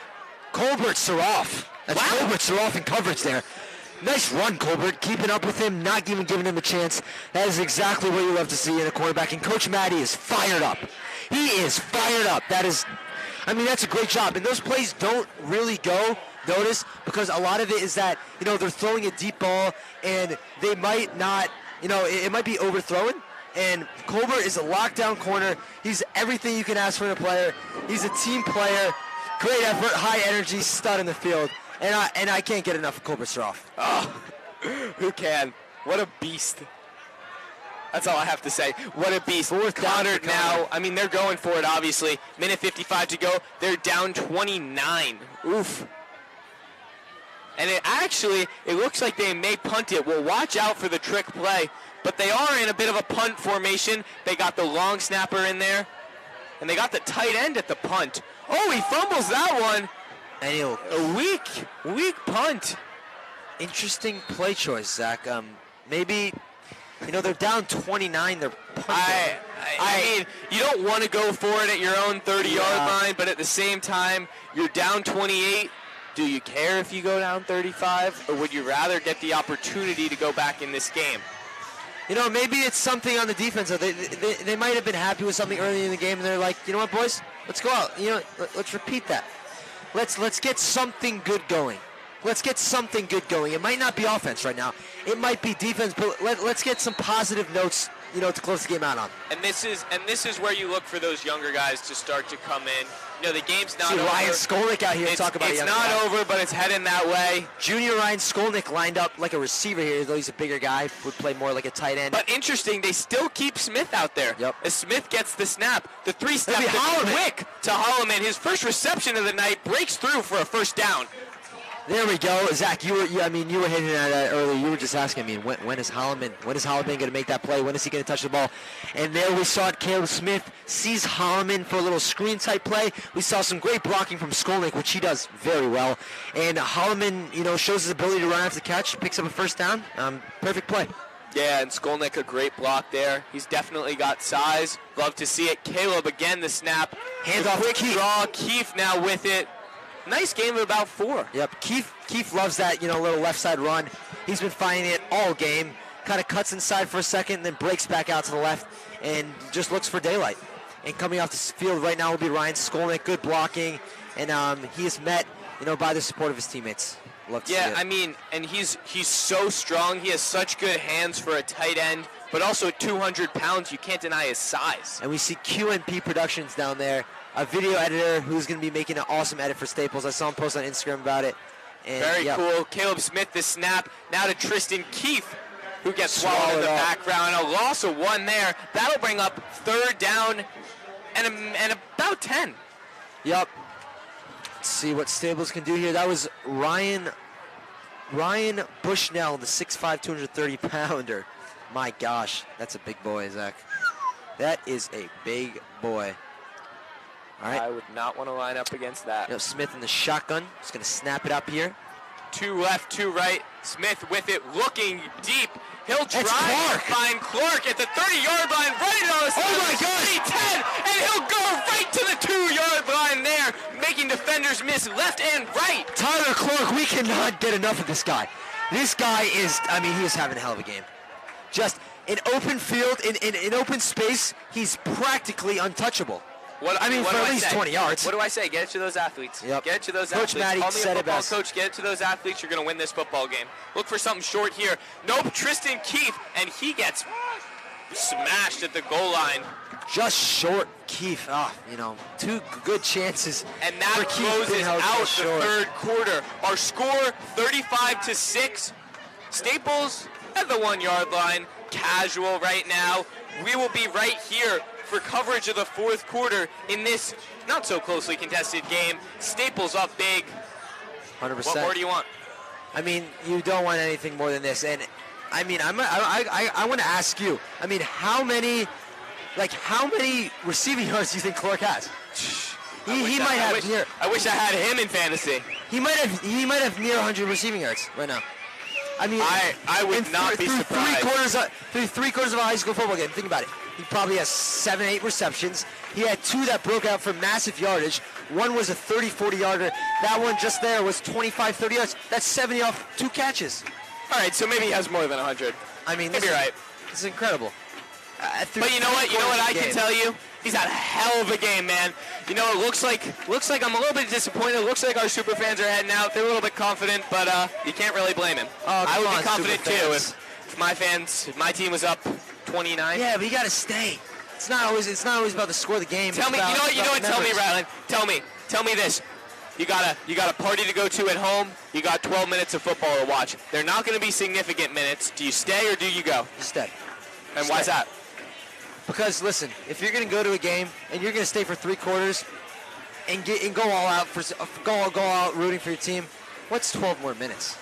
Colbert Saroff. That's wow. Colbert Saroff in coverage there. Nice run, Colbert. Keeping up with him, not even giving him a chance. That is exactly what you love to see in a quarterback. And Coach Matty is fired up. He is fired up. That's a great job. And those plays don't really go, notice, because a lot of it is that, they're throwing a deep ball and they might not, it might be overthrown. And Colbert is a lockdown corner. He's everything you can ask from a player. He's a team player. Great effort, high energy, stud in the field. And I can't get enough of Colbert Saroff. Oh, who can? What a beast. That's all I have to say. What a beast. Conard now, they're going for it, obviously. Minute 55 to go. They're down 29. Oof. And it looks like they may punt it. Well, watch out for the trick play. But they are in a bit of a punt formation. They got the long snapper in there. And they got the tight end at the punt. Oh, he fumbles that one. And a weak punt. Interesting play choice, Zach. Maybe, they're down 29. They're punting. I mean, you don't want to go for it at your own 30-yard line, but at the same time, you're down 28. Do you care if you go down 35, or would you rather get the opportunity to go back in this game? Maybe it's something on the defense. They might have been happy with something early in the game, and they're like, you know what, boys? Let's go out. Let's repeat that. Let's get something good going. Let's get something good going. It might not be offense right now. It might be defense, but let's get some positive notes, to close the game out on. And this is where you look for those younger guys to start to come in. The game's not over. Ryan Skolnick out here talk about it. It's not over, but it's heading that way. Junior Ryan Skolnick lined up like a receiver here, though he's a bigger guy, would play more like a tight end. But interesting, they still keep Smith out there. Yep. As Smith gets the snap, the 3-step quick to Holloman. His first reception of the night breaks through for a first down. There we go, Zach. You were hitting at that earlier. You were just asking me, when is Holloman going to make that play? When is he going to touch the ball? And there we saw it. Caleb Smith sees Holloman for a little screen type play. We saw some great blocking from Skolnick, which he does very well. And Holloman, shows his ability to run after the catch, picks up a first down. Perfect play. Yeah, and Skolnick a great block there. He's definitely got size. Love to see it. Caleb again the snap. Handoff. Quick draw. Keefe now with it. Nice game of about 4. Yep, Keefe loves that, little left side run. He's been finding it all game. Kind of cuts inside for a second, then breaks back out to the left and just looks for daylight. And coming off the field right now will be Ryan Skolnick. Good blocking, and he is met, by the support of his teammates. Love to see it. I mean, and he's so strong. He has such good hands for a tight end, but also at 200 pounds, you can't deny his size. And we see QNP Productions down there, a video editor who's going to be making an awesome edit for Staples. I saw him post on Instagram about it. And Very cool. Caleb Smith, the snap. Now to Tristan Keefe, who gets swallowed in the background. A loss of 1 there. That'll bring up 3rd down and about 10. Yep. Let's see what Staples can do here. That was Ryan Bushnell, the 6'5", 230-pounder. My gosh, that's a big boy, Zach. That is a big boy. All right. I would not want to line up against that. Smith in the shotgun. He's going to snap it up here. 2 left, 2 right. Smith with it, looking deep. He'll try Clark. to find Clark at the 30-yard line, right on the side. Oh my gosh! 10, and he'll go right to the 2-yard line there, making defenders miss left and right. Tyler Clark, we cannot get enough of this guy. This guy is, he is having a hell of a game. Just in open field, in open space, he's practically untouchable. For at least 20 yards. What do I say? Get it to those athletes. Yep. Get it to those Coach athletes. Matty Call me said a it football best. coach. Get it to those athletes. You're going to win this football game. Look for something short here. Nope, Tristan Keefe, and he gets smashed at the goal line. Just short, Keefe. 2 good chances. And that for Keefe closes held out just the short. 3rd quarter. Our score, 35-6. Staples at the 1-yard line. Casual right now. We will be right here for coverage of the 4th quarter in this not so closely contested game. Staples up big. 100%. What more do you want? You don't want anything more than this. And I want to ask you. How many receiving yards do you think Clark has? He might have near. I wish I had him in fantasy. He might have near 100 receiving yards right now. I would not be surprised. Through three quarters of a high school football game. Think about it. He probably has 7, 8 receptions. He had 2 that broke out for massive yardage. One was a 30, 40-yarder. That one just there was 25, 30 yards. That's 70 off 2 catches. All right, so maybe he has more than 100. Maybe right. This is incredible. But you know what? You know what I can tell you? He's had a hell of a game, man. It looks like I'm a little bit disappointed. It looks like our super fans are heading out. They're a little bit confident, but you can't really blame him. I would be confident too if my team was up 29. Yeah, but you got to stay. It's not always about the score of the game. Tell me, you know what? Tell me, Rylan. Tell me this. You got a party to go to at home. You got 12 minutes of football to watch. They're not going to be significant minutes. Do you stay or do you go? You stay. And why's that? Because listen, if you're going to go to a game and you're going to stay for 3 quarters and go all out go out rooting for your team, what's 12 more minutes?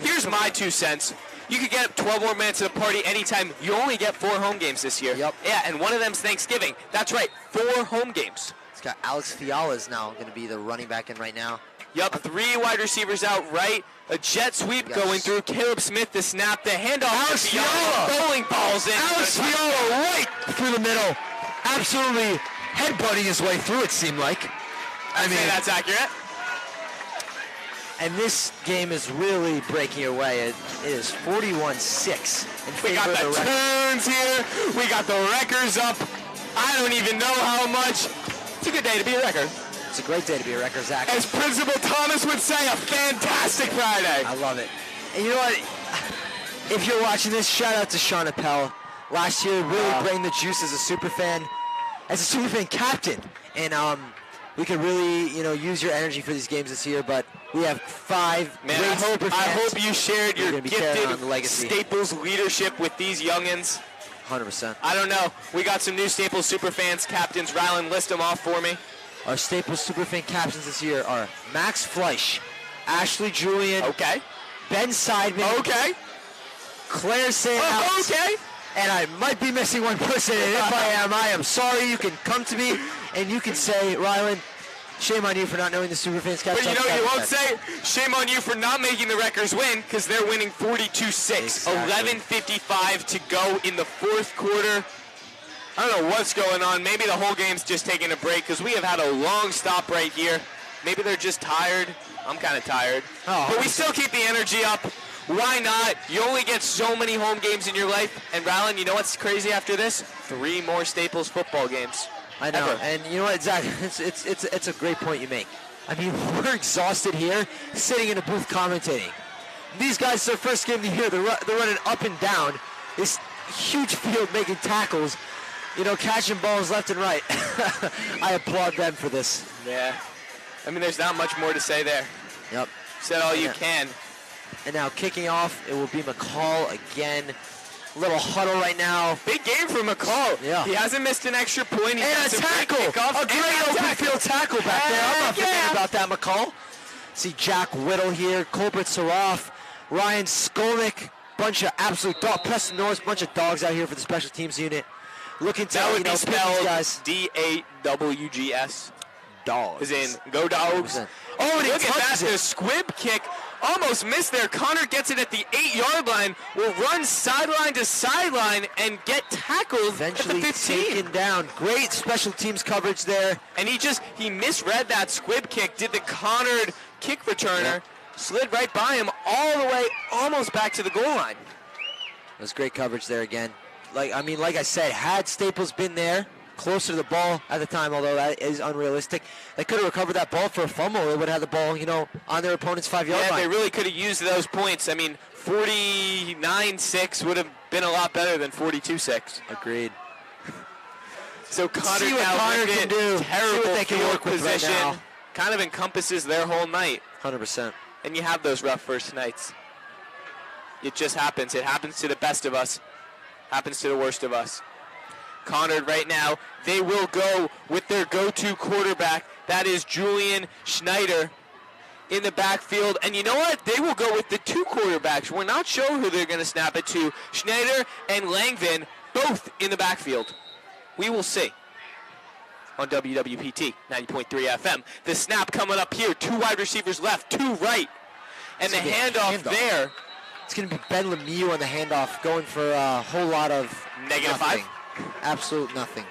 Here's my 2 cents. You could get 12 more minutes at a party anytime. You only get 4 home games this year. Yep. Yeah, and one of them's Thanksgiving. That's right, 4 home games. It's got Alex Fiala is now going to be the running back in right now. Yup, 3 wide receivers out right. A jet sweep going through. Caleb Smith, the snap, the handoff. Alex Fiala bowling balls in. Alex Fiala right through the middle. Absolutely headbutting his way through, it seemed like. I mean, that's accurate. And this game is really breaking away. It is 41-6. We got the tunes here. We got the records up. I don't even know how much. It's a good day to be a wrecker. It's a great day to be a wrecker, Zach. As Principal Thomas would say, a fantastic Friday. I love it. And you know what? If you're watching this, shout out to Sean Appel. Last year, really bring the juice as a super fan captain. And we could really, use your energy for these games this year. But we have 5 Man, great super fans. I hope you shared your gifted legacy. Staples leadership with these youngins. 100%. I don't know. We got some new Staples super fans captains. Rylan, list them off for me. Our Staples Superfan captains this year are Max Fleisch, Ashley Julian, Ben Seidman, Claire Sandhouse, and I might be missing one person, and if I am sorry. You can come to me, and you can say, Rylan, shame on you for not knowing the Superfans captains. But you won't say, shame on you for not making the Wreckers win, because they're winning 42-6. Exactly. 11:55 to go in the 4th quarter. I don't know what's going on. Maybe the whole game's just taking a break because we have had a long stop right here. Maybe they're just tired. I'm kind of tired. But we still keep the energy up. Why not? You only get so many home games in your life. And Rylan, you know what's crazy after this? 3 more Staples football games. I know. Ever. And you know what, Zach? It's a great point you make. I mean, we're exhausted here, sitting in a booth commentating. These guys, it's their first game of the year. They're running up and down this huge field, making tackles, you know, catching balls left and right. I applaud them for this. Yeah. I mean, there's not much more to say there. Yep. Said all you can. And now kicking off, it will be McCall again. Little huddle right now. Big game for McCall. Yeah. He hasn't missed an extra point. He And a tackle. A great open field tackle back there. I'm not forgetting about that, McCall. See Jack Whittle here, Colbert Saraf, Ryan Skolnick, bunch of absolute dog. Preston Norris, bunch of dogs out here for the special teams unit. Looking to, that would you know, be spelled guys. D-A-W-G-S. Dogs. As in, go dogs. 100%. Oh, and look at that, it. the squib kick. Almost missed there. Conard gets it at the 8-yard line. Will run sideline to sideline and get tackled Eventually at the 15. taken down. Great special teams coverage there. And he misread that squib kick, did the Conard kick returner, slid right by him all the way almost back to the goal line. It was great coverage there again. Like I said, had Staples been there, closer to the ball at the time, although that is unrealistic, they could have recovered that ball for a fumble. They would have had the ball, you know, on their opponent's 5-yard line. Yeah, they really could have used those points. I mean, 49-6 would have been a lot better than 42-6. Agreed. So Conard See what now Conard with can do. terrible See what they can field work with right position now. kind of encompasses their whole night. 100%. And you have those rough first nights. It just happens. It happens to the best of us. Happens to the worst of us. Conard right now, they will go with their go-to quarterback. That is Julian Schneider in the backfield. And you know what? They will go with the two quarterbacks. We're not sure who they're going to snap it to. Schneider and Langvin, both in the backfield. We will see. On WWPT 90.3 FM. The snap coming up here. Two wide receivers left, two right. And the handoff there. It's going to be Ben Lemieux on the handoff, going for a whole lot of -5. nothing. Absolute nothing.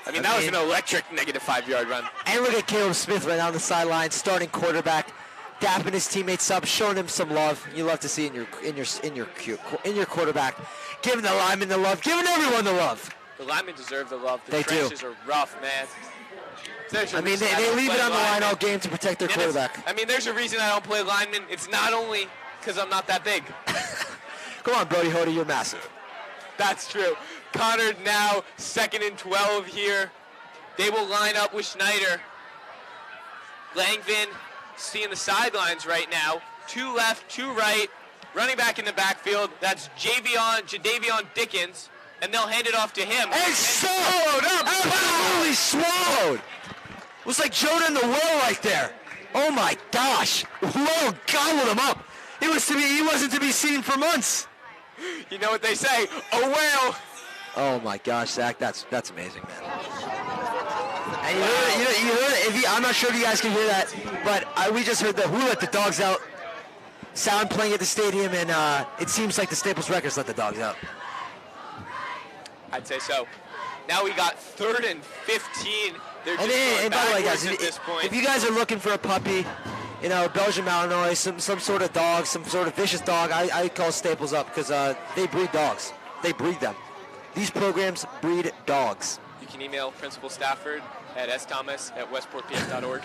I mean, that was an electric -5-yard run. And look at Caleb Smith right now on the sideline, starting quarterback, dapping his teammates up, showing him some love. You love to see in your quarterback, giving the linemen the love, giving everyone the love. The linemen deserve the love. They do. Trenches are rough, man. I mean, they leave it on the line all game to protect their quarterback. I mean, there's a reason I don't play linemen. It's not only because I'm not that big. Come on, Brody Hoda, you're massive. That's true. Conard now 2nd and 12 here. They will line up with Schneider. Langvin seeing the sidelines right now. Two left, two right. Running back in the backfield. That's Jadavion Dickens. And they'll hand it off to him. And swallowed up! Absolutely swallowed! It was like Jonah and the whale right there. Oh my gosh! Whoa, gobbled him up. He wasn't to be seen for months. You know what they say? A whale. Oh my gosh, Zach, that's amazing, man. And you heard it. I'm not sure if you guys can hear that, but we just heard the "Who Let the Dogs Out" sound playing at the stadium, and it seems like the Staples Records let the dogs out. I'd say so. Now we got 3rd and 15. They're just And by the way, guys, at this point. if you guys are looking for a puppy, you know, Belgian Malinois, some sort of dog, some sort of vicious dog, I call Staples up because they breed dogs. They breed them. These programs breed dogs. You can email Principal Stafford at sthomas@westportpf.org.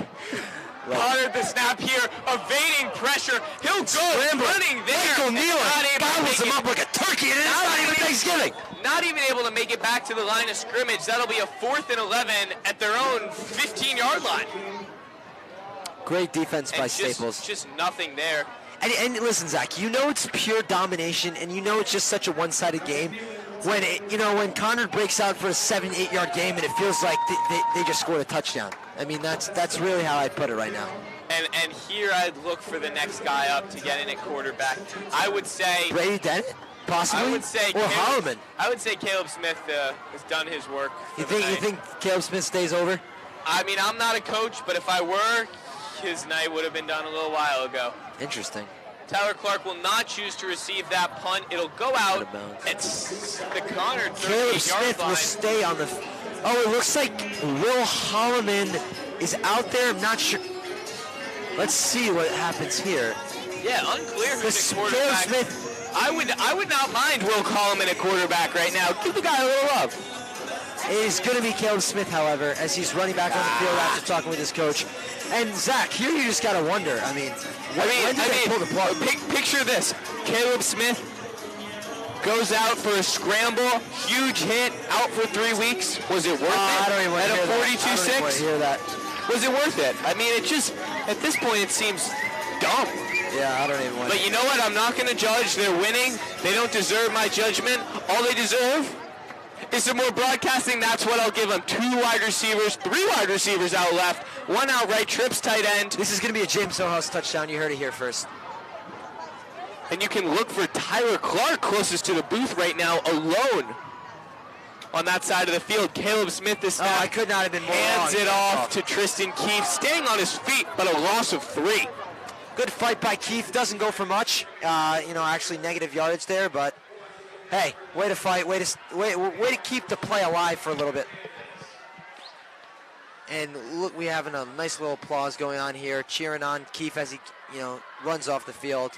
Conard the snap here, evading pressure. He'll go running there. Michael Nealon gobbles him up like a turkey, and it's not even Thanksgiving. Not even able to make it back to the line of scrimmage. That'll be a 4th and 11 at their own 15-yard line. Great defense by Staples. Just nothing there. And listen, Zach, you know it's pure domination, and you know it's just such a one-sided game. When when Conard breaks out for a 7-8 yard game, and it feels like they just scored a touchdown. I mean, that's really how I'd put it right now. And here I'd look for the next guy up to get in at quarterback. I would say Brady Dennett, possibly. I would say Holloman. I would say Caleb Smith has done his work. You think Caleb Smith stays over? I mean, I'm not a coach, but if I were, his night would have been done a little while ago. Interesting. Tyler Clark will not choose to receive that punt. It'll go out at the Conard 38-yard line. Caleb Smith will stay on the... Oh, it looks like Will Holloman is out there. I'm not sure. Let's see what happens here. Yeah, unclear who's the quarterback. Caleb Smith. I would not mind Will Holloman at quarterback right now. Give the guy a little love. is going to be Caleb Smith, however, as he's running back on the field after talking with his coach. And Zach, here you just got to wonder. When did they pull the plug? Picture this: Caleb Smith goes out for a scramble, huge hit, out for 3 weeks. Was it worth it? I don't even want to hear that. At a 42-6? Was it worth it? I mean, it just, at this point, it seems dumb. Yeah, I don't even want to. But you know what? I'm not going to judge. They're winning. They don't deserve my judgment. All they deserve is some more broadcasting. That's what I'll give them. 2 wide receivers, 3 wide receivers out left, 1 outright trips tight end. This is going to be a James Sohouse touchdown. You heard it here first. And you can look for Tyler Clark closest to the booth right now, alone on that side of the field. Caleb Smith is I could not have been more hands wrong. it off to Tristan Keefe, staying on his feet, but a loss of 3. Good fight by Keefe. Doesn't go for much. Actually negative yardage there, but hey, way to fight. Way to keep the play alive for a little bit. And look, we having a nice little applause going on here, cheering on Keefe as he, runs off the field.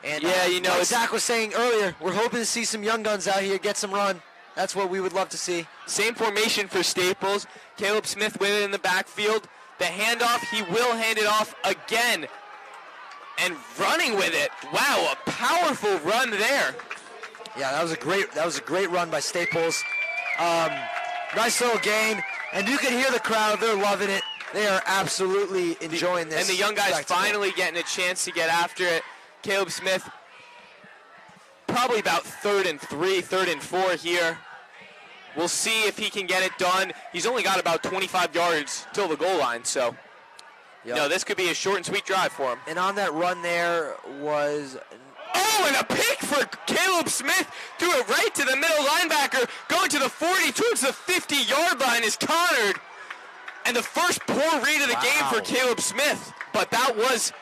And like Zach was saying earlier, we're hoping to see some young guns out here get some run. That's what we would love to see. Same formation for Staples. Caleb Smith with it in the backfield. The handoff, he will hand it off again. And running with it. Wow, a powerful run there. Yeah, that was a great run by Staples. Nice little gain. And you can hear the crowd, they're loving it. They are absolutely enjoying this. And the young guys spectacle. finally getting a chance to get after it. Caleb Smith, probably about 3rd and 3, 3rd and 4 here. We'll see if he can get it done. He's only got about 25 yards till the goal line, so this could be a short and sweet drive for him. And on that run there was... Oh, and a pick for Caleb Smith. Threw it right to the middle linebacker. Going to the 40, towards the 50-yard line is Conard. And the first poor read of the game for Caleb Smith. But it was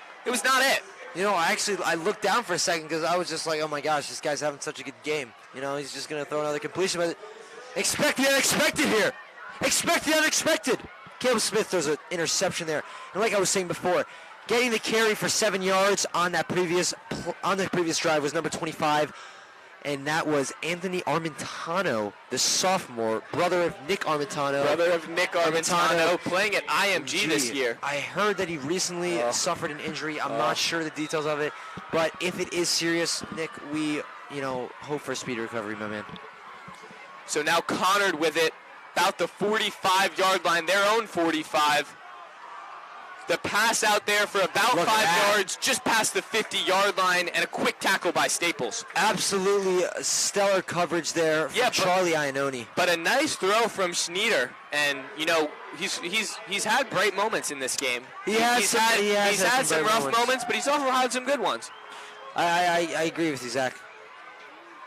not it. I looked down for a second because I was just like, oh my gosh, this guy's having such a good game. He's just going to throw another completion. But expect the unexpected here. Expect the unexpected. Caleb Smith throws an interception there. And like I was saying before, getting the carry for 7 yards on the previous drive was number 25. And that was Anthony Armentano, the sophomore, brother of Nick Armentano. Playing at IMG this year. I heard that he recently suffered an injury. I'm not sure the details of it. But if it is serious, Nick, we, hope for a speedy recovery, my man. So now Conard with it, about the 45-yard line, their own 45. The pass out there for about 5 yards, just past the 50-yard line, and a quick tackle by Staples. Absolutely stellar coverage there from Charlie Iannone. But a nice throw from Schneider, and he's had great moments in this game. He's had some rough moments, but he's also had some good ones. I agree with you, Zach.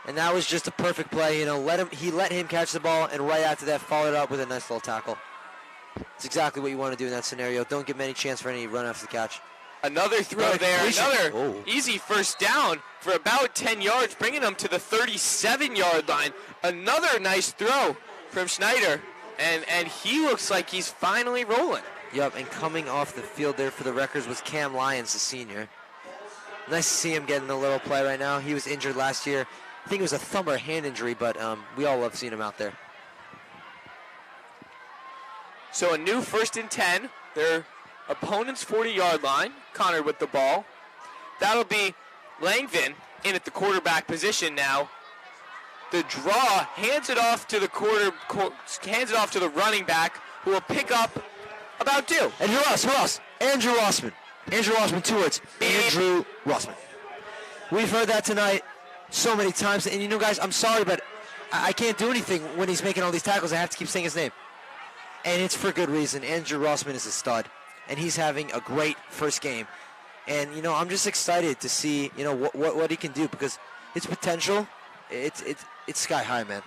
And that was just a perfect play. He let him catch the ball, and right after that, followed up with a nice little tackle. It's exactly what you want to do in that scenario. Don't give him any chance for any run after the catch. Another throw there. Another easy first down for about 10 yards, bringing him to the 37-yard line. Another nice throw from Schneider, and he looks like he's finally rolling. Yep, and coming off the field there for the Wreckers was Cam Lyons, the senior. Nice to see him getting a little play right now. He was injured last year. I think it was a thumb or hand injury, but we all love seeing him out there. So a new 1st and 10. Their opponent's 40-yard line. Conard with the ball. That'll be Langvin in at the quarterback position now. The draw hands it off to the running back, who will pick up about 2. And who else? Andrew Rossman. Andrew Rossman, 2 words. Andrew Rossman. We've heard that tonight so many times. And guys, I'm sorry, but I can't do anything when he's making all these tackles. I have to keep saying his name. And it's for good reason. Andrew Rossman is a stud, and he's having a great first game. And I'm just excited to see what he can do, because his potential, it's sky high, man.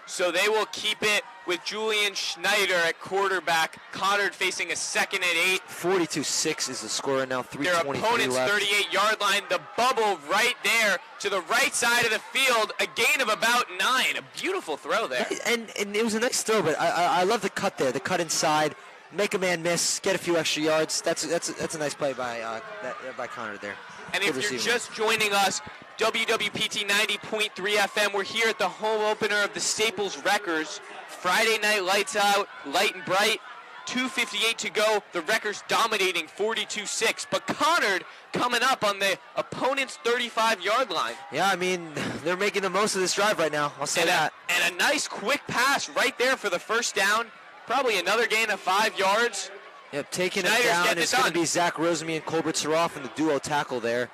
So they will keep it with Julian Schneider at quarterback. Conard facing a 2nd and 8. 42-6 is the score now. 3:23 Their opponent's 38-yard line. The bubble right there to the right side of the field. A gain of about 9. A beautiful throw there. And it was a nice throw, but I love the cut there. The cut inside, make a man miss, get a few extra yards. That's a nice play by Conard there. And if you're just joining us, WWPT 90.3 FM. We're here at the home opener of the Staples Wreckers. Friday night lights out, light and bright. 2:58 to go. The Wreckers dominating 42-6. But Conard coming up on the opponent's 35-yard line. Yeah, I mean, they're making the most of this drive right now. I'll say that. And a nice quick pass right there for the first down. Probably another gain of 5 yards. Yep, taking it down. It's going to be Zach Rosemy and Colbert Saroff in the duo tackle there.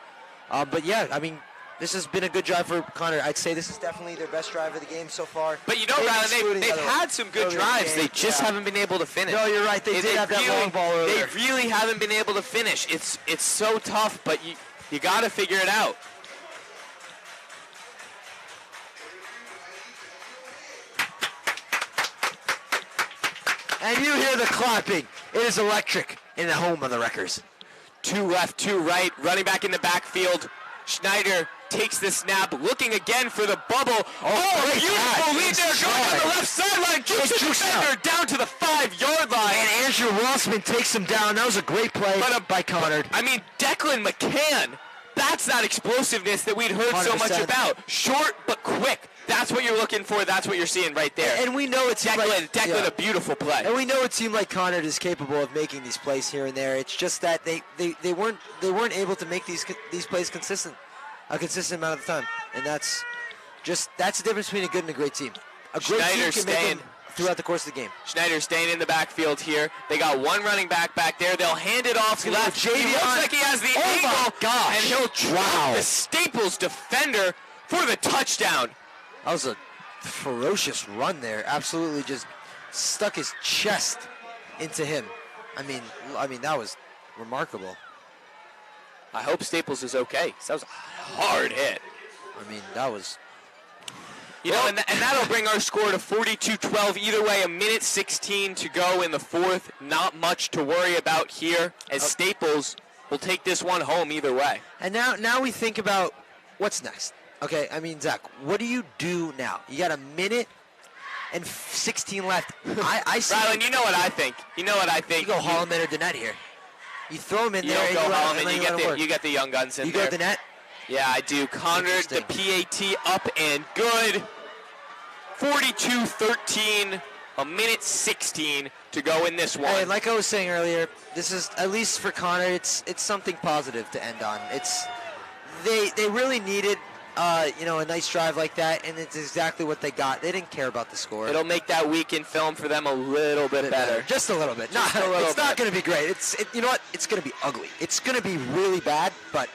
But yeah, I mean, this has been a good drive for Conard. I'd say this is definitely their best drive of the game so far. But you know, Rylan, they've had some good drives. They just haven't been able to finish. No, you're right. They did have that long ball earlier. They really haven't been able to finish. It's so tough, but you got to figure it out. And you hear the clapping. It is electric in the home of the Wreckers. 2 left, 2 right, running back in the backfield. Schneider takes the snap, looking again for the bubble. Oh, beautiful lead there, going on the left sideline, kicks the defender down to the 5-yard line. And Andrew Rossman takes him down. That was a great play by Conard. I mean, Declan McCann, that's that explosiveness that we'd heard 100%. So much about. Short but quick. That's what you're looking for. That's what you're seeing right there. And we know it's Declan, a beautiful play. And we know a team like Conard is capable of making these plays here and there. It's just that they weren't able to make these plays a consistent amount of the time. And that's the difference between a good and a great team. A great team can make them throughout the course of the game. Schneider staying in the backfield here. They got one running back there. They'll hand it off left. He looks like he has the angle. And he'll drop the Staples defender for the touchdown. That was a ferocious run there. Absolutely just stuck his chest into him. I mean that was remarkable. I hope Staples is okay. That was a hard hit. I mean, that was... You know, and that'll bring our score to 42-12. Either way, 1:16 to go in the fourth. Not much to worry about here, as Staples will take this one home either way. And now we think about what's next. Okay, I mean, Zach, what do you do now? You got 1:16 left. I see. Rylan, you know what I think. You go Holloman or Dennett here. You throw him in there. You don't go Holloman. You get the young guns in there. You go Dennett? Yeah, I do. Conard, the PAT up and good. 42-13. 1:16 to go in this one. Hey, like I was saying earlier, this is, at least for Conard, it's something positive to end on. They really needed a nice drive like that, and it's exactly what they got. They didn't care about the score. It'll make that week in film for them a little bit better. Just a little bit. It's not going to be great. You know what? It's going to be ugly. It's going to be really bad, but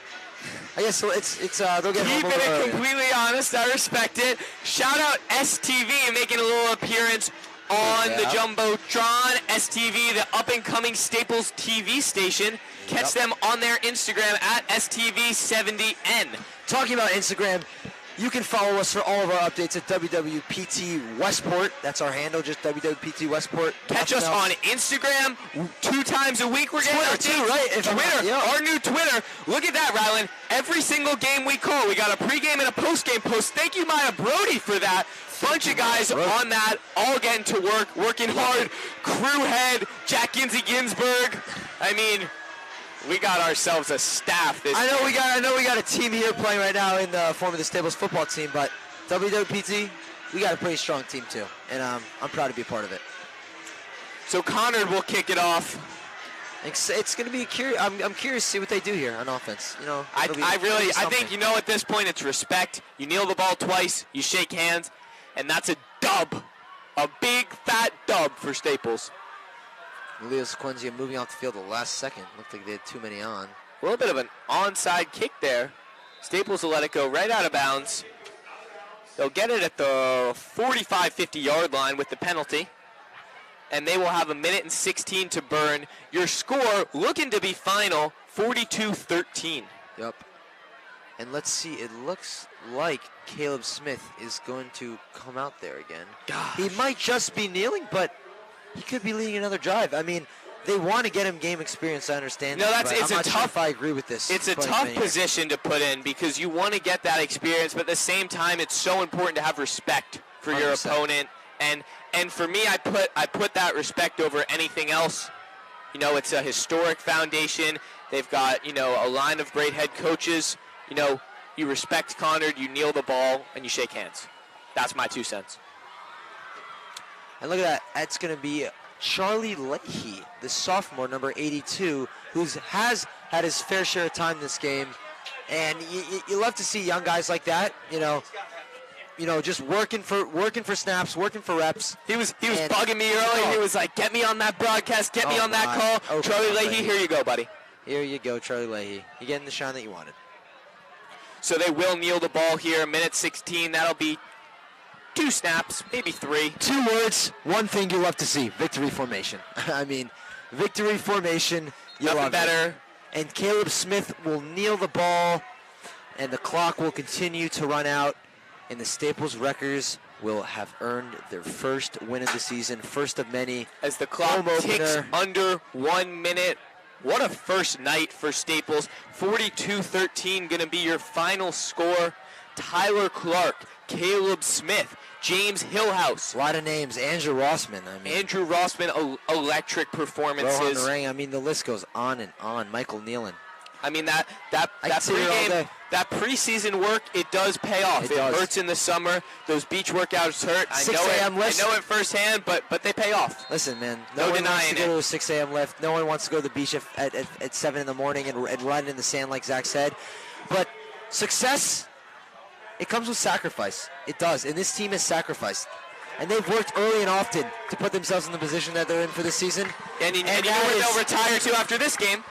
I guess they'll get home Keeping it completely honest, I respect it. Shout out STV making a little appearance on the Jumbotron. STV, the up-and-coming Staples TV station. Catch them on their Instagram at STV70N. Talking about Instagram, you can follow us for all of our updates at WWPT Westport. That's our handle, just WWPT Westport. Catch us on Instagram 2 times a week. We're getting Twitter too, right? Twitter, our new Twitter. Look at that, Rylan. Every single game we call, we got a pregame and a postgame post. Thank you, Maya Brody, for that. Bunch of guys on that, all getting to work, working hard. Crew head, Jack Ginsey Ginsburg. I mean, we got ourselves a staff. I know we got a team here playing right now in the form of the Staples football team, but WWPT, we got a pretty strong team too, and I'm proud to be a part of it. So Conard will kick it off. It's going to be curious. I'm curious to see what they do here on offense. I think at this point it's respect. You kneel the ball twice, you shake hands, and that's a dub, a big fat dub for Staples. Leo Sequenzia moving off the field at the last second. Looked like they had too many on. A little bit of an onside kick there. Staples will let it go right out of bounds. They'll get it at the 45-50 yard line with the penalty. And they will have 1:16 to burn. Your score looking to be final, 42-13. Yep. And let's see, it looks like Caleb Smith is going to come out there again. Gosh. He might just be kneeling, but he could be leading another drive. I mean, they want to get him game experience, I understand. No, it's I'm not sure if I agree with this. It's a tough position to put in because you want to get that experience, but at the same time, it's so important to have respect for 100%. Your opponent. And for me, I put that respect over anything else. It's a historic foundation. They've got, a line of great head coaches. you respect Conard, you kneel the ball, and you shake hands. That's my 2 cents. And look at that. That's going to be Charlie Leahy, the sophomore, number 82, who has had his fair share of time this game. And you love to see young guys like that, you know, just working for snaps, working for reps. He was bugging me earlier. He was like, "Get me on that broadcast, get me on that call." Charlie Leahy, here you go, buddy. Here you go, Charlie Leahy. You're getting the shine that you wanted. So they will kneel the ball here, minute 16. That'll be 2 snaps, maybe 3. 2 words, one thing you love to see: victory formation. I mean, victory formation. You Nothing love better. It. And Caleb Smith will kneel the ball, and the clock will continue to run out, and the Staples Wreckers will have earned their first win of the season, first of many. As the clock ticks under 1 minute. What a first night for Staples. 42-13 going to be your final score. Tyler Clark, Caleb Smith, James Hillhouse. A lot of names. Andrew Rossman. Andrew Rossman, electric performances. Rohan the ring. I mean, the list goes on and on. Michael Nealon. I mean, that pregame, that preseason work, it does pay off. It hurts in the summer. Those beach workouts hurt. I know it firsthand, but they pay off. Listen, man, no one wants to go to a 6 a.m. lift. No one wants to go to the beach at 7 in the morning and run in the sand like Zach said. But success, it comes with sacrifice. It does, and this team has sacrificed. And they've worked early and often to put themselves in the position that they're in for this season. And you know where they'll retire to after this game?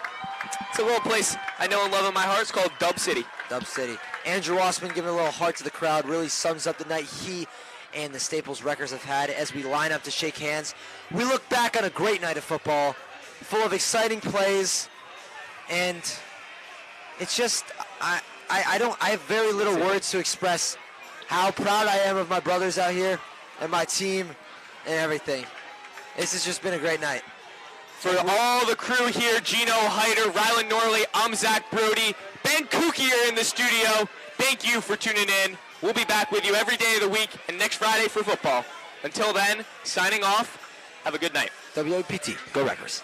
It's a little place I know and love in my heart. It's called Dub City. Dub City. Andrew Rossman giving a little heart to the crowd really sums up the night he and the Staples Wreckers have had as we line up to shake hands. We look back on a great night of football, full of exciting plays, and it's just I have very little words to express how proud I am of my brothers out here and my team and everything. This has just been a great night. For all the crew here, Gino Hyder, Rylan Norley, I'm Zach Brody, Ben Kukier in the studio. Thank you for tuning in. We'll be back with you every day of the week and next Friday for football. Until then, signing off. Have a good night. WPT. Go Wreckers.